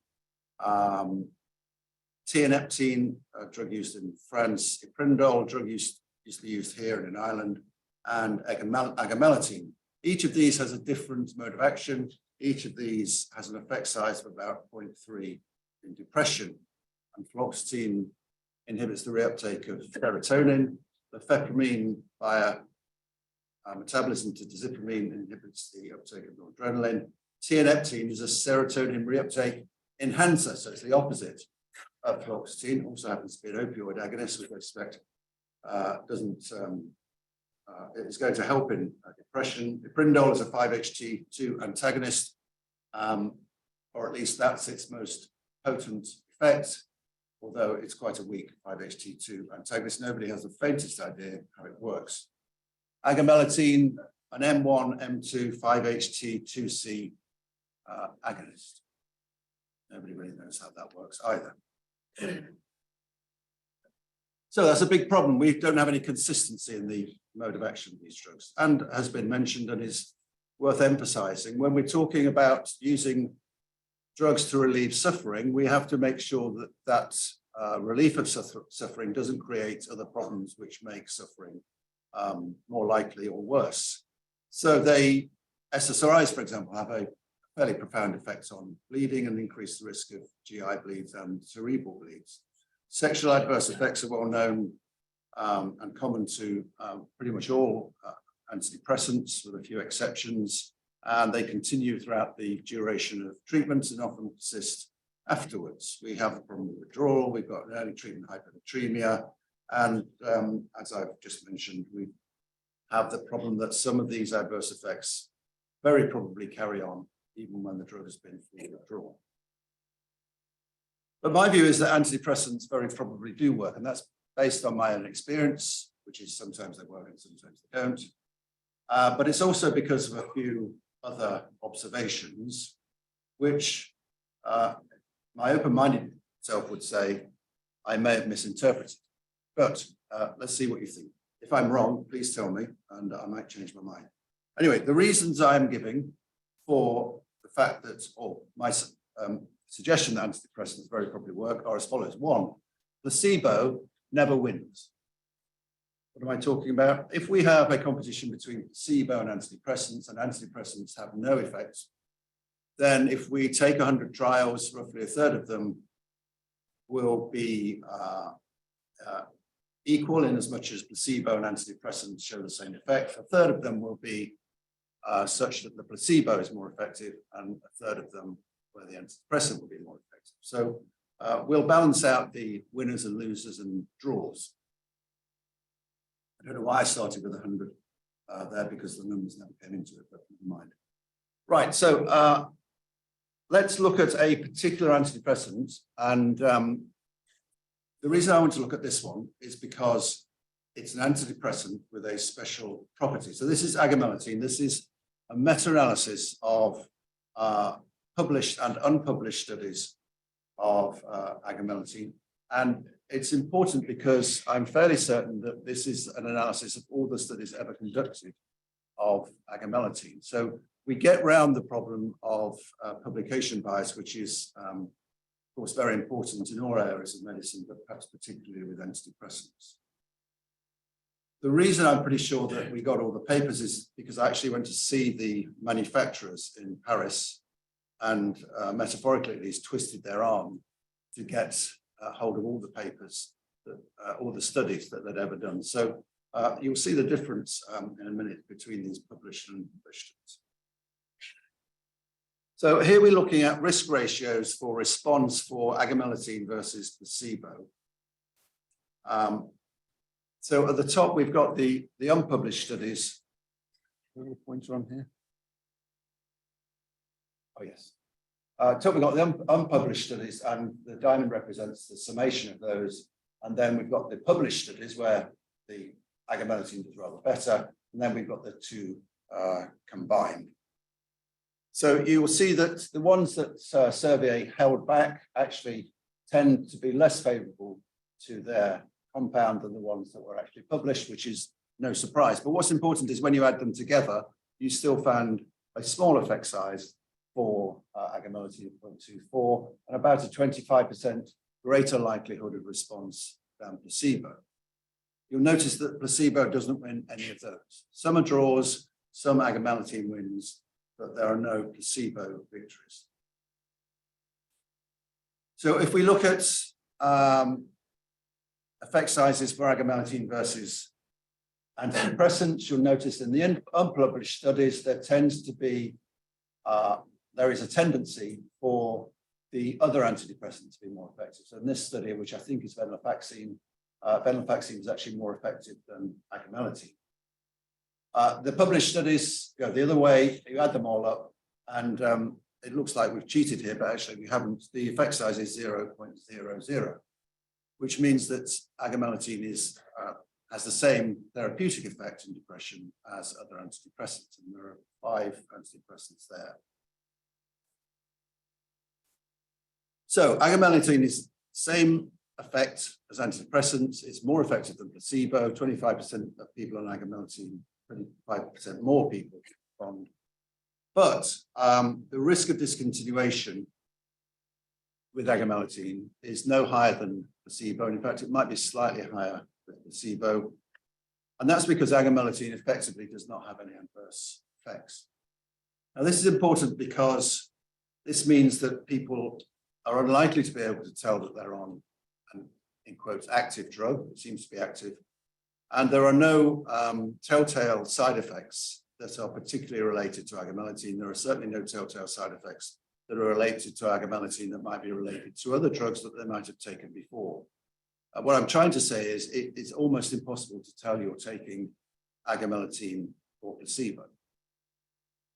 tianeptine, a drug used in France, iprindole, drug usually used here and in Ireland, and agamelotine. Each of these has a different mode of action. each of these has an effect size of about 0.3 in depression, and fluoxetine inhibits the reuptake of serotonin. Lefepramine via metabolism to dizipramine inhibits the uptake of noradrenaline. Tianeptine is a serotonin reuptake enhancer, so it's the opposite of fluoxetine. Also happens to be an opioid agonist, which I expect it's going to help in depression. Iprindole is a 5-HT2 antagonist, or at least that's its most potent effect, although it's quite a weak 5-HT2 antagonist. Nobody has the faintest idea how it works. Agomelatine, an M1, M2, 5-HT2C agonist. Nobody really knows how that works either. So that's a big problem. We don't have any consistency in the mode of action of these drugs, and has been mentioned and is worth emphasizing. When we're talking about using drugs to relieve suffering, we have to make sure that relief of suffering doesn't create other problems which make suffering more likely or worse. So SSRIs, for example, have a fairly profound effect on bleeding and increase the risk of GI bleeds and cerebral bleeds. Sexual adverse effects are well known and common to pretty much all antidepressants, with a few exceptions, and they continue throughout the duration of treatment and often persist afterwards. We have a problem with withdrawal, we've got an early treatment hyponatremia, and as I've just mentioned, we have the problem that some of these adverse effects very probably carry on even when the drug has been fully withdrawn. But my view is that antidepressants very probably do work, and that's based on my own experience, which is sometimes they work and sometimes they don't. But it's also because of a few other observations, which my open-minded self would say I may have misinterpreted. But let's see what you think. If I'm wrong, please tell me, and I might change my mind. Anyway, the reasons I'm giving for the fact that, or my suggestion that antidepressants very probably work are as follows. One, placebo never wins. What am I talking about? If we have a competition between placebo and antidepressants have no effect, then if we take 100 trials, roughly a third of them will be equal in as much as placebo and antidepressants show the same effect. A third of them will be such that the placebo is more effective, and a third of them where the antidepressant will be more effective. So we'll balance out the winners and losers and draws. I don't know why I started with 100 there, because the numbers never came into it, but never mind. Right, so let's look at a particular antidepressant, and the reason I want to look at this one is because it's an antidepressant with a special property. So this is agomelatine. This is a meta-analysis of published and unpublished studies of agomelatine. And it's important because I'm fairly certain that this is an analysis of all the studies ever conducted of agomelatine. So we get round the problem of publication bias, which is, of course, very important in all areas of medicine, but perhaps particularly with antidepressants. The reason I'm pretty sure that we got all the papers is because I actually went to see the manufacturers in Paris and metaphorically at least twisted their arm to get hold of all the papers, all the studies that they'd ever done. So you'll see the difference in a minute between these published and unpublished studies. So here we're looking at risk ratios for response for agomelatine versus placebo. So at the top, we've got the unpublished studies. Any pointer on here? Oh, yes. Top, we've got the unpublished studies, and the diamond represents the summation of those. And then we've got the published studies where the agomelatine does rather better. And then we've got the two combined. So you will see that the ones that Servier held back actually tend to be less favorable to their compound than the ones that were actually published, which is no surprise. But what's important is when you add them together, you still found a small effect size for agomelatine of 0.24 and about a 25% greater likelihood of response than placebo. You'll notice that placebo doesn't win any of those. Some are draws, some agomelatine wins, but there are no placebo victories. So if we look at effect sizes for agomelatine versus antidepressants, you'll notice in the unpublished studies, there tends to be, there is a tendency for the other antidepressants to be more effective. So in this study, which I think is venlafaxine, venlafaxine is actually more effective than agomelatine. The published studies go the other way. You add them all up, and it looks like we've cheated here, but actually we haven't. The effect size is 0.00, which means that agomelatine is has the same therapeutic effect in depression as other antidepressants, and there are 5 antidepressants there. So agomelatine is same effect as antidepressants. It's more effective than placebo. 25% of people on agomelatine, 25% more people respond. But the risk of discontinuation with agomelatine is no higher than placebo. And in fact, it might be slightly higher with placebo. And that's because agomelatine effectively does not have any adverse effects. Now, this is important because this means that people are unlikely to be able to tell that they're on an, in quotes, active drug. It seems to be active. And there are no telltale side effects that are particularly related to agomelatine. There are certainly no telltale side effects that are related to agomelatine that might be related to other drugs that they might have taken before. What I'm trying to say is it's almost impossible to tell you're taking agomelatine or placebo.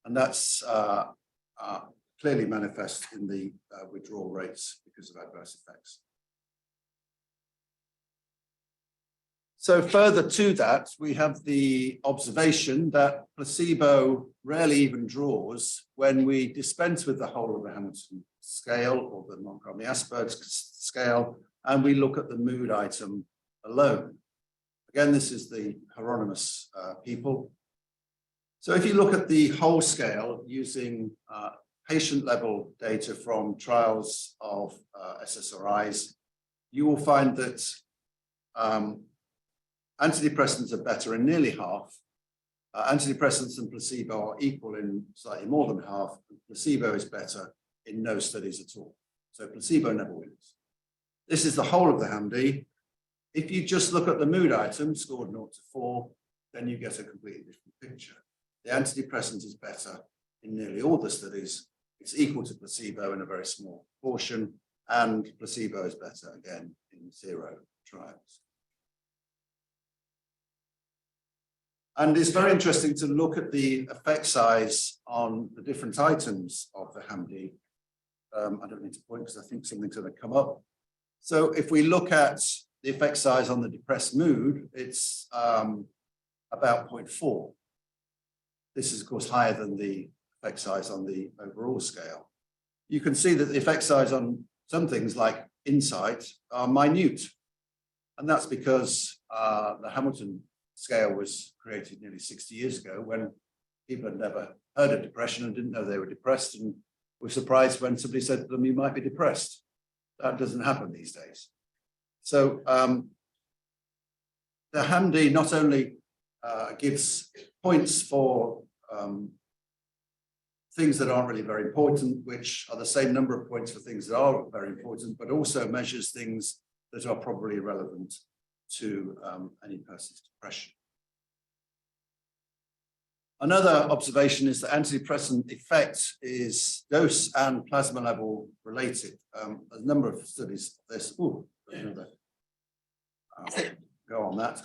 And that's clearly manifest in the withdrawal rates because of adverse effects. So further to that, we have the observation that placebo rarely even draws when we dispense with the whole of the Hamilton scale or the Montgomery-Åsberg scale, and we look at the mood item alone. Again, this is the Hieronymus people. So if you look at the whole scale using patient-level data from trials of SSRIs, you will find that antidepressants are better in nearly half. Antidepressants and placebo are equal in slightly more than half. Placebo is better in no studies at all. So placebo never wins. This is the whole of the HAM-D. If you just look at the mood item scored 0 to 4, then you get a completely different picture. The antidepressant is better in nearly all the studies. It's equal to placebo in a very small portion, and placebo is better again in 0 trials. And it's very interesting to look at the effect size on the different items of the HAM-D. I don't need to point because I think something's going to come up. So if we look at the effect size on the depressed mood, it's about 0.4. This is, of course, higher than the effect size on the overall scale. You can see that the effect size on some things like insight are minute. And that's because the Hamilton scale was created nearly 60 years ago when people had never heard of depression and didn't know they were depressed and were surprised when somebody said to them, you might be depressed. That doesn't happen these days. So the HAM-D not only gives points for things that aren't really very important, which are the same number of points for things that are very important, but also measures things that are probably relevant to any person's depression. Another observation is that antidepressant effect is dose and plasma level related. A number of studies of this. Ooh, go on that.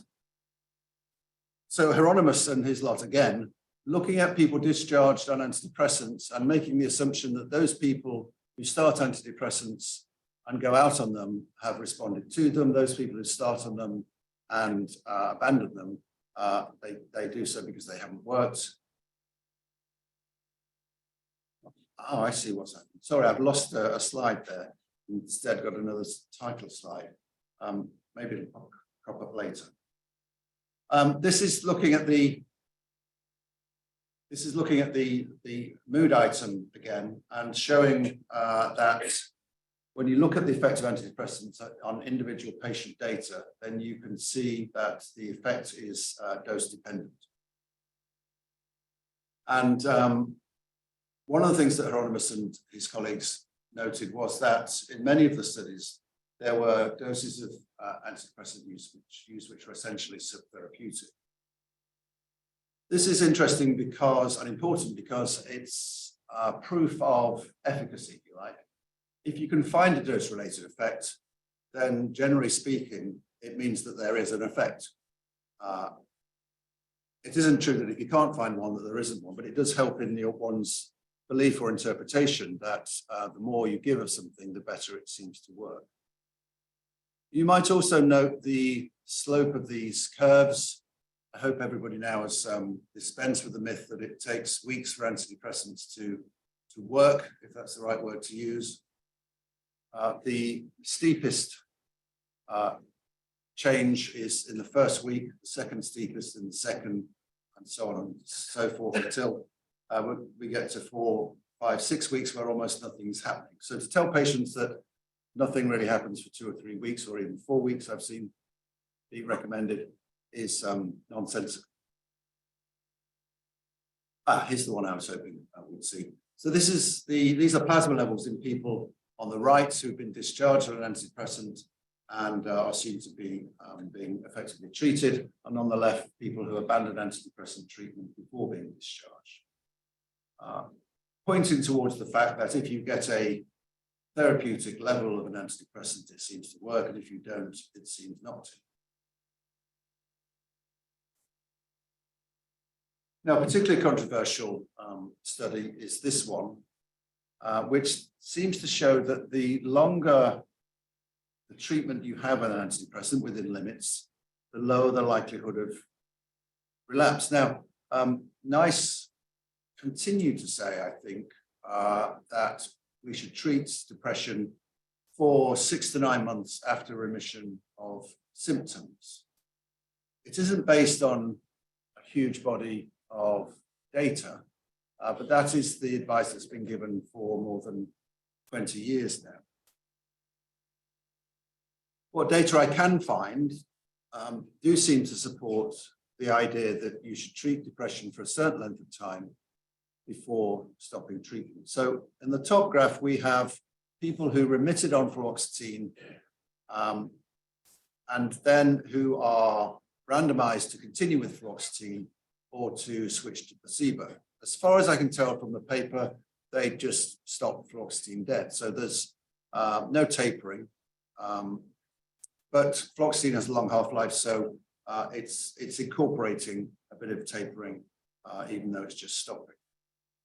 So Hieronymus and his lot again, looking at people discharged on antidepressants and making the assumption that those people who start antidepressants and go out on them have responded to them. Those people who start on them and abandon them, they do so because they haven't worked. Oh, I see what's happened. Sorry, I've lost a slide there. Instead, got another title slide. Maybe it'll crop up later. This is looking at the mood item again and showing that when you look at the effect of antidepressants on individual patient data, then you can see that the effect is dose dependent. And One of the things that Hieronymus and his colleagues noted was that in many of the studies, there were doses of antidepressant use which were essentially subtherapeutic. This is interesting because, and important because it's proof of efficacy, if you like. If you can find a dose-related effect, then generally speaking, it means that there is an effect. It isn't true that if you can't find one, that there isn't one, but it does help in one's belief or interpretation that the more you give of something, the better it seems to work. You might also note the slope of these curves. I hope everybody now has dispensed with the myth that it takes weeks for antidepressants to work, if that's the right word to use. The steepest change is in the first week, the second steepest in the second, and so on and so forth until we get to 4, 5, 6 weeks where almost nothing's happening. So to tell patients that nothing really happens for 2 or 3 weeks or even 4 weeks, I've seen be recommended, is nonsensical. Here's the one I was hoping I would see. So these are plasma levels in people on the right who've been discharged with an antidepressant and are seen to be being effectively treated, and on the left, people who abandoned antidepressant treatment before being discharged. Pointing towards the fact that if you get a therapeutic level of an antidepressant, it seems to work, and if you don't, it seems not to. Now, a particularly controversial study is this one, which seems to show that the longer the treatment you have an antidepressant within limits, the lower the likelihood of relapse. Now, NICE continue to say, I think, that we should treat depression for 6 to 9 months after remission of symptoms. It isn't based on a huge body of data, but that is the advice that's been given for more than 20 years now. What data I can find do seem to support the idea that you should treat depression for a certain length of time before stopping treatment. So in the top graph, we have people who remitted on fluoxetine and then who are randomized to continue with fluoxetine or to switch to placebo. As far as I can tell from the paper, they just stopped fluoxetine dead. So there's no tapering, but fluoxetine has a long half-life, so it's incorporating a bit of tapering, even though it's just stopping.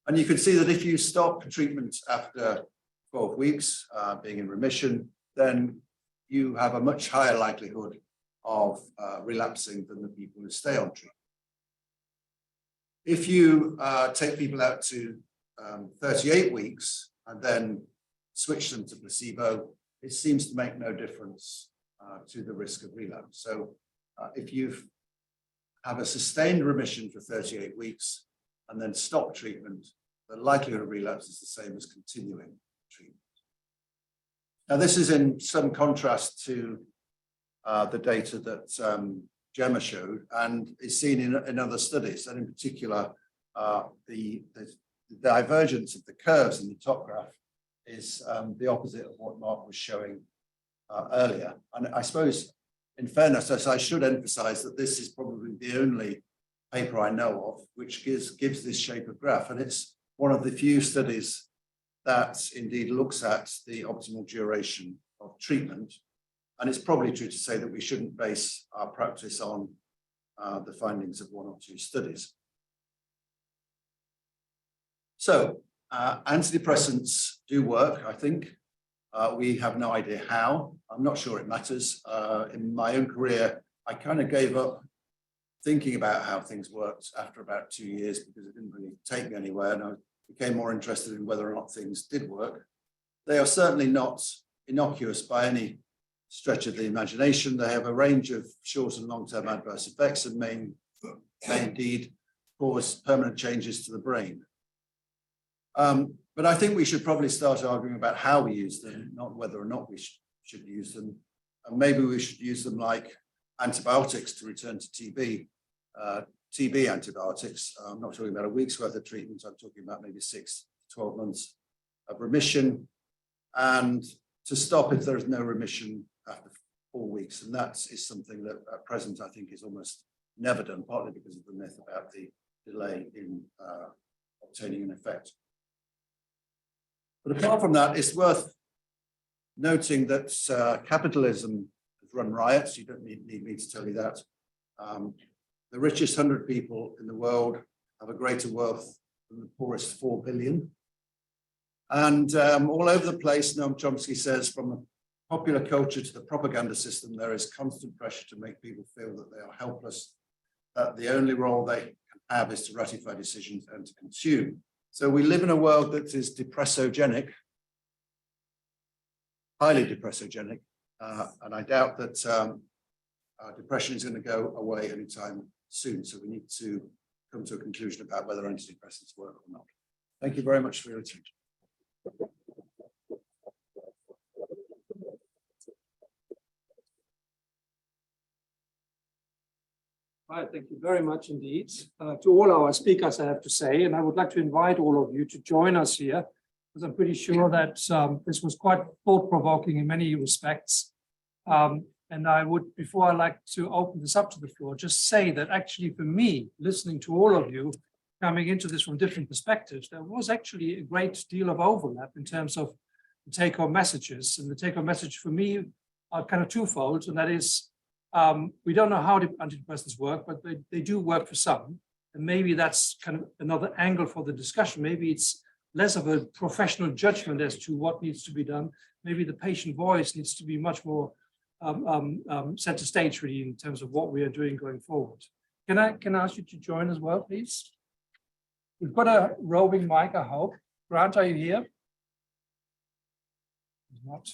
And you can see that if you stop treatment after 12 weeks, being in remission, then you have a much higher likelihood of relapsing than the people who stay on treatment. If you take people out to 38 weeks and then switch them to placebo, it seems to make no difference to the risk of relapse. So if you have a sustained remission for 38 weeks and then stop treatment, the likelihood of relapse is the same as continuing treatment. Now, this is in some contrast to the data that Gemma showed and is seen in other studies, and in particular, the divergence of the curves in the top graph is the opposite of what Mark was showing earlier. And I suppose, in fairness, I should emphasize that this is probably the only paper I know of which gives this shape of graph, and it's one of the few studies that indeed looks at the optimal duration of treatment. And it's probably true to say that we shouldn't base our practice on the findings of 1 or 2 studies. So antidepressants do work, I think. We have no idea how. I'm not sure it matters. In my own career, I kind of gave up thinking about how things worked after about 2 years because it didn't really take me anywhere, and I became more interested in whether or not things did work. They are certainly not innocuous by any stretch of the imagination. They have a range of short and long-term adverse effects and may indeed cause permanent changes to the brain. But I think we should probably start arguing about how we use them, not whether or not we should use them. And maybe we should use them like antibiotics, to return to TB. TB antibiotics, I'm not talking about a week's worth of treatment, I'm talking about maybe 6 12 months of remission, and to stop if there is no remission after 4 weeks. And that is something that at present I think is almost never done, partly because of the myth about the delay in obtaining an effect. But apart from that, it's worth noting that capitalism has run riots. You don't need me to tell you that. The richest 100 people in the world have a greater wealth than the poorest 4 billion. And all over the place, Noam Chomsky says, from the popular culture to the propaganda system, there is constant pressure to make people feel that they are helpless, that the only role they can have is to ratify decisions and to consume. So we live in a world that is depressogenic, highly depressogenic, and I doubt that depression is going to go away anytime soon. So we need to come to a conclusion about whether antidepressants work or not. Thank you very much for your attention. Right, thank you very much indeed to all our speakers, I have to say, and I would like to invite all of you to join us here, because I'm pretty sure that this was quite thought-provoking in many respects. And I would, before I like to open this up to the floor, just say that actually for me, listening to all of you, coming into this from different perspectives, there was actually a great deal of overlap in terms of the take-home messages. And the take-home message for me are kind of twofold, and that is, we don't know how antidepressants work, but they do work for some. And maybe that's kind of another angle for the discussion. Maybe it's less of a professional judgment as to what needs to be done. Maybe the patient voice needs to be much more center stage, really, in terms of what we are doing going forward. Can I ask you to join as well, please? We've got a roving mic, I hope. Grant, are you here? He's not.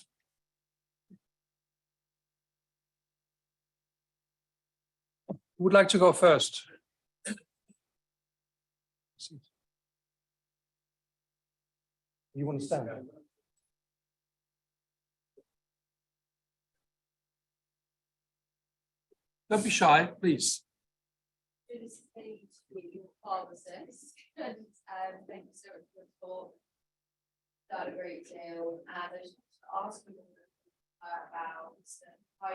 Who would like to go first? You want to stand? Don't be shy, please. Pharmacist, and thank you so much for the talk. Done a great deal, and I just want to ask you about how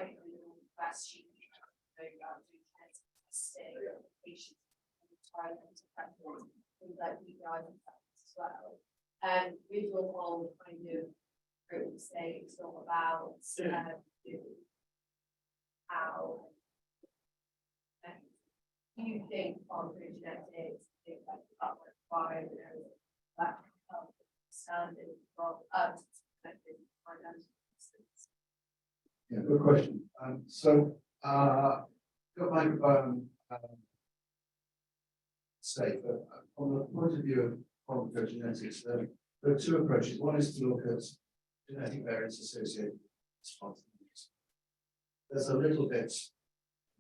you know question about doing testing patients and trying to practice things like EPI as well. And with your whole kind of group say it's all about how do you think pharmacogenetics, like upward fire, that standard from Yeah, good question. Got microbiome state, but from the point of view of pharmacogenetics, there are two approaches. One is to look at genetic variants associated with responsiveness. There's a little bit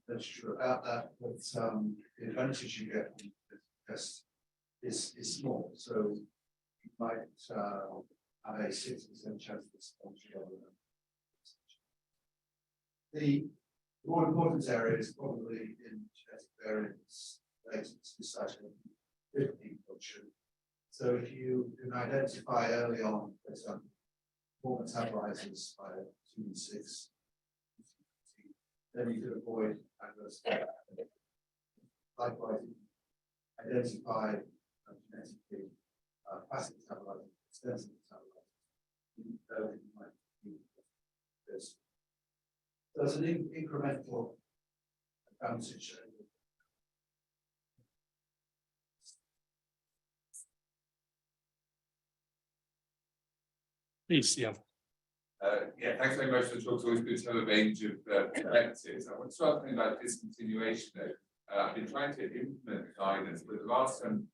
that's true about that, but the advantage you get from the test is small. So you might have a 60% chance of response. The more important area is probably in genetic variants related to this cycle 50 function. So if you can identify early on that more metabolizers by 2 and 6, then you can avoid adverse effects. Likewise, identify genetically passive metabolizers, extensive metabolizers, you know that you might need this. There's an incremental advantage. Please, yeah. Yeah, thanks very much for the talk. It's always good to have a range of perspectives. I want to start thinking about discontinuation though. I've been trying to implement guidance, but there are some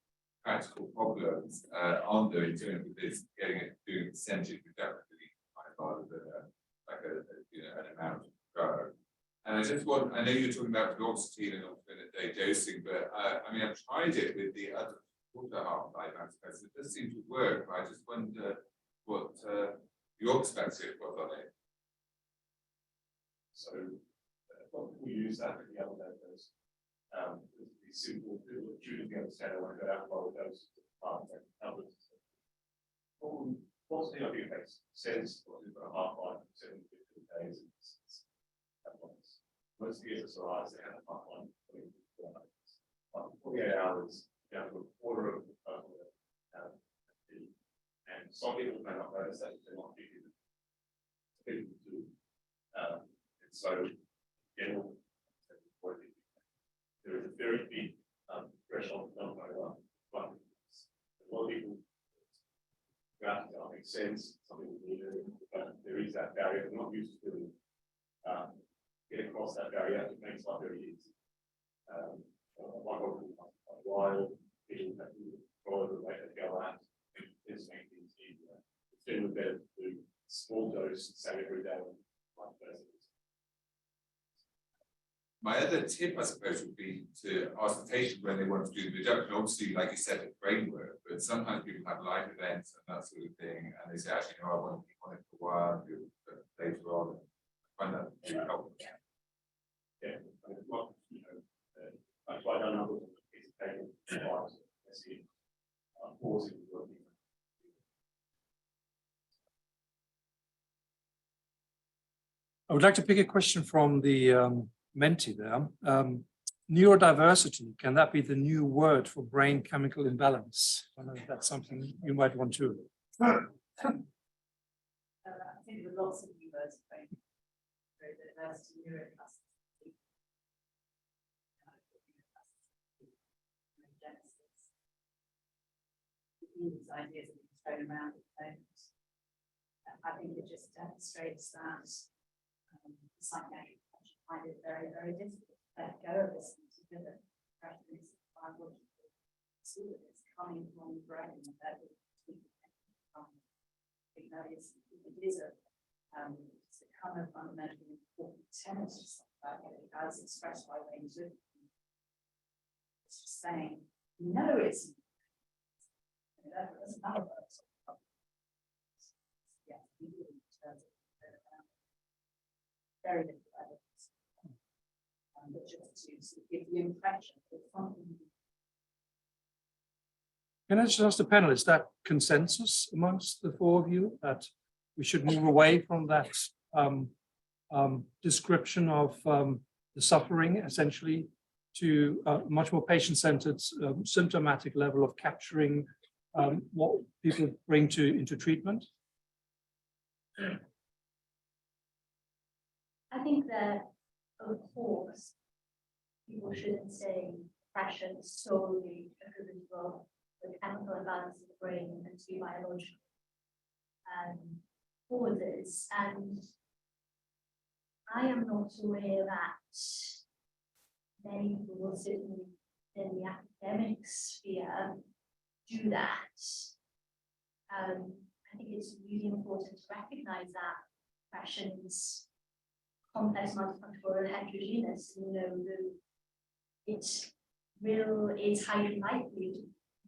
practical problems on doing with this, doing a percentage reduction rather than an amount of drug. And I just want, I know you're talking about fluoxetine and alternate day dosing, but I mean, I've tried it with the other quarter half-life aspects. It does seem to work, but I just wonder what your perspective was on it. So we use that in the other dose. It's simple to choose the other side. I want to go out low dose. What's the idea makes sense? What is a half-life of 7 to 15 days? Most of the SSRIs they have a half-life of 48 hours down to a quarter of the total. And some people may not notice that they're not giving it. People do. And so, general, there is a very big threshold of over, but a lot of people. That makes sense. Some people need it, but there is that barrier. We're not used to get across that barrier. It makes life very easy. While people have to follow the way they go at, it's making things easier. It's generally better to do small dose, say every day, like this. My other tip, I suppose, would be to ask the patient when they want to do the reduction. Obviously, like you said, it's brain work, but sometimes people have life events and that sort of thing, and they say, actually, no, I want to keep on it for a while, do it later on. I find that really helpful. Yeah, well, you know, that's why I don't know what piece of paper. I see pausing working. I would like to pick a question from the Menti there. Neurodiversity, can that be the new word for brain chemical imbalance? I don't know if that's something you might want to. I think there are lots of new words for brain neurodiversity, neuroplasticity, these ideas have been thrown around at the moment. I think it just demonstrates that the psychiatric profession find it very, very difficult to let go of this particular practice of biological fluid that's coming from the brain that is it is a kind of fundamentally important tenet as expressed by Wayne Zwick. It's just saying, no, it's that's another word. Yeah, very different evidence. But just to sort of give the impression that something. Can I just ask the panel, is that consensus amongst the four of you that we should move away from that description of the suffering essentially to a much more patient-centered symptomatic level of capturing what people bring into treatment? I think that, of course, people shouldn't say depression is solely attributable to the chemical imbalance in the brain and to biological causes. And I am not aware that many people certainly in the academic sphere do that. I think it's really important to recognize that depression is complex, multifactorial, heterogeneous, and it's highly likely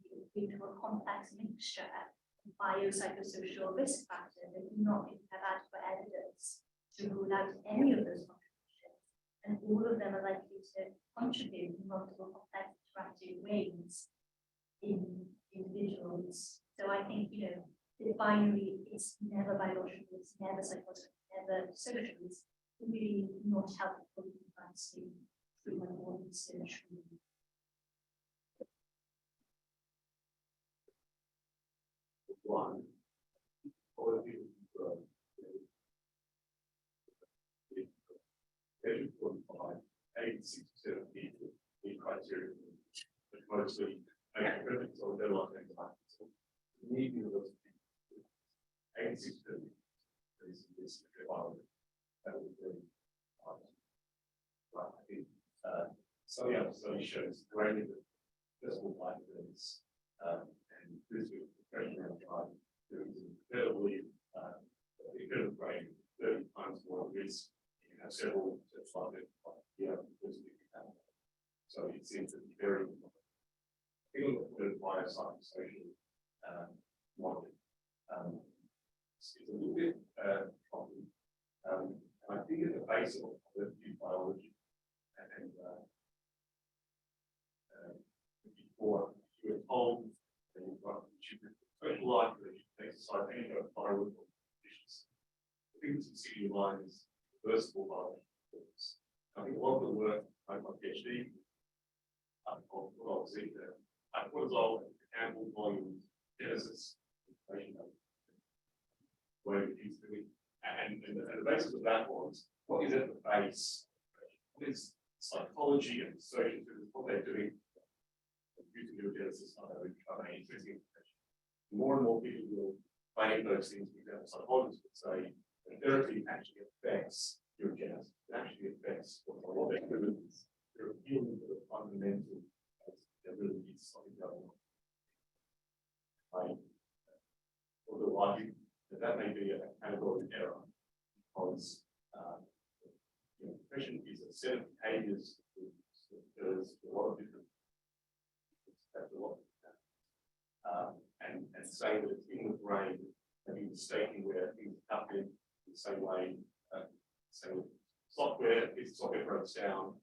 to be a complex mixture of biopsychosocial risk factors that do not have adequate evidence to rule out any of those contributions. And all of them are likely to contribute in multiple complex interactive ways in individuals. So I think, the binary is never biological, it's never psychological, never social. It's really not helpful in advancing treatment or research. One, all of you, every 45, 86% of people meet criteria, but mostly academics or development science. Neither of those people, 86% is biology. That would be but I think some of the other study shows greater than physical life events and physical depression around time. There is incredibly incredible brain 30 times more risk. You have several steps like it, so it seems to be very good biopsychosocial modeling. It's a little bit common. I think at the base of the biology and before you were told that you've got social life, that you exercise side, any kind of thyroid conditions. I think it's considered line is reversible by I think a lot of the work I my PhD on obviously cortisol, ample volume, genesis, where it used to be. And the basis of that was what is at the base? What is psychology and associated with what they're doing using neurogenesis? More and more people will find those things. For example, psychologists would say that therapy actually affects neurogenesis. It actually affects what a lot of evidence. They're appealing to the fundamental. There really needs something going on. Although argue that may be a category error because depression is a set of behaviors. There's a lot of different. That's a lot. And saying that it's in the brain, maybe mistaking where things happen in the same way. So software, if software breaks down,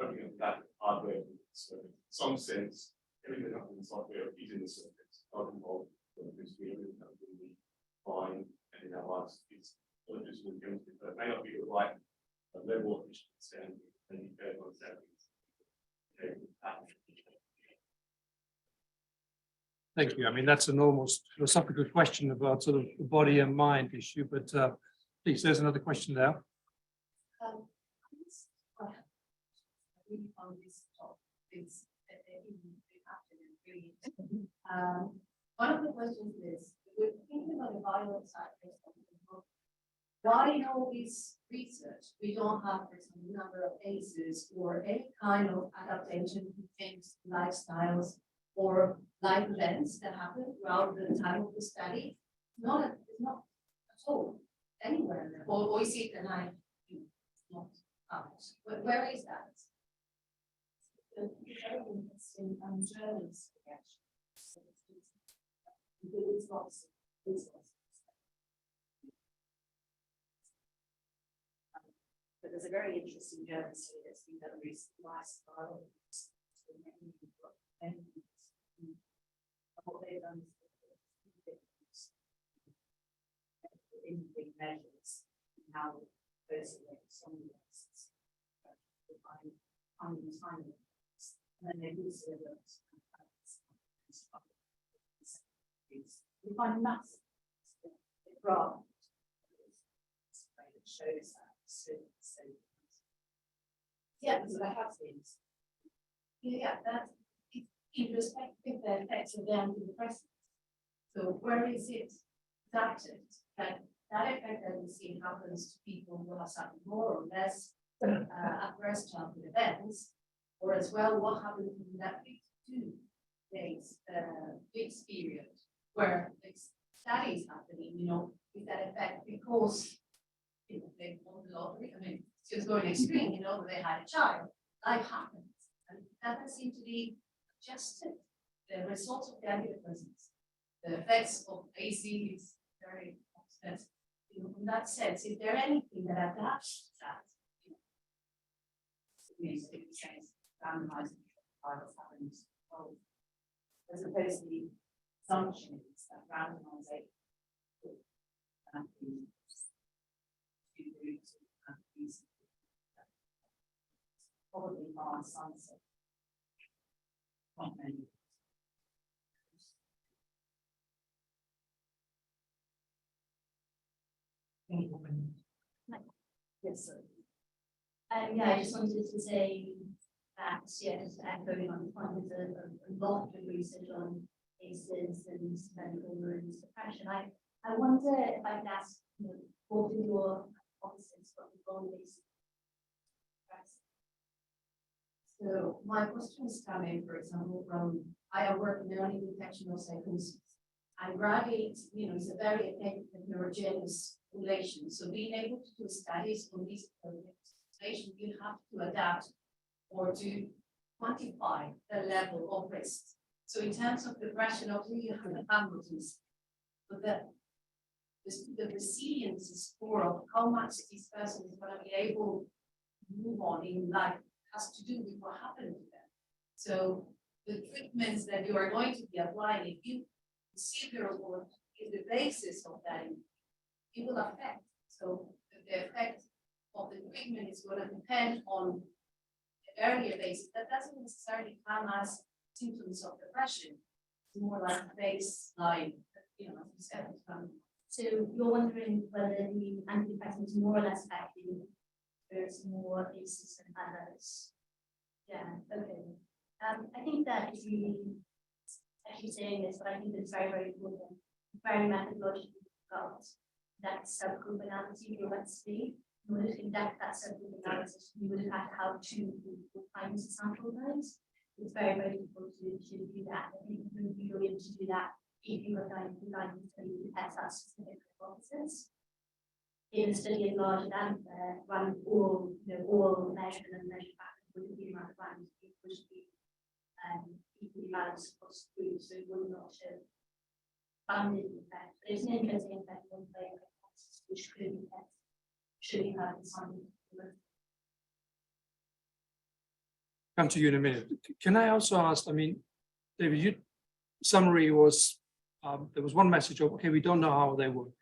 opening up that hardware. So in some sense, everything that happens in software is in the circuits, not involved because we really fine and in our lives it's not just with chemistry, but it may not be the right level of understanding and you can understand things. Thank you. I mean, that's an almost philosophical question about sort of the body and mind issue, but please, there's another question there. I really found this talk one of the questions is, we're thinking about the violent side based on the book. Why in all this research we don't have, for example, number of cases or any kind of adaptation to things, lifestyles, or life events that happen throughout the time of the study? It's not at all anywhere there. Or is it and I not out? Where is that? In journals, it's lots. But there's a very interesting journal study that's been done recently, lifestyle, and what they've done is in big measures how those some time, and then they also looked we find massive graph that shows that. Yeah, so that has been. Yeah, that's in respect of the effects of the antidepressants. So where is it adapted that effect that we see happens to people who have suffered more or less adverse childhood events, or as well what happens in that 52 days fixed period where studies happening, with that effect because they won the lottery. I mean, it's just going extreme, they had a child, life happens, and that doesn't seem to be adjusted. The results of the antidepressants, the effects of AC is very expensive. In that sense, is there anything that adapts to that? Randomizing trials happens as opposed to the assumption is that randomization probably far sunset. Not many. Yes, sir. Yeah, I just wanted to say that, yeah, just echoing on the point, there's a lot of research on cases and medical rooms, depression. I wonder if I could ask, both of your offices, what the goal is. So my question is coming, for example, from I work in early detection of psychosis. And gravity, is a very effective neurogenous relation. So being able to do studies on these relations, you have to adapt or to quantify the level of risk. So in terms of depression, obviously you have the families, but the resilience score of how much this person is going to be able to move on in life has to do with what happened to them. So the treatments that you are going to be applying, if you see your report, is the basis of that, it will affect. So the effect of the treatment is going to depend on the earlier basis. That doesn't necessarily come as symptoms of depression. It's more like a baseline, you know, as you said. So you're wondering whether the antidepressant is more or less effective, there's more cases than others. Yeah, okay. I think that is really actually saying this, but I think it's very, very important. Very methodologically got that subgroup analysis you let's see. In order to conduct that subgroup analysis, you would have had to find sample size. It's very, very difficult to do that. I think you would be able to do that if you were going to test that specific hypothesis. If the study is larger than run all, all measured and measured back with the amount of times it would be equally balanced across the group, so it would not show funded effect. But it's an interesting effect on the hypothesis, which could be tested, should you have some. Come to you in a minute. Can I also ask, I mean, David, your summary was, there was one message of, okay, we don't know how they work.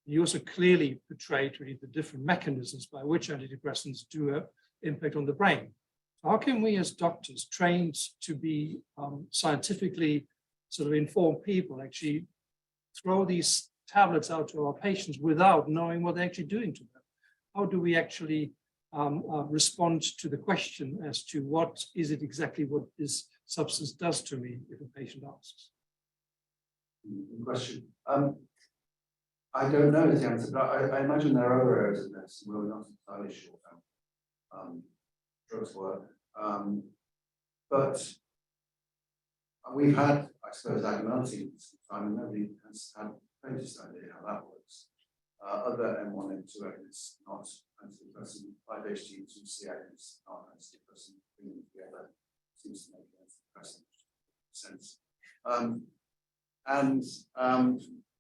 You also clearly portrayed really the different mechanisms by which antidepressants do an impact on the brain. So how can we as doctors trained to be scientifically sort of informed people actually throw these tablets out to our patients without knowing what they're actually doing to them? How do we actually respond to the question as to what is it exactly what this substance does to me if a patient asks? Good question. I don't know the answer, but I imagine there are other areas of medicine where we're not entirely sure how drugs work. But we've had, I suppose, Agamotine for some time, and nobody has had the faintest idea how that works. Other M1, M2 agonists, not antidepressant, 5-HT2C agonists, not antidepressant, bringing them together seems to make antidepressant sense.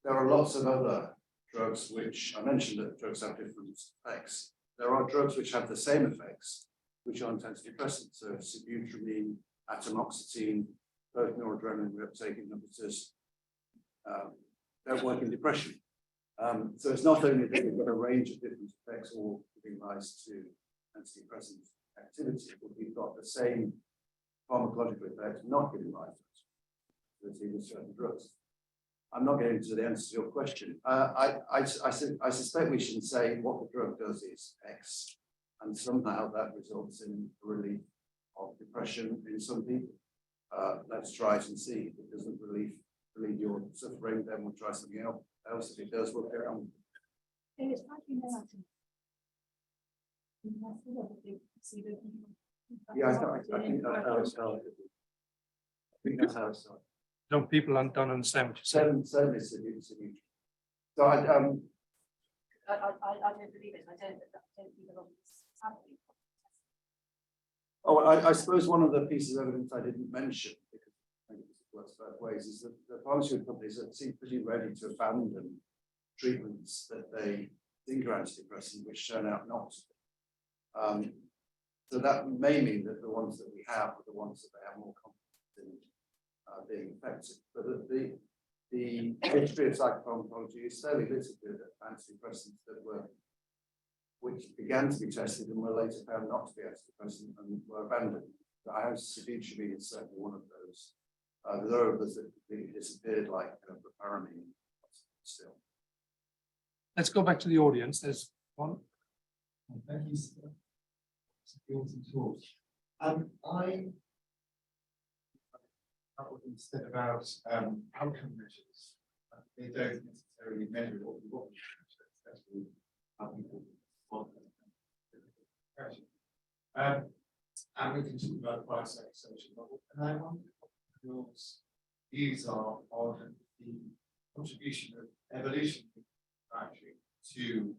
There are lots of other drugs which I mentioned that drugs have different effects. There are drugs which have the same effects, which aren't antidepressants. So sibutramine, atomoxetine, both noradrenaline reuptake inhibitors don't work in depression. So it's not only that we've got a range of different effects all giving rise to antidepressant activity, but we've got the same pharmacological effect not giving rise to activity with certain drugs. I'm not getting to the answer to your question. I suspect we should say what the drug does is X, and somehow that results in relief of depression in some people. Let's try it and see. If it doesn't relieve your suffering, then we'll try something else. If it does, we'll carry on. Yeah, I think that's how it started. I think that's how it started. Don't people don't understand what you're saying? Certainly, so I don't believe it. I don't think a lot of this is happening. Oh, I suppose one of the pieces of evidence I didn't mention, because I think it works both ways, is that the pharmaceutical companies that seem pretty ready to abandon treatments that they think are antidepressant, which turn out not to be. So that may mean that the ones that we have are the ones that they have more confidence in being effective. But the history of psychopharmacology is fairly littered with antidepressants which began to be tested and were later found not to be antidepressant and were abandoned. The sibutramine is certainly one of those. There are others that completely disappeared, like proparamine. Still. Let's go back to the audience. There's one. Thank you, sir. I instead about outcome measures. They don't necessarily measure what we want, especially how people want depression. And we can talk about the biopsychosocial model. And I wonder what your views are on the contribution of evolution actually to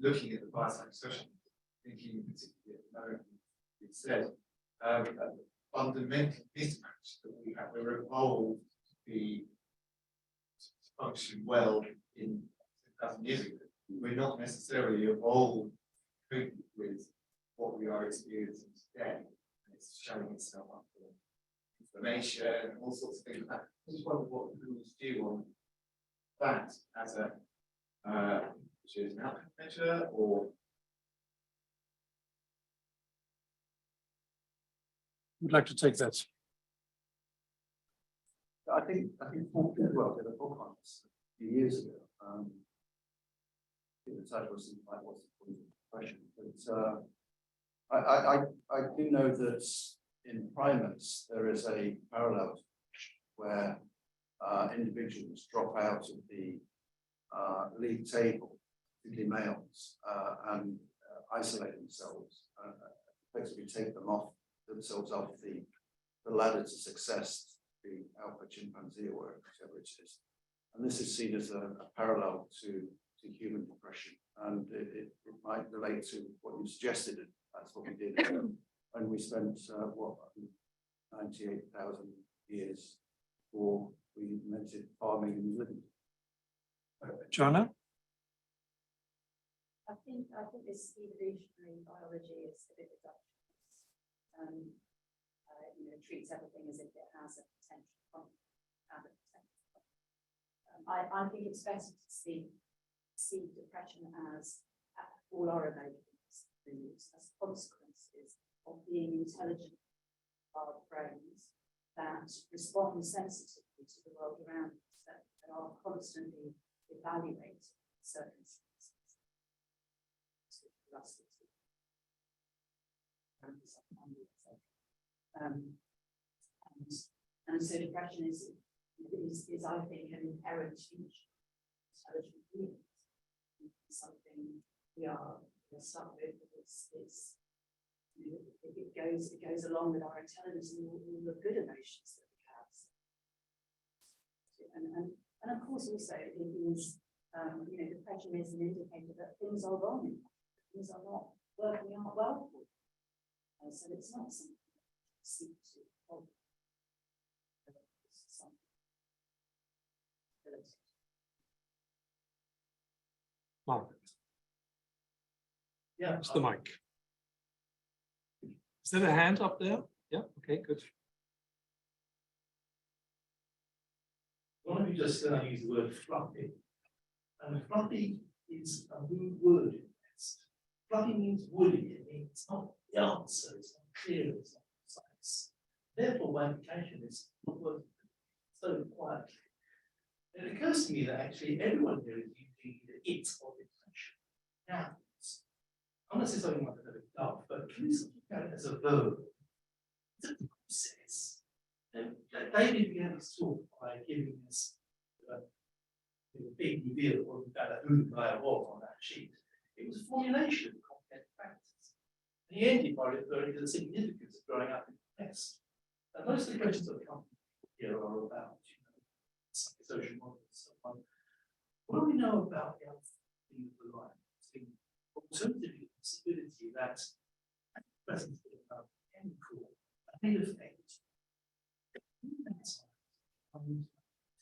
looking at the biopsychosocial, thinking particularly at American, it said fundamental mismatch that we have. We're evolved to function well in 2,000 years ago. We're not necessarily evolved with what we are experiencing today. And it's showing itself up in inflammation and all sorts of things like that. I just wonder what people's view on that as a, which is an outcome measure, or Would like to take that. I think Paul Bidwell did a book on this a few years ago. I think the title was something like "What's the Point of Depression?" But I do know that in primates there is a parallel where individuals drop out of the league table, particularly males, and isolate themselves, effectively take themselves off the ladder to success, the alpha chimpanzee or whatever it is. And this is seen as a parallel to human depression. And it might relate to what you suggested. That's what we did when we spent, 98,000 years before we invented farming and living. Joanna? I think this evolutionary biology is a bit reductionist. Treats everything as if it has a potential problem. I think it's better to see depression as all our emotions as consequences of being intelligent our brains that respond sensitively to the world around us, that are constantly evaluating circumstances. And so depression is I think an inherent feature of intelligent beings. Something we are stuck with. It goes along with our intelligence and all the good emotions that we have. And of course also it is depression is an indicator that things are wrong in life, things are not working out well for you. So it's not something to seek to hold. Mark, Yeah. it's the mic. Is there a hand up there? Yeah, okay, good. One of you just used the word fluffy. And fluffy is a rude word in test. Fluffy means woody. It means it's not the answer, it's not clear, it's not precise. Therefore, my implication is not working so quietly. It occurs to me that actually everyone here is using either it or depression. Now, I'm going to say something like a bit tough, but can you think about it as a verb? It's a process. And David began his talk by giving us a big reveal about who the guy was on that sheet. It was a formulation of complex factors. And he ended by referring to the significance of growing up in the West. And most of the questions that come here are about, social models and so on. What do we know about the other thing of the life? Alternatively, the possibility that presence of a chemical may affect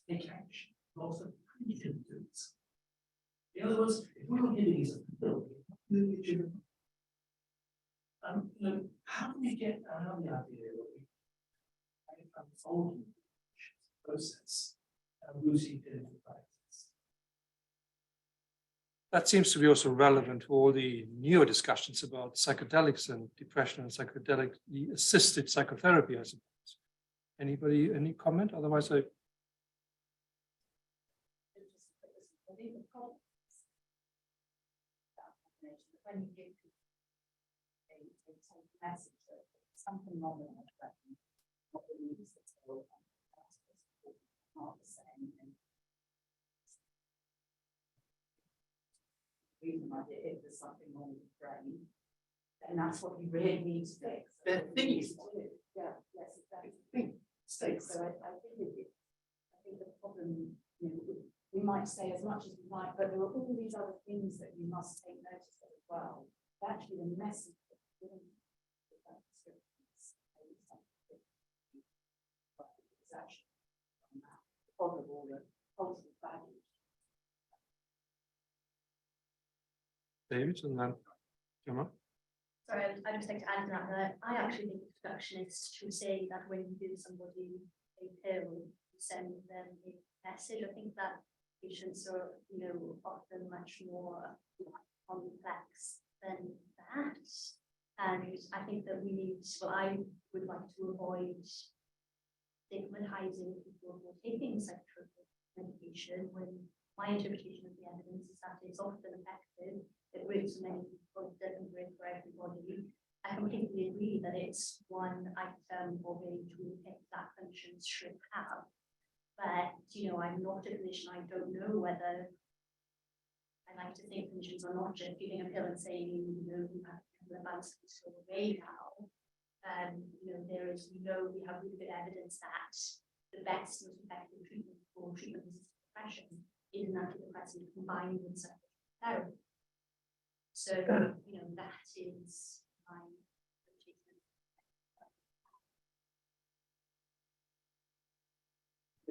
take action, also pre-symptoms. In other words, if we were giving you something, how can we get around the idea that we unfold the process and routine clinical practice? That seems to be also relevant to all the newer discussions about psychedelics and depression and psychedelically assisted psychotherapy, I suppose. Anybody, any comment? Otherwise, I. When you give a message that something wrong with that, what it means is not the same. If there's something wrong with the brain, then that's what you really need to fix. They're things. Yeah, yes, exactly. So I think the problem, we might say as much as we like, but there are all these other things that you must take notice of as well. Actually, the message that you're giving that description is actually because of all the cultural values. David and then Gemma. Sorry, I just like to add to that I actually think reductionists should say that when you give somebody a pill, you send them a message. I think that patients are, often much more complex than that. And I think that I would like to avoid stigmatizing people who are taking psychotropic medication when my interpretation of the evidence is that it's often effective, it works for many people, it doesn't work for everybody. I completely agree that it's one item of a toolkit that clinicians should have. But, I'm not a clinician, I don't know whether, I like to think clinicians are not just giving a pill and saying, you have the bounce go away now. We have really good evidence that the best, most effective treatment for treatment-resistant depression is an antidepressant combined with psychotherapy. So, that is my treatment.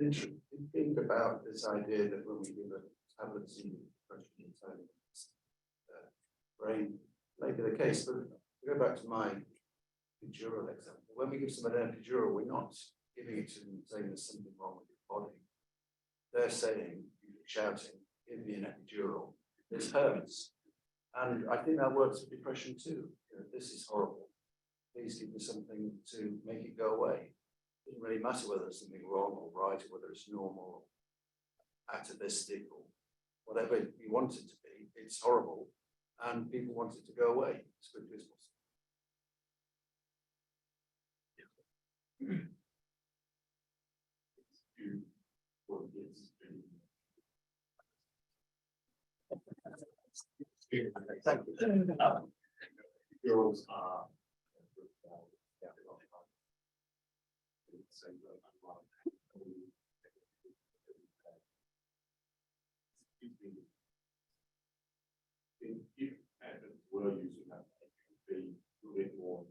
Interesting. Think about this idea that when we give a tablet to depression inside the brain, may be the case, but to go back to my epidural example, when we give somebody an epidural, we're not giving it to them saying there's something wrong with your body. They're saying, shouting, give me an epidural, this hurts. And I think that works for depression too. This is horrible. Please give me something to make it go away. It doesn't really matter whether there's something wrong or right, or whether it's normal, or atavistic, or whatever you want it to be. It's horrible, and people want it to go away as quickly as possible. Thank you. Girls are if and were using that, it could be a little bit more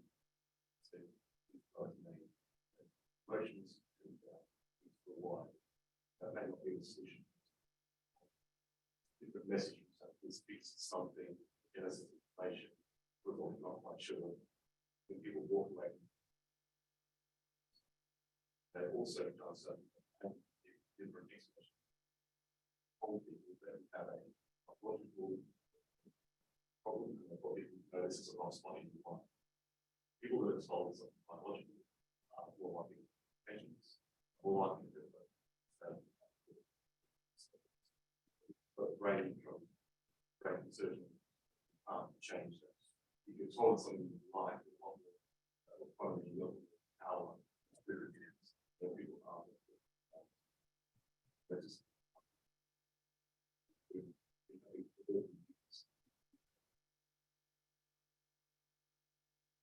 emotions for a while. That may not be the solution. Different messages, so this speaks to something, innocent information, we're not quite sure. When people walk away, they also does different expressions. All people that have a psychological problem in their body, this is a lost money in one. People that are told something psychological are more likely to be patients, more likely to but brain from brain surgeon can't change that. You can told something like on the phone, you look at our experience, that people are just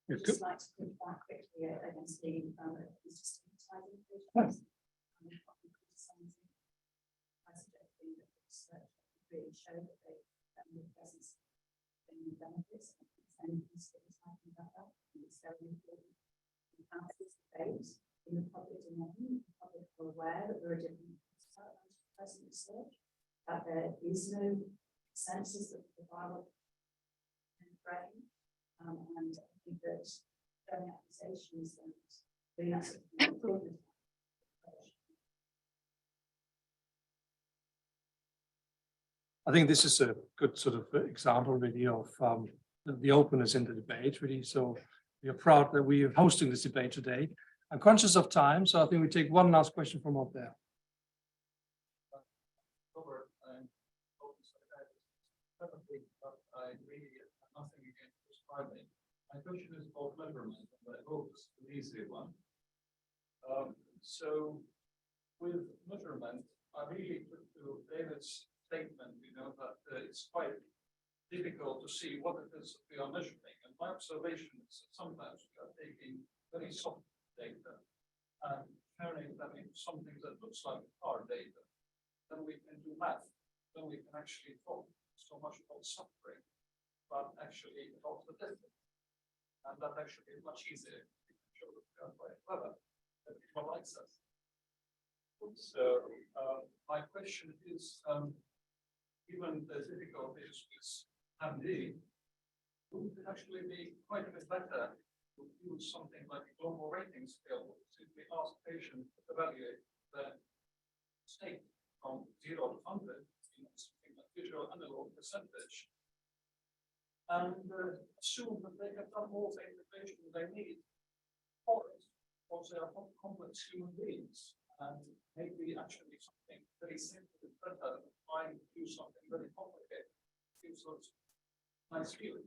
I'd just like to put back quickly against the stigmatizing patients. I suggesting that research really show that the presence of benefits and stigmatizing about that. It's very important. We have this debate in the public domain. The public are aware that there are different present research, that there is no consensus of the biological brain. And I think that showing accusations and doing that sort of thing. I think this is a good sort of example really of the openness in the debate really. So we are proud that we are hosting this debate today. I'm conscious of time, so I think we take one last question from up there. I really have nothing against prescribing. My question is about measurement, and I hope it's an easy one. So with measurement, I really took to David's statement, that it's quite difficult to see what it is we are measuring. And my observation is that sometimes we are taking very soft data and turning them into something that looks like hard data. Then we can do math. Then we can actually talk so much about suffering, but actually about the difference. And that actually is much easier. We can show that we are quite clever, that people likes us. So my question is, given the difficulties with MD, would it actually be quite a bit better to use something like a global rating scale, simply ask patients to evaluate their state from from 0 to 100, something like visual analog percentage, and assume that they have done all the information they need for it, because they are complex human beings, and maybe actually something very simple is better than trying to do something very complicated. Gives us nice feeling.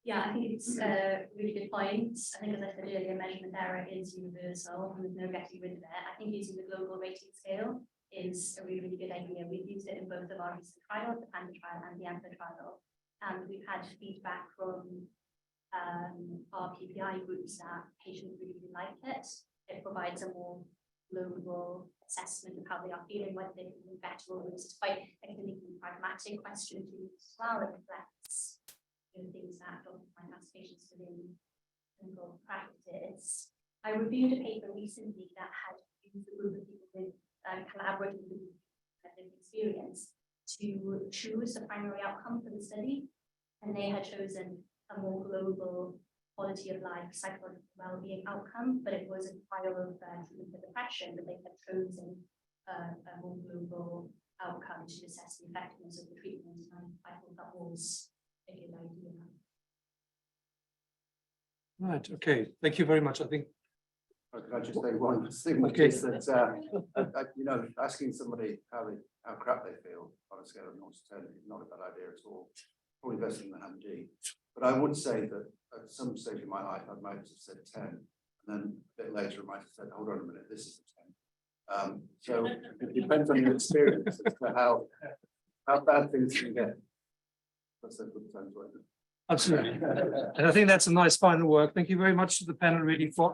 Yeah, I think it's a really good point. I think, as I said earlier, measurement error is universal and there's no getting rid of it. I think using the global rating scale is a really, really good idea. We've used it in both of our recent trials, the PANDA trial and the AMPA trial. And we've had feedback from our PPI groups that patients really, really like it. It provides a more global assessment of how they are feeling, whether they can do better or worse. It's quite a clinically pragmatic question to use as well. It reflects things that doctors might ask patients within clinical practice. I reviewed a paper recently that had used a group of people with collaborative experience to choose a primary outcome for the study, and they had chosen a more global quality of life, psychological well-being outcome, but it was a trial of treatment for depression, but they had chosen a more global outcome to assess the effectiveness of the treatment, and I thought that was a good idea. Right, okay, thank you very much. I think. Can I just say one thing, which Okay. is that, you know, asking somebody how crap they feel on a scale of 0 to 10 is not a bad idea at all. Probably better than the HAM-D. But I would say that at some stage in my life, I might have said 10, and then a bit later, I might have said, hold on a minute, this is a 10. So it depends on your experience as to how bad things can get. That's a good time to end. Absolutely. And I think that's a nice final work. Thank you very much to the panel really for